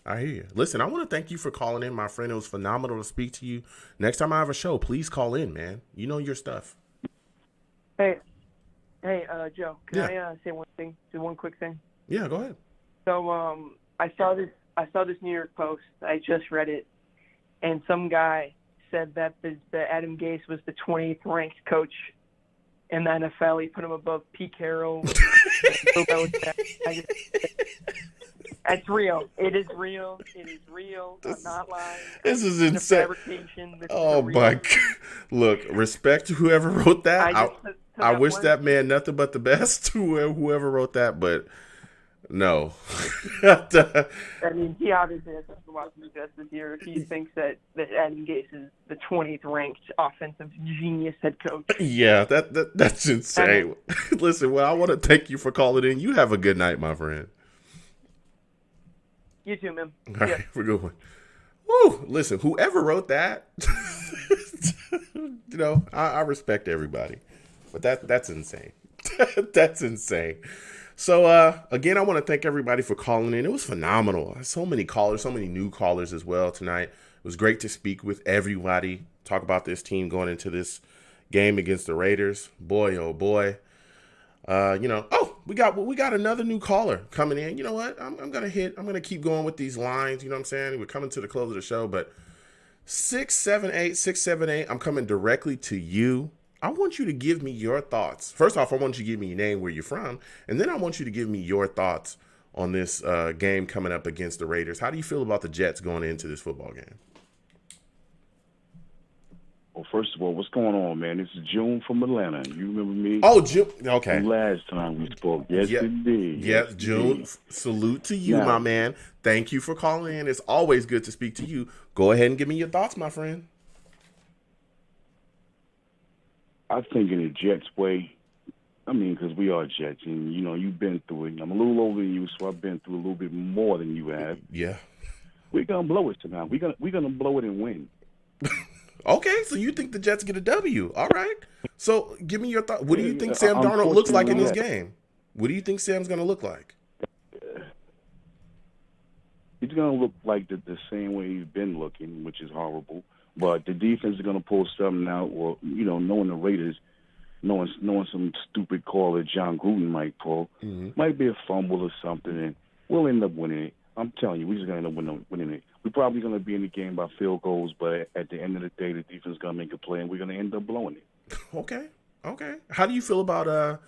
I hear you. Listen, I want to thank you for calling in, my friend. It was phenomenal to speak to you. Next time I have a show, please call in, man. You know your stuff. Hey, Joe, can I say one thing? Do one quick thing? Yeah, go ahead. So, I saw this New York Post. I just read it, and some guy said that Adam Gase was the 20th ranked coach in the NFL. He put him above Pete Carroll. It's real. It is real. It is real. I'm not lying. This is insane. Oh, my God. Look, respect to whoever wrote that. I wish that man nothing but the best to whoever wrote that, but no. I mean, he obviously has to watch the Jets this year. He thinks that Adam Gase is the 20th ranked offensive genius head coach. Yeah, that's insane. Listen, well, I want to thank you for calling in. You have a good night, my friend. You too, man. All right, have a good one. Woo! Listen, whoever wrote that, I respect everybody, but that's insane. That's insane. So, again, I want to thank everybody for calling in. It was phenomenal. So many callers, so many new callers as well tonight. It was great to speak with everybody, talk about this team going into this game against the Raiders. Boy, oh boy. We got another new caller coming in. You know what? I'm gonna keep going with these lines. You know what I'm saying? We're coming to the close of the show, but 678, I'm coming directly to you. I want you to give me your thoughts. First off, I want you to give me your name, where you're from, and then I want you to give me your thoughts on this game coming up against the Raiders. How do you feel about the Jets going into this football game? Well, first of all, what's going on, man? This is June from Atlanta. You remember me? Oh, June. Okay. Last time we spoke. Yes, indeed. Yes, June. Salute to you, my man. Thank you for calling in. It's always good to speak to you. Go ahead and give me your thoughts, my friend. I think in the Jets way, because we are Jets, and, you've been through it. I'm a little older than you, so I've been through a little bit more than you have. Yeah. We're going to blow it tonight. We're gonna blow it and win. Okay, so you think the Jets get a W. All right. So give me your thought. What do you think Sam Darnold looks like in this game? What do you think Sam's going to look like? He's going to look like the same way he's been looking, which is horrible. But the defense is going to pull something out. Or, knowing the Raiders, knowing some stupid call that John Gruden might pull, might be a fumble or something, and we'll end up winning it. I'm telling you, we're just going to end up winning it. We're probably going to be in the game by field goals, but at the end of the day, the defense is going to make a play, and we're going to end up blowing it. Okay. How do you feel about Adam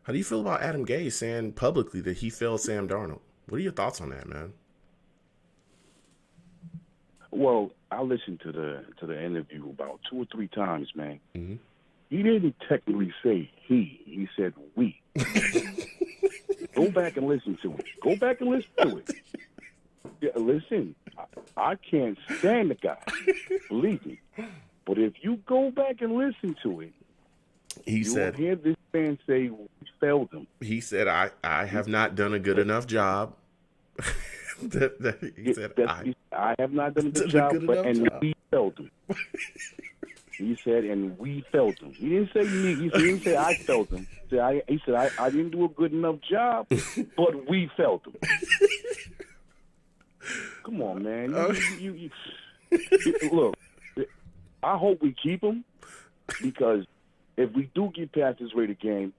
Gase saying publicly that he failed Sam Darnold? What are your thoughts on that, man? Well, I listened to the interview about 2 or 3 times, man. Mm-hmm. He didn't technically say he. He said we. Go back and listen to it. Yeah, listen, I can't stand the guy. Believe me. But if you go back and listen to it, you'll hear this man say we failed him. He said, I have not done a good enough job. He said, I have not done a good job, we failed him. He said, and we failed him. He didn't say me. He didn't say I failed him. He said, I didn't do a good enough job, but we failed him. Come on, man. Look, I hope we keep him, because if we do get past this Raider game,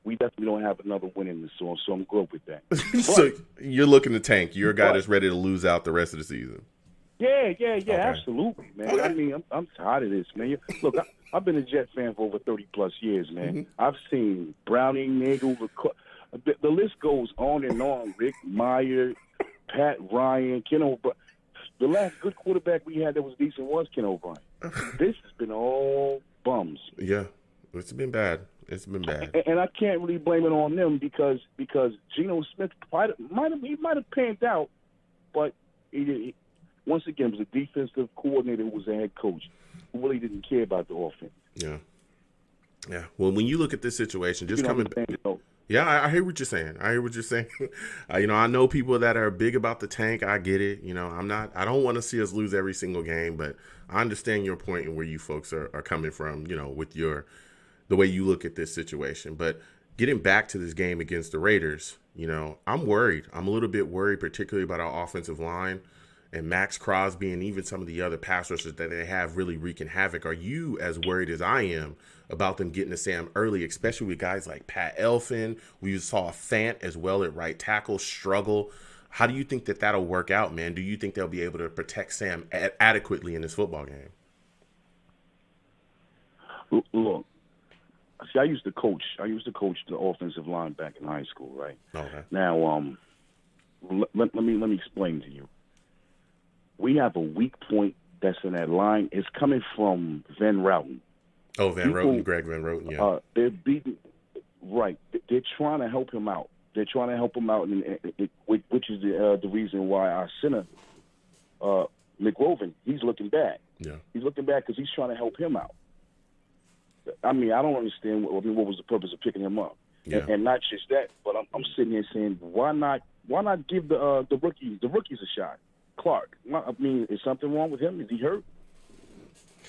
we definitely don't have another win in this song, so I'm good with that. So you're looking to tank. You're a guy that's ready to lose out the rest of the season. Yeah, okay. Absolutely, man. Okay. I'm tired of this, man. Look, I've been a Jet fan for over 30-plus years, man. Mm-hmm. I've seen Browning, Nagel, the list goes on and on. Rick Meyer, Pat Ryan, Ken O'Brien. The last good quarterback we had that was decent was Ken O'Brien. This has been all bums. Yeah, it's been bad. And I can't really blame it on them because Geno Smith might have panned out, but he once again was a defensive coordinator who was a head coach who really didn't care about the offense. Yeah. Well, when you look at this situation, just coming back. Yeah, I hear what you're saying. I know people that are big about the tank. I get it. I don't want to see us lose every single game, but I understand your point and where you folks are coming from, with the way you look at this situation. But getting back to this game against the Raiders, I'm worried. I'm a little bit worried, particularly about our offensive line and Max Crosby and even some of the other pass rushers that they have really wreaking havoc. Are you as worried as I am about them getting to Sam early, especially with guys like Pat Elfin? We saw Fant as well at right tackle struggle. How do you think that'll work out, man? Do you think they'll be able to protect Sam adequately in this football game? Look, see, I used to coach the offensive line back in high school, right? Okay. Now, let me explain to you. We have a weak point that's in that line. It's coming from Van Routen. Oh, Roten, Greg Van Roten, yeah. They're beating, right. They're trying to help him out. Which is the reason why our center, McGrovern, he's looking bad. Yeah. He's looking bad because he's trying to help him out. I mean, I don't understand what was the purpose of picking him up. Yeah. And not just that, but I'm sitting here saying, why not give the rookies a shot? Clark. I mean, is something wrong with him? Is he hurt?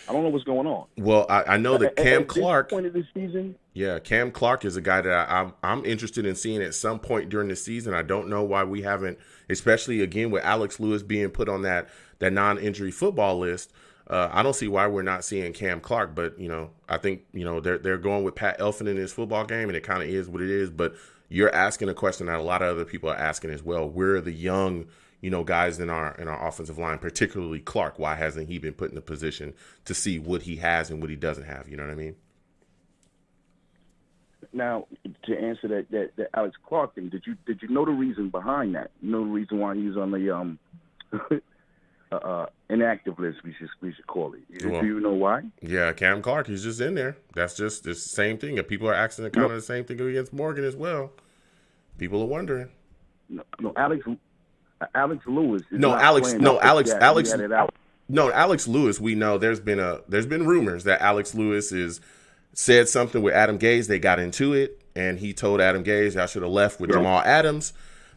I don't know what's going on. Well, I know that Cam Clark. At this point of the season. Yeah, Cam Clark is a guy that I'm interested in seeing at some point during the season. I don't know why we haven't, especially again with Alex Lewis being put on that non-injury football list. I don't see why we're not seeing Cam Clark, but I think they're going with Pat Elfin in this football game, and it kind of is what it is. But you're asking a question that a lot of other people are asking as well. Where are the young guys in our offensive line, particularly Clark? Why hasn't he been put in the position to see what he has and what he doesn't have? You know what I mean? Now, to answer that Alex Clark thing, did you know the reason behind that? You know the reason why he's on the inactive list, we should call it. Do you know why? Yeah, Cam Clark, he's just in there. That's just the same thing. And people are asking kind of the same thing against Morgan as well. People are wondering. No, Alex Lewis. Alex Lewis. We know there's been rumors that Alex Lewis said something with Adam Gase. They got into it, and he told Adam Gase, "I should have left with Jamal Adams."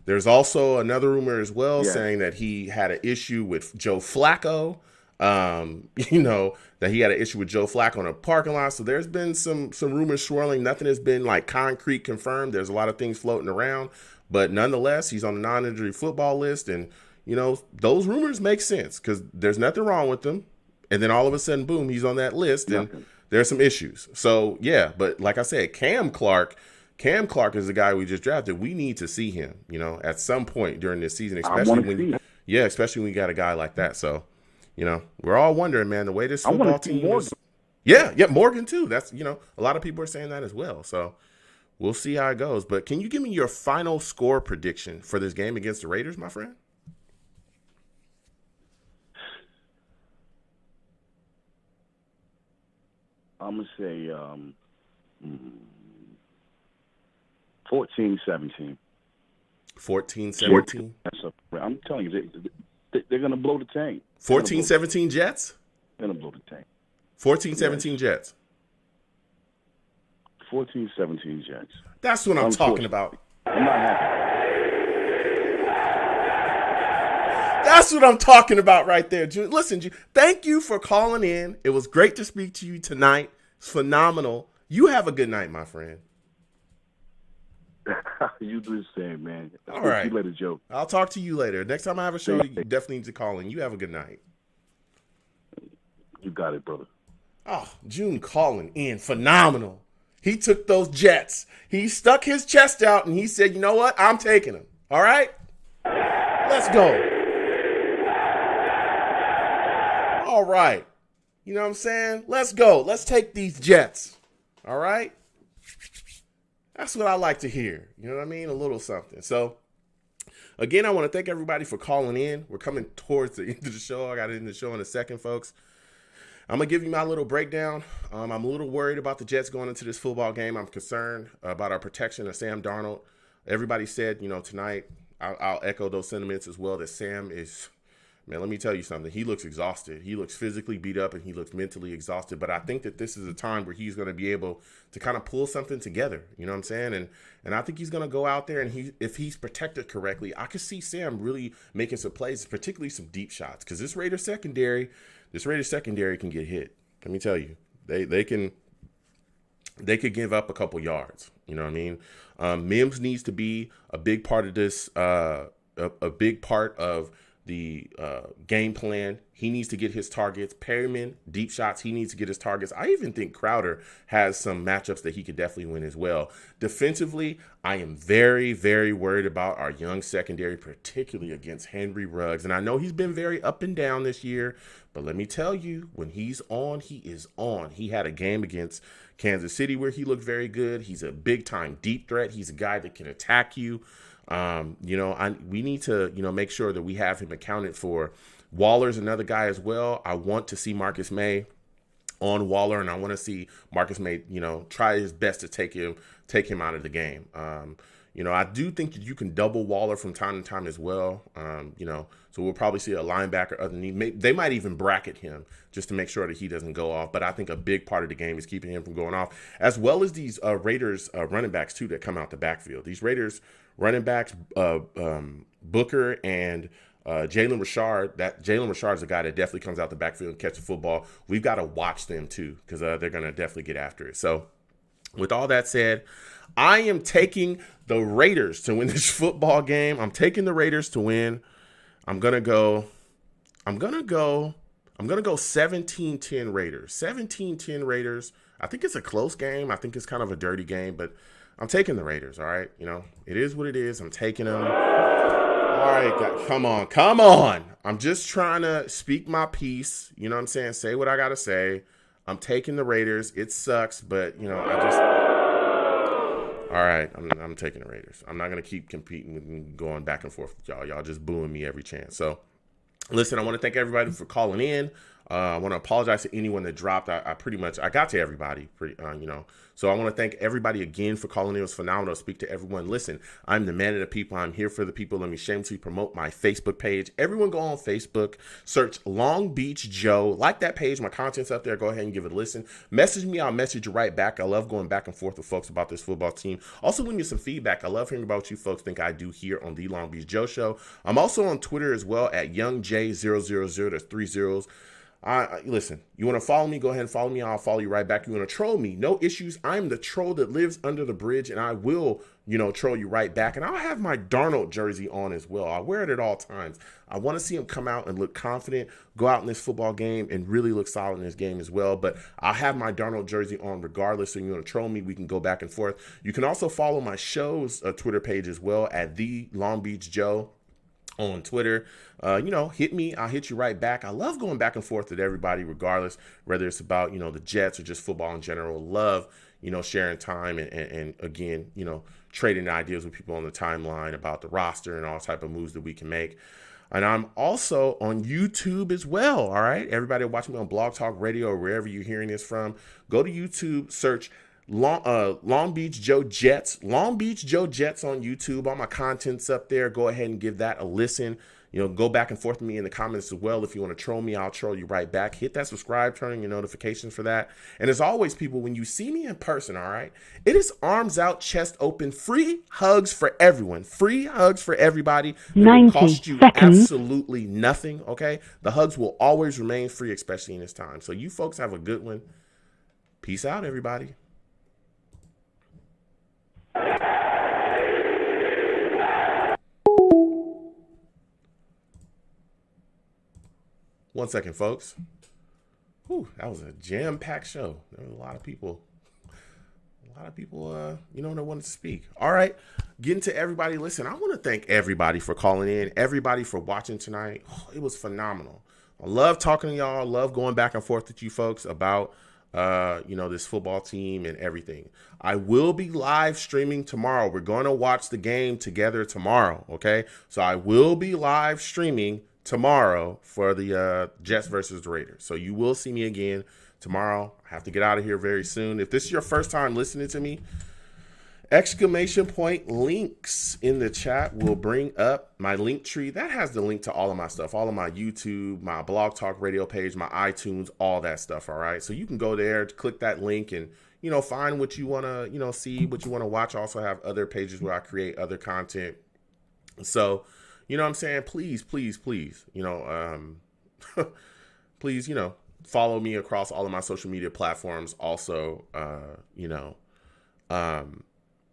There's also another rumor as well saying that he had an issue with Joe Flacco. That he had an issue with Joe Flacco in a parking lot. So there's been some rumors swirling. Nothing has been like concrete confirmed. There's a lot of things floating around. But nonetheless, he's on the non-injury football list. And, those rumors make sense because there's nothing wrong with them. And then all of a sudden, boom, he's on that list. And there's some issues. So, yeah. But like I said, Cam Clark is the guy we just drafted. We need to see him, at some point during this season, especially when we got a guy like that. So, we're all wondering, man, the way this football team is. Yeah, Morgan too. That's, a lot of people are saying that as well. So we'll see how it goes. But can you give me your final score prediction for this game against the Raiders, my friend? I'm going to say 14-17. 14-17? I'm telling you, they're going to blow the tank. 14-17 Jets? They're going to blow the tank. 14-17 Jets? 14-17 Jets. That's what I'm talking about. I'm not happy. That's what I'm talking about right there. Listen, thank you for calling in. It was great to speak to you tonight. It's phenomenal. You have a good night, my friend. You do the same, man. All right. See you later, Joe. I'll talk to you later. Next time I have a show, you definitely need to call in. You have a good night. You got it, brother. Oh, June calling in. Phenomenal. He took those Jets. He stuck his chest out and he said, you know what? I'm taking them. All right? Let's go. All right. You know what I'm saying? Let's go. Let's take these Jets. All right? That's what I like to hear. You know what I mean? A little something. So, again, I want to thank everybody for calling in. We're coming towards the end of the show. I got to end the show in a second, folks. I'm going to give you my little breakdown. I'm a little worried about the Jets going into this football game. I'm concerned about our protection of Sam Darnold. Everybody said, tonight, I'll echo those sentiments as well, that Sam is man, let me tell you something. He looks exhausted. He looks physically beat up and he looks mentally exhausted. But I think that this is a time where he's going to be able to kind of pull something together. You know what I'm saying? And I think he's going to go out there and if he's protected correctly, I could see Sam really making some plays, particularly some deep shots. Because this Raiders secondary can get hit. Let me tell you, they could give up a couple yards. You know what I mean? Mims needs to be a big part of this, a big part of the game plan. He needs to get his targets. Perryman, deep shots, he needs to get his targets. I even think Crowder has some matchups that he could definitely win as well. Defensively, I am very, very worried about our young secondary, particularly against Henry Ruggs. And I know he's been very up and down this year, but let me tell you, when he's on, he is on. He had a game against Kansas City where he looked very good. He's a big-time deep threat. He's a guy that can attack you. We need to, make sure that we have him accounted for. Waller's another guy as well. I want to see Marcus May on Waller, and I want to see Marcus May, try his best to take him out of the game. I do think that you can double Waller from time to time as well. So we'll probably see a linebacker underneath. They might even bracket him just to make sure that he doesn't go off. But I think a big part of the game is keeping him from going off, as well as these Raiders running backs too that come out the backfield. These Raiders running backs, Booker and Jalen Richard. That Jalen Richard is a guy that definitely comes out the backfield and catches the football. We've got to watch them too because they're going to definitely get after it. So with all that said, I am taking the Raiders to win this football game. I'm taking the Raiders to win. I'm going to go 17-10 Raiders. 17-10 Raiders. I think it's a close game. I think it's kind of a dirty game, but I'm taking the Raiders, all right? It is what it is. I'm taking them. All right, guys, come on. I'm just trying to speak my piece. You know what I'm saying? Say what I got to say. I'm taking the Raiders. It sucks, but, all right, I'm taking the Raiders. I'm not going to keep competing and going back and forth with y'all. Y'all just booing me every chance. So, listen, I want to thank everybody for calling in. I want to apologize to anyone that dropped. I got to everybody, So I want to thank everybody again for calling in. It was phenomenal to speak to everyone. Listen, I'm the man of the people. I'm here for the people. Let me shamelessly promote my Facebook page. Everyone go on Facebook, search Long Beach Joe. Like that page. My content's up there. Go ahead and give it a listen. Message me. I'll message you right back. I love going back and forth with folks about this football team. Also, leave me some feedback. I love hearing about what you folks think I do here on the Long Beach Joe Show. I'm also on Twitter as well at YoungJ000. That's 3 zeros. Listen, you want to follow me? Go ahead and follow me. I'll follow you right back. You want to troll me? No issues. I'm the troll that lives under the bridge, and I will, troll you right back. And I'll have my Darnold jersey on as well. I wear it at all times. I want to see him come out and look confident, go out in this football game, and really look solid in this game as well. But I'll have my Darnold jersey on regardless. So you want to troll me, we can go back and forth. You can also follow my show's Twitter page as well at The Long Beach Joe on Twitter. Hit me. I'll hit you right back. I love going back and forth with everybody, regardless, whether it's about, the Jets or just football in general. Love, sharing time and again, trading ideas with people on the timeline about the roster and all type of moves that we can make. And I'm also on YouTube as well. All right. Everybody watching me on Blog Talk Radio or wherever you're hearing this from, go to YouTube, search Long Beach Joe Jets. Long Beach Joe Jets on YouTube. All my content's up there. Go ahead and give that a listen. Go back and forth with me in the comments as well. If you want to troll me, I'll troll you right back. Hit that subscribe, turn on your notifications for that. And as always, people, when you see me in person, all right, it is arms out, chest open, free hugs for everyone. Free hugs for everybody. It will cost you absolutely nothing, okay? The hugs will always remain free, especially in this time. So you folks have a good one. Peace out, everybody. One second, folks. Whew, that was a jam-packed show. There was a lot of people, that wanted to speak. All right, getting to everybody. Listen, I want to thank everybody for calling in, everybody for watching tonight. Oh, it was phenomenal. I love talking to y'all. I love going back and forth with you folks about, this football team and everything. I will be live streaming tomorrow. We're going to watch the game together tomorrow, okay? So I will be live streaming tomorrow for the Jets versus the Raiders. So you will see me again tomorrow. I have to get out of here very soon. If this is your first time listening to me, Exclamation point links in the chat will bring up my link tree. That has the link to all of my stuff, all of my YouTube, my Blog Talk Radio page, my iTunes, all that stuff. All right. So you can go there, click that link and, find what you want to, see, what you want to watch. I also have other pages where I create other content. So, you know what I'm saying? Please, please, please, please, follow me across all of my social media platforms. Also,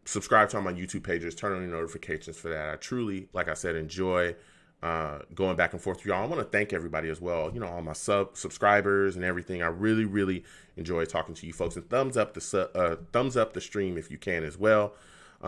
subscribe to all my YouTube pages, turn on your notifications for that. I truly, like I said, enjoy going back and forth with y'all. I want to thank everybody as well, all my subscribers and everything. I really, really enjoy talking to you folks, and thumbs up the stream if you can as well.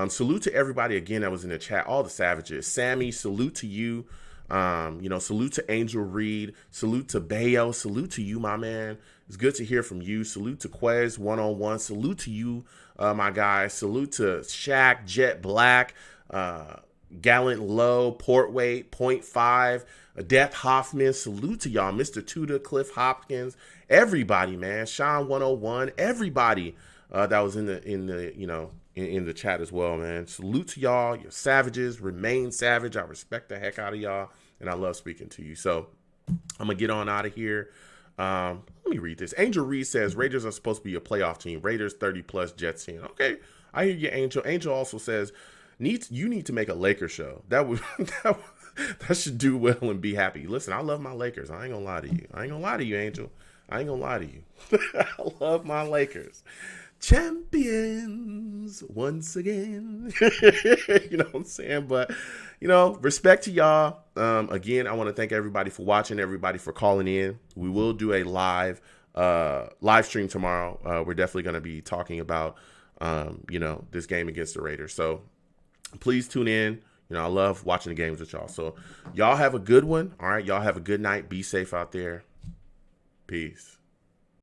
Salute to everybody again that was in the chat, all the savages. Sammy, salute to you. Salute to Angel Reed, salute to Bayo, salute to you, my man. It's good to hear from you. Salute to Quez 101. Salute to you, my guy. Salute to Shaq, Jet Black, Gallant Low, Portweight, 0.5, Death Hoffman. Salute to y'all, Mr. Tudor, Cliff Hopkins, everybody, man. Sean 101, everybody that was in the chat as well, man. Salute to y'all. You're savages. Remain savage. I respect the heck out of y'all, and I love speaking to you. So I'm gonna get on out of here. Let me read this. Angel Reed says Raiders are supposed to be a playoff team. Raiders 30+ Jets 10. Okay, I hear you, Angel. Angel also says you need to make a Lakers show. That would that should do well and be happy. Listen, I love my Lakers. I ain't gonna lie to you. Angel. I ain't gonna lie to you. I love my Lakers. Champions once again. You know what I'm saying? But, respect to y'all. Again, I want to thank everybody for watching, everybody for calling in. We will do a live stream tomorrow. We're definitely going to be talking about, this game against the Raiders. So please tune in. I love watching the games with y'all. So y'all have a good one. All right. Y'all have a good night. Be safe out there. Peace.